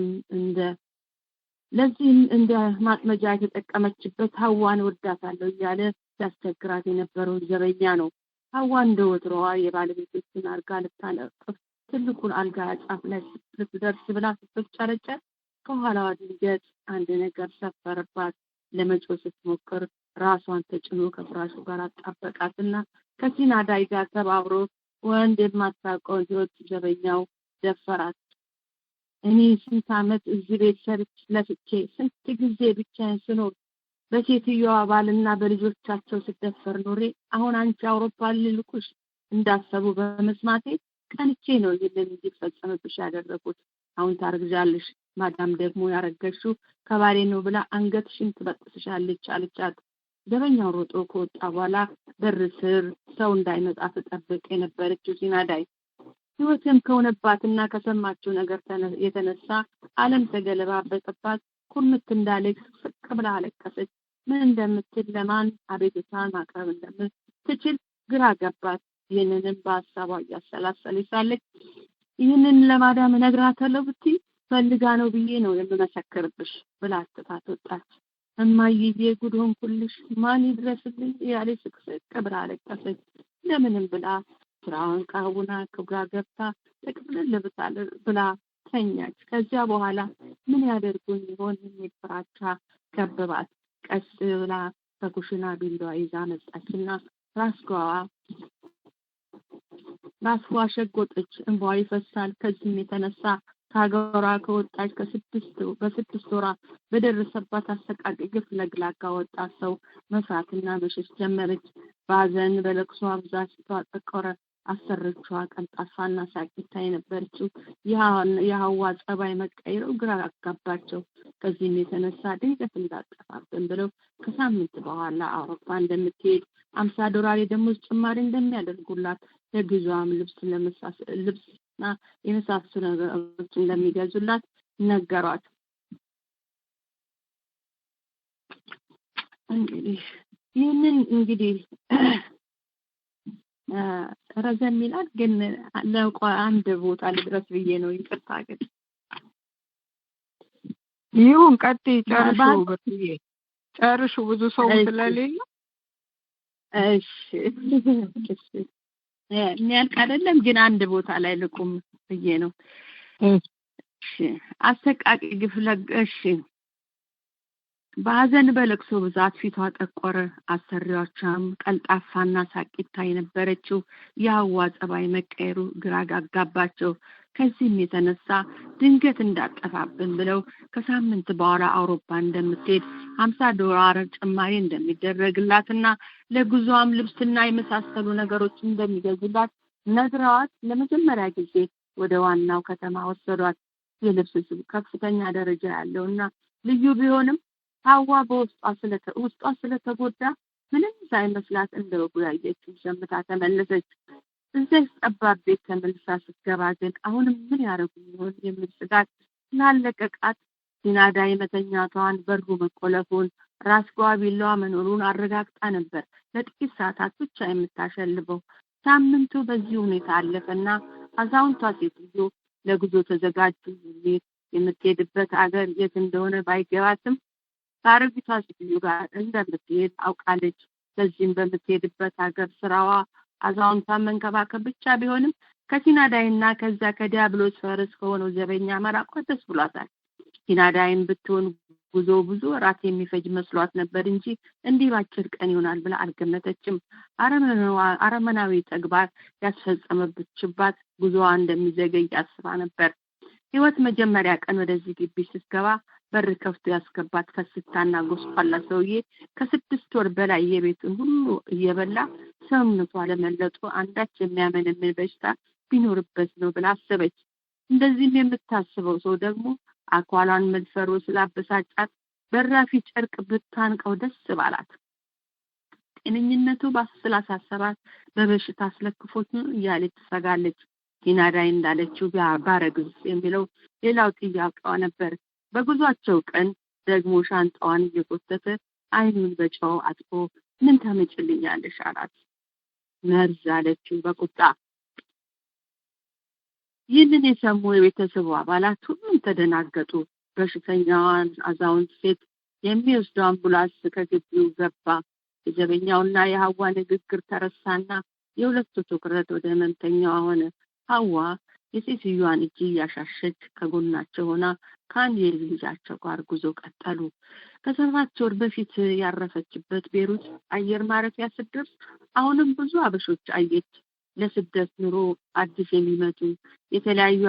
እንደ ማጥመጃ የተጠቀመችበት ሐዋን ወዳታለሁ እያለ ሲያስቸግራት የነበረው ዘበኛ ነው። ሐዋ እንደ ወትሮዋ የባለቤቶችን አልጋ ልታነጥፍ ትልቁን አልጋ ጫፍ ላይ ስትደርስ ብላ ስትጨረጨር ከኋላዋ ድንገት አንድ ነገር ሰፈረባት። ለመጮህ ስትሞክር ራሷን ተጭኖ ከፍራሹ ጋር አጣበቃትና ከሲናዳይ ጋር ተባብሮ ወንድ የማታውቀው ህይወት ዘበኛው ደፈራት። እኔ ስንት ዓመት እዚህ ቤት ሰርች ለፍቼ ስንት ጊዜ ብቻዬን ስኖር በሴትዮዋ ባልና በልጆቻቸው ስደፈር ኖሬ አሁን አንቺ አውሮፓ ልልኩሽ እንዳሰቡ በመስማቴ ቀንቼ ነው ይሄንን እንዲፈጸምብሽ ያደረኩት። አሁን ታርግዣለሽ፣ ማዳም ደግሞ ያረገሽው ከባሌ ነው ብላ አንገትሽን ትበጥስሻለች አለቻት። ዘበኛው ሮጦ ከወጣ በኋላ በር ስር ሰው እንዳይመጣ ተጠብቅ የነበረችው ሲናዳይ ህይወትም ከሆነባትና ከሰማችው ነገር የተነሳ ዓለም ተገለባበጠባት። ኩርምት እንዳለች ፍቅ ብላ አለቀሰች። ምን እንደምትል ለማን አቤቱታን ማቅረብ እንደምትችል ግራ ገባት። ይህንንም በሀሳቧ እያሰላሰለች ሳለች ይህንን ለማዳም እነግራታለሁ ብትይ ፈልጋ ነው ብዬ ነው የምመሰክርብሽ ብላ ትታት ወጣች። እማዬ ጉድ ሆንኩልሽ፣ ማን ይድረስልኝ ያለች ስቅስቅ ብላ አለቀሰች። ለምንም ብላ ስራውን ካሁና ክብራ ገብታ ጥቅልል ብላ ተኛች። ከዚያ በኋላ ምን ያደርጉኝ ይሆን የሚል ፍራቻ ከበባት። ቀስ ብላ ከኩሽና ቢላዋ ይዛ መጣችና ራስዋ ሸጎጠች። እንባዋ ይፈሳል። ከዚህም የተነሳ ከሀገሯ ከወጣች በስድስት ወራ በደረሰባት አሰቃቂ ግፍ ለግላጋ ወጣት ሰው መፍራትና መሸሽ ጀመረች። በሀዘን በለቅሶ ብዛት ፊቷ ጠቆረ። አሰረችዋ ቀልጣፋና ሳቂታ የነበረችው የሀዋ ጸባይ መቀየሩ ግራ አጋባቸው። ከዚህም የተነሳ ድንገት እንዳጠፋብን ብለው ከሳምንት በኋላ አውሮፓ እንደምትሄድ $50 የደሞዝ ጭማሪ እንደሚያደርጉላት ለግዟም ልብስና የመሳሰሉ ነገሮች እንደሚገዙላት ነገሯት። ይህንን እንግዲህ ረዘም ይላል፣ ግን አንድ ቦታ ልድረስ ብዬ ነው። ይቅርታ ግን ይሁን ቀጥይ፣ ጨርሹ ብዙ ሰው ስለሌለ። እሺ የሚያልቅ አይደለም፣ ግን አንድ ቦታ ላይ ልቁም ብዬ ነው። እሺ አሰቃቂ ግፍ እሺ በሀዘን በለቅሶ ብዛት ፊቷ ጠቆረ። አሰሪዎቿም ቀልጣፋና ሳቂታ የነበረችው የሀዋ ጸባይ መቀየሩ ግራ አጋባቸው። ከዚህም የተነሳ ድንገት እንዳጠፋብን ብለው ከሳምንት በኋላ አውሮፓ እንደምትሄድ $50 ጭማሪ እንደሚደረግላትና ለጉዟም ልብስና የመሳሰሉ ነገሮች እንደሚገዙላት ነግረዋት ለመጀመሪያ ጊዜ ወደ ዋናው ከተማ ወሰዷት። የልብስ ሱቅ ከፍተኛ ደረጃ ያለውና ልዩ ቢሆንም ሀዋ ውስጧ ስለተጎዳ ምንም ሳይመስላት እንደወጉ ያየችው ሸምታ ተመለሰች። እዚህ ጠባብ ቤት ተመልሳ ስትገባ ግን አሁንም ምን ያደርጉ ይሆን የሚል ስጋት ስላለቀቃት ሲናዳይ መተኛቷን፣ በሩ መቆለፉን፣ ራስዋ ቢላዋ መኖሩን አረጋግጣ ነበር ለጥቂት ሰዓታት ብቻ የምታሸልበው። ሳምንቱ በዚህ ሁኔታ አለፈና አዛውንቷ ሴትዮ ለጉዞ ተዘጋጁ። የምትሄድበት አገር የት እንደሆነ ባይገባትም ከአረቢቷ ሴትዮ ጋር እንደምትሄድ አውቃለች። በዚህም በምትሄድበት ሀገር ስራዋ አዛውንቷን መንከባከብ ብቻ ቢሆንም ከሲናዳይና ከዛ ከዲያብሎስ ፈረስ ከሆነው ዘበኛ መራቋ ደስ ብሏታል። ሲናዳይም ብትሆን ጉዞ ብዙ ወራት የሚፈጅ መስሏት ነበር እንጂ እንዲህ ባጭር ቀን ይሆናል ብላ አልገመተችም። አረመናዊ ተግባር ያስፈጸመችባት ጉዞዋ እንደሚዘገይ አስባ ነበር። ህይወት መጀመሪያ ቀን ወደዚህ ግቢ ስትገባ በር ከፍቶ ያስገባት ከስታና ጎስቋላ ሰውዬ ከ6 ወር በላይ የቤቱን ሁሉ እየበላ ሰውነቷ ለመለጡ አንዳች የሚያመነምን በሽታ ቢኖርበት ነው ብላ አሰበች። እንደዚህም የምታስበው ሰው ደግሞ አኳሏን መድፈሩ ስላበሳጫት በራፊ ጨርቅ ብታንቀው ደስ ባላት። ጤነኝነቱ ባስላሳሰባት በበሽታ አስለክፎት ነው እያለች ትሰጋለች። ሲናዳይ እንዳለችው ባረግዝ የሚለው ሌላው ጥያቄዋ ነበር። በጉዟቸው ቀን ደግሞ ሻንጣዋን እየጎተተ አይኑን በጨው አጥፎ ምን ታመጭልኛለሽ አላት። መርዝ አለችው በቁጣ። ይህንን የሰሙ የቤተሰቡ አባላት ሁሉም ተደናገጡ። በሽተኛዋን አዛውንት ሴት የሚወስደው አምቡላንስ ከግቢው ገባ። የዘበኛውና የሀዋ ንግግር ተረሳና የሁለቱ ትኩረት ወደ ህመምተኛዋ ሆነ። ሀዋ የሴትዮዋን እጅ እያሻሸች ከጎናቸው ሆና ከአንድ የልጅ ልጃቸው ጋር ጉዞ ቀጠሉ። ከ7 ወር በፊት ያረፈችበት ቤሩት አየር ማረፊያ ስትደርስ አሁንም ብዙ አበሾች አየች። ለስደት ኑሮ አዲስ የሚመጡ የተለያዩ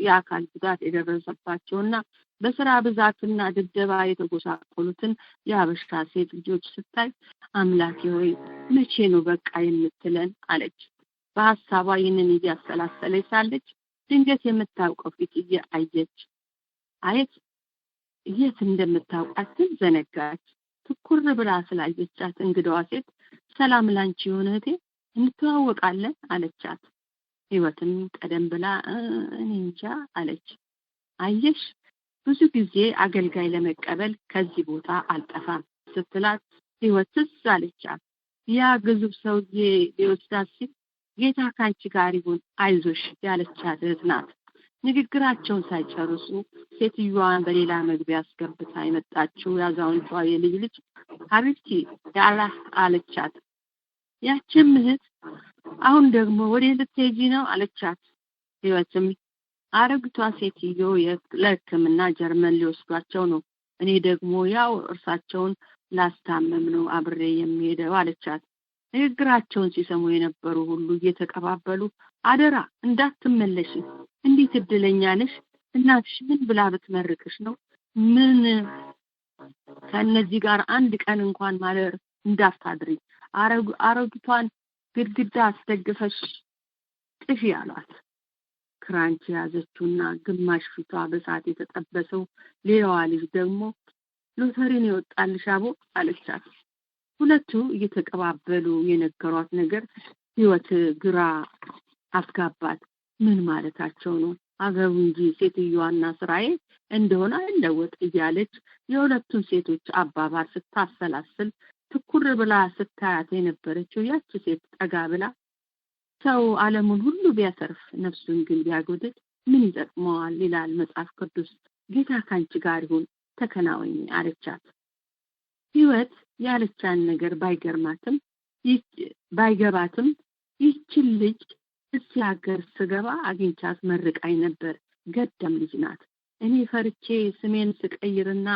የአካል ጉዳት የደረሰባቸውና በስራ ብዛትና ድብደባ የተጎሳቆሉትን የሀበሻ ሴት ልጆች ስታይ አምላኬ ሆይ መቼ ነው በቃ የምትለን አለች። በሐሳቧ ይህንን እያሰላሰለች ሳለች ድንገት የምታውቀው ፊት አየች። የት እንደምታውቃት ዘነጋች። ትኩር ብላ ስላየቻት እንግዳዋ ሴት ሰላም ላንቺ ይሁን እህቴ እንተዋወቃለን አለቻት። ህይወትም ቀደም ብላ እኔ እንጃ አለች። አየሽ ብዙ ጊዜ አገልጋይ ለመቀበል ከዚህ ቦታ አልጠፋም ስትላት ህይወትስ አለቻት። ያ ግዙፍ ሰውዬ ሊወስዳት ሲል ጌታ ካንቺ ጋር ይሁን አይዞሽ ያለቻት እህት ናት። ንግግራቸውን ሳይጨርሱ ሴትዮዋን በሌላ መግቢያ አስገብታ የመጣችው ያዛውንቷ የልጅ ልጅ ሀቢብቲ ያላ አለቻት። ያችም እህት አሁን ደግሞ ወደ ልትሄጂ ነው አለቻት። ህይወትም አረግቷ ሴትዮ ለሕክምና ጀርመን ሊወስዷቸው ነው፣ እኔ ደግሞ ያው እርሳቸውን ላስታመም ነው አብሬ የሚሄደው አለቻት። ንግግራቸውን ሲሰሙ የነበሩ ሁሉ እየተቀባበሉ አደራ እንዳትመለሽ፣ እንዴት እድለኛ ነሽ፣ እናትሽ ምን ብላ ብትመርቅሽ ነው፣ ምን ከነዚህ ጋር አንድ ቀን እንኳን ማለር እንዳታድሪ፣ አረግቷን ግድግዳ አስደግፈሽ ጥፊ አሏት። ክራንች ያዘችውና ግማሽ ፊቷ በሳት የተጠበሰው ሌላዋ ልጅ ደግሞ ሎተሪን ይወጣልሽ አቦ አለቻት። ሁለቱ እየተቀባበሉ የነገሯት ነገር ህይወት ግራ አስጋባት። ምን ማለታቸው ነው? አገሩ እንጂ ሴትዮዋና ስራዬ እንደሆነ አይለወጥ እያለች የሁለቱን ሴቶች አባባል ስታሰላስል ትኩር ብላ ስታያት የነበረችው ያቺ ሴት ጠጋ ብላ ሰው ዓለሙን ሁሉ ቢያተርፍ ነፍሱን ግን ቢያጎድል ምን ይጠቅመዋል ይላል መጽሐፍ ቅዱስ። ጌታ ካንቺ ጋር ይሁን ተከናወኝ አለቻት። ህይወት ያለቻን ነገር ባይገባትም ይህችን ልጅ እዚህ ሀገር ስገባ አግኝቻት መርቃኝ ነበር። ገደም ልጅ ናት። እኔ ፈርቼ ስሜን ስቀይርና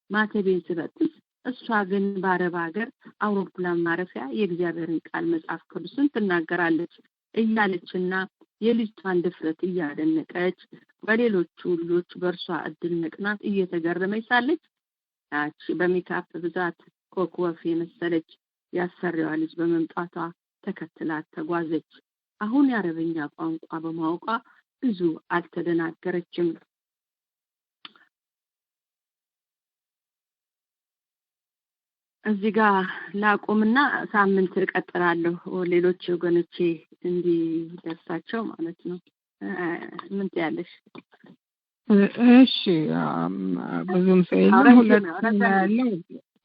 ማተቤን ስበጥስ እሷ ግን በአረብ ሀገር አውሮፕላን ማረፊያ የእግዚአብሔርን ቃል መጽሐፍ ቅዱስን ትናገራለች እያለችና የልጅቷን ድፍረት እያደነቀች በሌሎቹ ልጆች በእርሷ እድል ንቅናት እየተገረመች ሳለች ያቺ በሜካፕ ብዛት ኮክወፍ የመሰለች ያሰሪዋ ልጅ በመምጣቷ ተከትላት ተጓዘች። አሁን የአረበኛ ቋንቋ በማወቋ ብዙ አልተደናገረችም። እዚህ ጋር ላቆምና ሳምንት እቀጥላለሁ ሌሎች ወገኖቼ እንዲደርሳቸው ማለት ነው። ምን ትያለሽ? እሺ ብዙም ሳይሆን ሁለት ያለው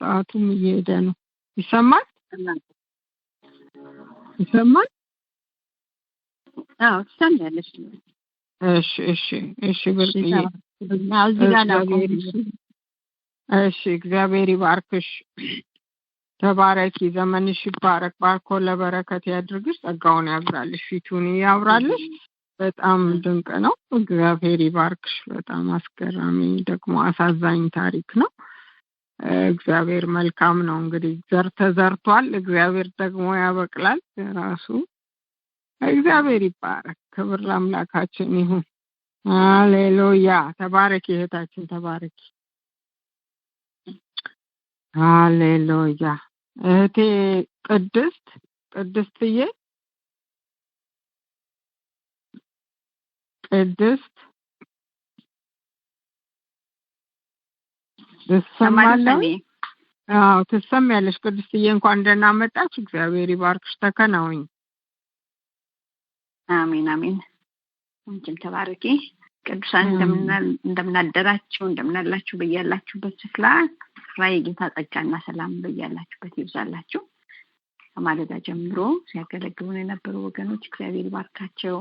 ሰዓቱም እየሄደ ነው። ይሰማል? አዎ ትሰማለሽ። እሺ ብርቅዬ እዚህ ጋር ላቆም። እሺ እግዚአብሔር ይባርክሽ። ተባረኪ፣ ዘመንሽ ይባረክ፣ ባርኮ ለበረከት ያድርግሽ፣ ጸጋውን ያብዛልሽ፣ ፊቱን ያብራልሽ። በጣም ድንቅ ነው። እግዚአብሔር ይባርክሽ። በጣም አስገራሚ ደግሞ አሳዛኝ ታሪክ ነው። እግዚአብሔር መልካም ነው። እንግዲህ ዘር ተዘርቷል፣ እግዚአብሔር ደግሞ ያበቅላል ራሱ። እግዚአብሔር ይባረክ። ክብር ለአምላካችን ይሁን። ሃሌሉያ። ተባረኪ እህታችን፣ ተባረኪ። ሃሌሉያ። እህቴ ቅድስትዬ ትሰማለሽ? አዎ ትሰማያለሽ። ቅድስትዬ እንኳን ደህና መጣች። እግዚአብሔር ይባርክሽ። ተከናወኝ። አሜን አሜን። አንቺም ተባረኪ። ቅዱሳን እንደምናደራችሁ እንደምናላችሁ በያላችሁበት ስፍራ የጌታ ጸጋና ሰላም በያላችሁበት ይብዛላችሁ። ከማለዳ ጀምሮ ሲያገለግሉን የነበሩ ወገኖች እግዚአብሔር ይባርካቸው።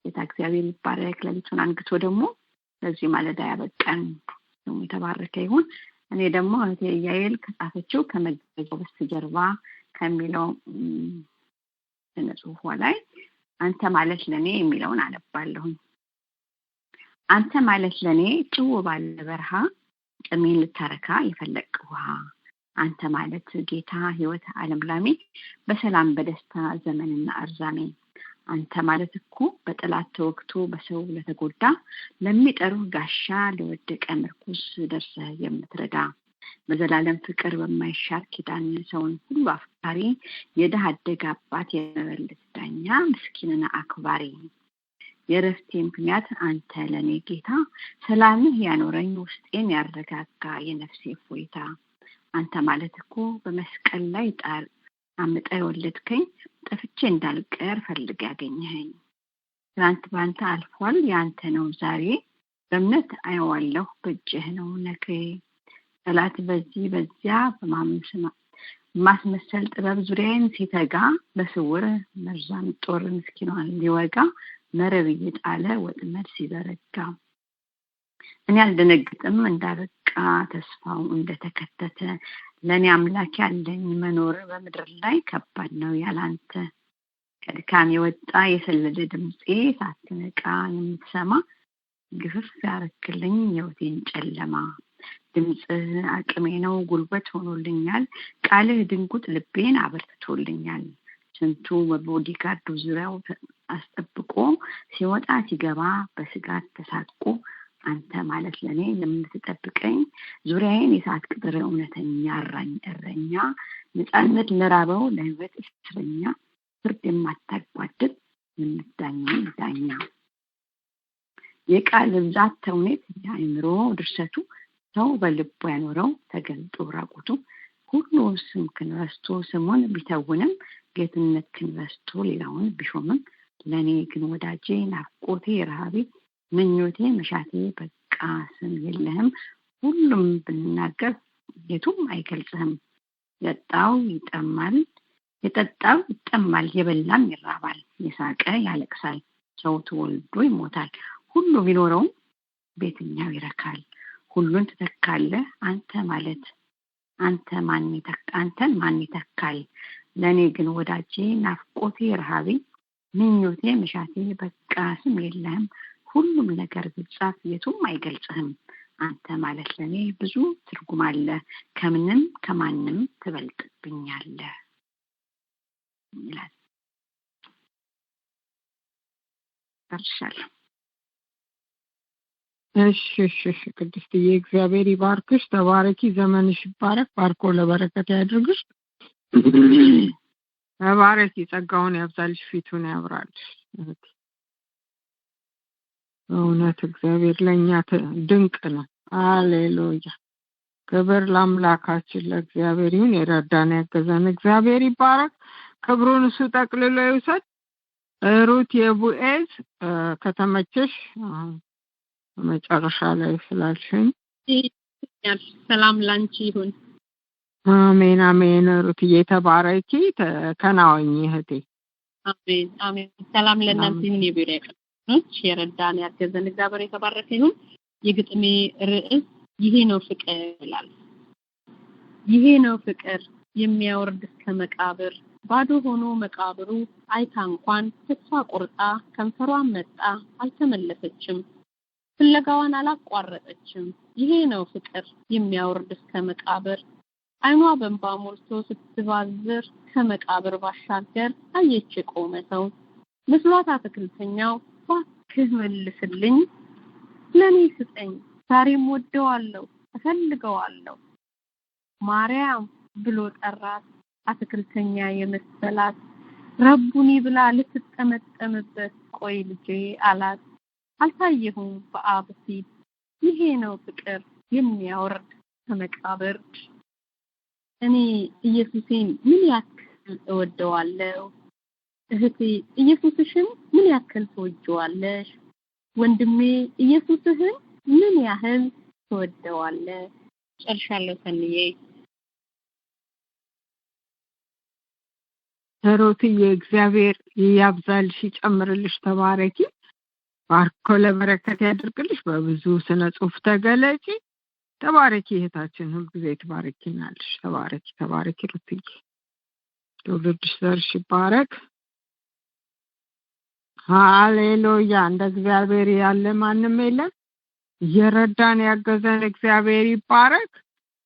ጌታ እግዚአብሔር ይባረክ። ለሊቱን አንግቶ ደግሞ ለዚህ ማለዳ ያበቃን ስሙ የተባረከ ይሁን። እኔ ደግሞ እህቴ ያየል ከጻፈችው ከመገለጫው በስተጀርባ ከሚለው ጽሑፏ ላይ አንተ ማለት ለኔ የሚለውን አነባለሁ። አንተ ማለት ለኔ ጭው ባለ በረሃ ጥሜን ልታረካ የፈለቅ ውሃ፣ አንተ ማለት ጌታ ሕይወት ዓለም ላሜ በሰላም በደስታ ዘመንና እርዛሜ፣ አንተ ማለት እኮ በጠላት ተወግቶ በሰው ለተጎዳ ለሚጠሩ ጋሻ ለወደቀ ምርኩስ ደርሰህ የምትረዳ በዘላለም ፍቅር በማይሻር ኪዳን ሰውን ሁሉ አፍቃሪ የድሃ አደግ አባት የመበለት ዳኛ ምስኪንና አክባሪ የረፍቴ ምክንያት አንተ ለኔ ጌታ ሰላምህ ያኖረኝ ውስጤን ያረጋጋ የነፍሴ ፎይታ አንተ ማለት እኮ በመስቀል ላይ ጣር አምጣ የወለድከኝ ጠፍቼ እንዳልቀር ፈልግ ያገኘኸኝ ትናንት ባንተ አልፏል ያንተ ነው ዛሬ በእምነት አየዋለሁ በእጅህ ነው ነክሬ ጠላት በዚህ በዚያ ማስመሰል ጥበብ ዙሪያዬን ሲተጋ በስውር መርዛም ጦር ምስኪኗን ሊወጋ መረብ እየጣለ ወጥመድ ሲዘረጋ እኔ አልደነግጥም እንዳበቃ ተስፋው እንደተከተተ ለኔ አምላክ ያለኝ መኖር በምድር ላይ ከባድ ነው ያላንተ ከድካም የወጣ የሰለደ ድምጼ ሳትነቃ የምትሰማ ግፍፍ ያረክልኝ የውቴን ጨለማ ድምጽህ አቅሜ ነው ጉልበት ሆኖልኛል ቃልህ ድንጉት ልቤን አበርትቶልኛል ስንቱ በቦዲጋርዱ ዙሪያው አስጠብቆ ሲወጣ ሲገባ በስጋት ተሳቆ አንተ ማለት ለኔ የምትጠብቀኝ ዙሪያዬን የሳት ቅጥር እውነተኛ እረኛ ነፃነት ለራበው ለህይወት እስረኛ ፍርድ የማታጓድል የምትዳኘኝ ዳኛ የቃል ብዛት ተውኔት የአእምሮ ድርሰቱ ሰው በልቡ ያኖረው ተገልጦ ራቁቱ ሁሉ ስምክን ረስቶ ስሙን ቢተውንም ጌትነትህን ረስቶ ሌላውን ቢሾምም ለኔ ግን ወዳጄ ናፍቆቴ ረሃቤ ምኞቴ መሻቴ በቃ ስም የለህም ሁሉም ብናገር የቱም አይገልጽህም የጠጣው ይጠማል የበላም ይራባል የሳቀ ያለቅሳል ሰው ተወልዶ ይሞታል ሁሉ ቢኖረው ቤትኛው ይረካል ሁሉን ትተካለህ አንተ ማለት አንተን ማን ይተካል ለኔ ግን ወዳጄ ናፍቆቴ ረሃቤ ምኞቴ መሻቴ በቃ ስም የለህም ሁሉም ነገር ቢጻፍ የቱም አይገልጽህም አንተ ማለት ለኔ ብዙ ትርጉም አለ ከምንም ከማንም ትበልጥብኛለህ ይላል ታርሻለሁ እሺ ቅድስትዬ እግዚአብሔር ይባርክሽ ተባረኪ ዘመንሽ ይባረክ ባርኮ ለበረከት ያድርግሽ ተባረኪ ጸጋውን ያብዛልሽ ፊቱን ያብራልሽ እውነት እግዚአብሔር ለኛ ድንቅ ነው ሃሌሉያ ክብር ለአምላካችን ለእግዚአብሔር ይሁን የረዳን ያገዘን እግዚአብሔር ይባረክ ክብሩን እሱ ጠቅልሎ ይውሰድ ሩት የቡኤዝ ከተመቸሽ መጨረሻ ላይ ስላልሽኝ ሰላም ላንቺ ይሁን አሜን ሩት የተባረኪ ተከናወኝ እህቴ አሜን ሰላም ለእናንተ ይሁን የቢረከኖች የረዳን ያገዘን እግዚአብሔር የተባረከ ይሁን የግጥሜ ርዕስ ይሄ ነው ፍቅር ይላል ይሄ ነው ፍቅር የሚያወርድ እስከ መቃብር ባዶ ሆኖ መቃብሩ አይታ እንኳን ተስፋ ቆርጣ ከንፈሯን መጣ አልተመለሰችም ፍለጋዋን አላቋረጠችም ይሄ ነው ፍቅር የሚያወርድ እስከ መቃብር አይኗ በእንባ ሞልቶ ስትባዝር ከመቃብር ባሻገር አየች ቆመ ሰው መስሏት አትክልተኛው ባክህ መልስልኝ ለኔ ስጠኝ ዛሬም ወደዋለሁ እፈልገዋለሁ ማርያም ብሎ ጠራት አትክልተኛ የመሰላት ረቡኒ ብላ ልትጠመጠምበት ቆይ ልጄ አላት አልታየሁም በአብ ፊት ይሄ ነው ፍቅር የሚያወርድ ከመቃብር እኔ ኢየሱስን ምን ያክል እወደዋለሁ እህቴ ኢየሱስሽን ምን ያክል ትወጂዋለሽ ወንድሜ ኢየሱስህን ምን ያህል ትወደዋለህ ጨርሻለሁ ሰንዬ ሩትዬ እግዚአብሔር ያብዛልሽ ይጨምርልሽ ተባረኪ ባርኮ ለበረከት ያድርግልሽ በብዙ ስነ ጽሁፍ ተገለጪ ተባረኪ እህታችን ሁሉ ጊዜ ተባረኪናልሽ ተባረኪ ሩትዬ ትውልድሽ ዘርሽ ይባረክ ሃሌሉያ እንደ እግዚአብሔር ያለ ማንም የለም የረዳን ያገዘን እግዚአብሔር ይባረክ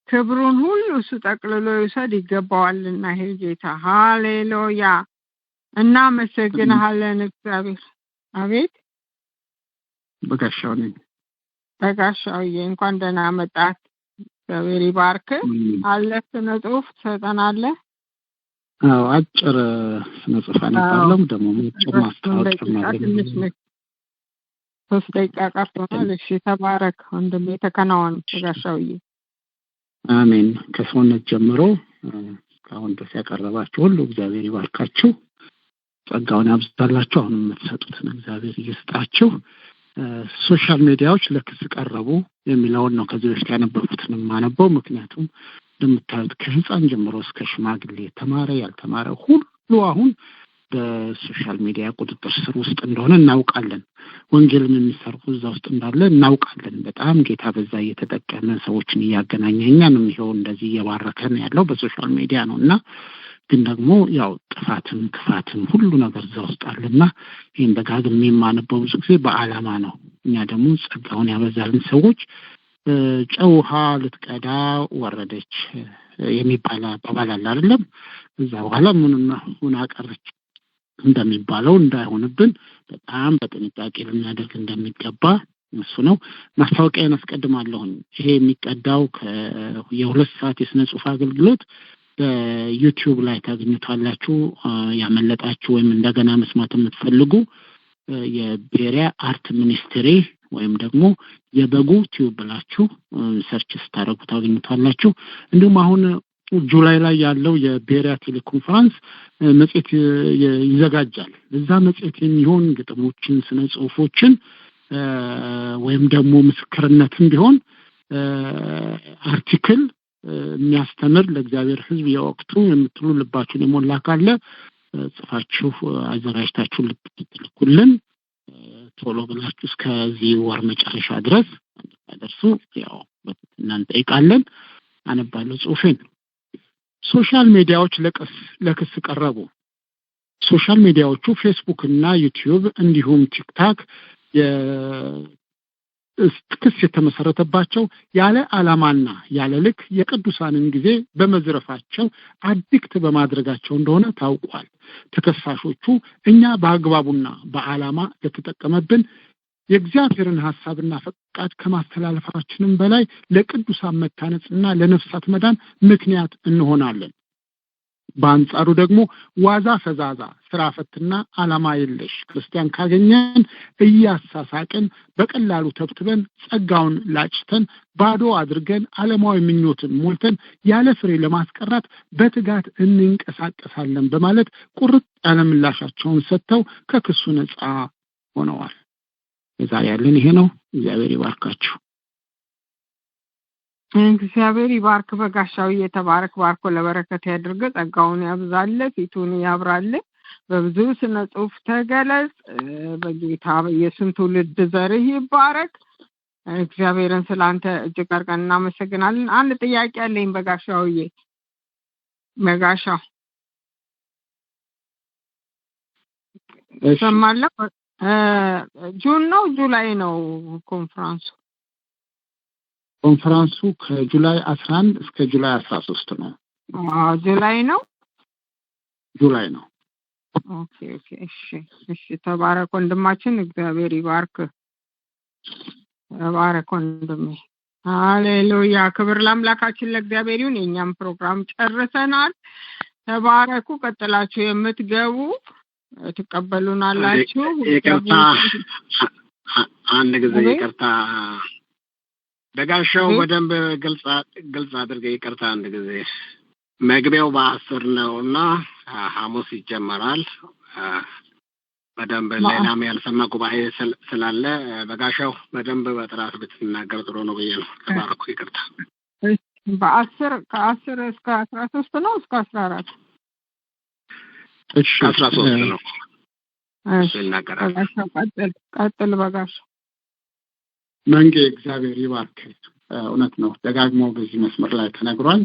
ክብሩን ሁሉ እሱ ጠቅልሎ ይውሰድ ይገባዋልና ይሄ ጌታ ሃሌሉያ እናመሰግንሃለን እግዚአብሔር። አቤት በጋሻው ነኝ። በጋሻውዬ እንኳን ደህና መጣህ። እግዚአብሔር ይባርክ። አለ ስነ ጽሁፍ ትሰጠናለህ? አዎ አጭር ስነ ጽሁፍ አነባለሁ። ደግሞ አጭር ማስታወቂያ ማለት ነው። 3 ደቂቃ ቀርቶናል። እሺ ተባረክ ወንድሜ። ተከናወን በጋሻውዬ። አሜን። ከሰውነት ጀምሮ እስካሁን ድረስ ያቀረባችሁ ሁሉ እግዚአብሔር ይባርካችሁ፣ ጸጋውን ያብዛላችሁ። አሁን የምትሰጡትን እግዚአብሔር ይስጣችሁ። ሶሻል ሚዲያዎች ለክስ ቀረቡ የሚለውን ነው ከዚህ በፊት ያነበብኩትን ማነበው። ምክንያቱም እንደምታዩት ከህፃን ጀምሮ እስከ ሽማግሌ ተማረ ያልተማረ ሁሉ አሁን በሶሻል ሚዲያ ቁጥጥር ስር ውስጥ እንደሆነ እናውቃለን። ወንጌልን የሚሰርቁ እዛ ውስጥ እንዳለ እናውቃለን። በጣም ጌታ በዛ እየተጠቀመ ሰዎችን እያገናኘ እኛንም ይኸው እንደዚህ እየባረከን ያለው በሶሻል ሚዲያ ነውና ግን ደግሞ ያው ጥፋትም ክፋትም ሁሉ ነገር እዛ ውስጥ አለና ይሄን ደጋግሜ የማነበው ብዙ ጊዜ በዓላማ ነው። እኛ ደግሞ ጸጋውን ያበዛልን ሰዎች ጨውሃ ልትቀዳ ወረደች የሚባል አባባል አለ አይደለም? እዛ በኋላ ምን አቀረች እንደሚባለው እንዳይሆንብን በጣም በጥንቃቄ ልናደርግ እንደሚገባ እሱ ነው። ማስታወቂያን አስቀድማለሁ። ይሄ የሚቀዳው የ2 ሰዓት የስነ ጽሁፍ አገልግሎት በዩቲዩብ ላይ ታገኙታላችሁ። ያመለጣችሁ ወይም እንደገና መስማት የምትፈልጉ የቤሪያ አርት ሚኒስትሪ ወይም ደግሞ የበጉ ቲዩብ ብላችሁ ሰርች ስታደርጉ ታገኙታላችሁ። እንዲሁም አሁን ጁላይ ላይ ያለው የቤሪያ ቴሌኮንፈረንስ መጽሔት ይዘጋጃል። እዛ መጽሔት የሚሆን ግጥሞችን፣ ስነ ጽሁፎችን ወይም ደግሞ ምስክርነትም ቢሆን አርቲክል የሚያስተምር ለእግዚአብሔር ሕዝብ የወቅቱ የምትሉ ልባችሁን የሞላ ካለ ጽፋችሁ አዘጋጅታችሁ ልትልኩልን ቶሎ ብላችሁ እስከዚህ ወር መጨረሻ ድረስ አደርሱ። ያው በትህትና እንጠይቃለን። አነባለሁ ጽሁፌን። ሶሻል ሚዲያዎች ለክስ ቀረቡ። ሶሻል ሚዲያዎቹ ፌስቡክ እና ዩቲዩብ እንዲሁም ቲክታክ ክስ የተመሰረተባቸው ያለ ዓላማና ያለ ልክ የቅዱሳንን ጊዜ በመዝረፋቸው አዲክት በማድረጋቸው እንደሆነ ታውቋል። ተከሳሾቹ እኛ በአግባቡና በዓላማ ለተጠቀመብን የእግዚአብሔርን ሐሳብና ፈቃድ ከማስተላለፋችንም በላይ ለቅዱሳን መታነጽና ለነፍሳት መዳን ምክንያት እንሆናለን። በአንጻሩ ደግሞ ዋዛ ፈዛዛ ስራ ፈትና ዓላማ የለሽ ክርስቲያን ካገኘን እያሳሳቅን በቀላሉ ተብትበን ጸጋውን ላጭተን ባዶ አድርገን ዓለማዊ ምኞትን ሞልተን ያለ ፍሬ ለማስቀራት በትጋት እንንቀሳቀሳለን በማለት ቁርጥ ያለ ምላሻቸውን ሰጥተው ከክሱ ነፃ ሆነዋል። የዛሬ ያለን ይሄ ነው። እግዚአብሔር ይባርካችሁ። እግዚአብሔር ይባርክ። በጋሻው እየተባረክ ባርኮ ለበረከት ያድርግ፣ ጸጋውን ያብዛል፣ ፊቱን ያብራል። በብዙ ስነ ጽሁፍ ተገለጽ። በጌታ በኢየሱስ ትውልድ ዘርህ ይባረክ። እግዚአብሔርን ስላንተ እጅግ አድርገን እናመሰግናለን። አንድ ጥያቄ አለኝ በጋሻውዬ። በጋሻው ሰማለሁ። ጁን ነው ጁላይ ነው ኮንፈረንሱ? ኮንፈረንሱ ከጁላይ 11 እስከ ጁላይ 13 ነው። ጁላይ ነው። ጁላይ ነው። ኦኬ እሺ ተባረክ ወንድማችን፣ እግዚአብሔር ይባርክ። ተባረክ ወንድሜ። ሃሌሉያ። ክብር ለአምላካችን ለእግዚአብሔር ይሁን። የኛም ፕሮግራም ጨርሰናል። ተባረኩ። ቀጥላችሁ የምትገቡ ትቀበሉናላችሁ። ይቅርታ አንድ ጊዜ ይቅርታ በጋሻው በደንብ ግልጽ አድርገህ ይቅርታ። አንድ ጊዜ መግቢያው በ10 ነውና ሐሙስ ይጀመራል። በደንብ ሌላም ያልሰማ ጉባኤ ስላለ በጋሻው በደንብ በጥራት ብትናገር ጥሩ ነው ብዬ ነው። ተባረኩ። ይቅርታ። ከ10 እስከ 13 ነው እስከ 14? እሺ 13 ነው። እሺ ይናገራል። ቀጥል በጋሻው። መንጌ እግዚአብሔር ይባርክ። እውነት ነው፣ ደጋግሞ በዚህ መስመር ላይ ተነግሯል።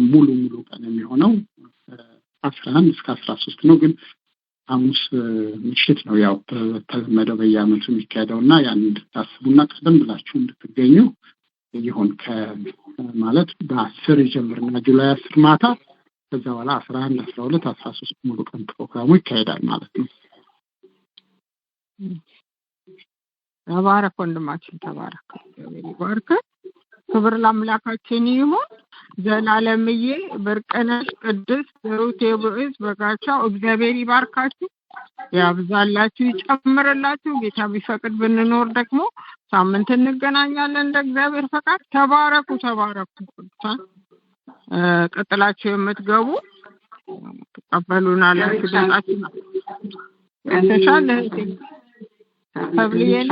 ሙሉ ቀን የሚሆነው 11 እስከ 13 ነው። ግን ሐሙስ ምሽት ነው ያው በተለመደው በየዓመቱ የሚካሄደውና ያን እንድታስቡና ቀደም ብላችሁ እንድትገኙ ይሁን። ማለት በ10 ይጀምርና ጁላይ 10 ማታ ከዛ በኋላ 11 12 13 ሙሉ ቀን ፕሮግራሙ ይካሄዳል ማለት ነው። ተባረክ ወንድማችን ተባረክ። ይባርክ። ክብር ለአምላካችን ይሁን። ዘላለምዬ፣ ብርቅነሽ፣ ቅድስት፣ ሩት፣ የብዕዝ፣ በጋቻው እግዚአብሔር ይባርካችሁ፣ ያብዛላችሁ፣ ይጨምርላችሁ። ጌታ ቢፈቅድ ብንኖር ደግሞ ሳምንት እንገናኛለን እንደ እግዚአብሔር ፈቃድ። ተባረኩ ተባረኩ። ቀጥላችሁ የምትገቡ ተቀበሉናላችሁ። ድምጻችሁ ተሻለ ተብሊየን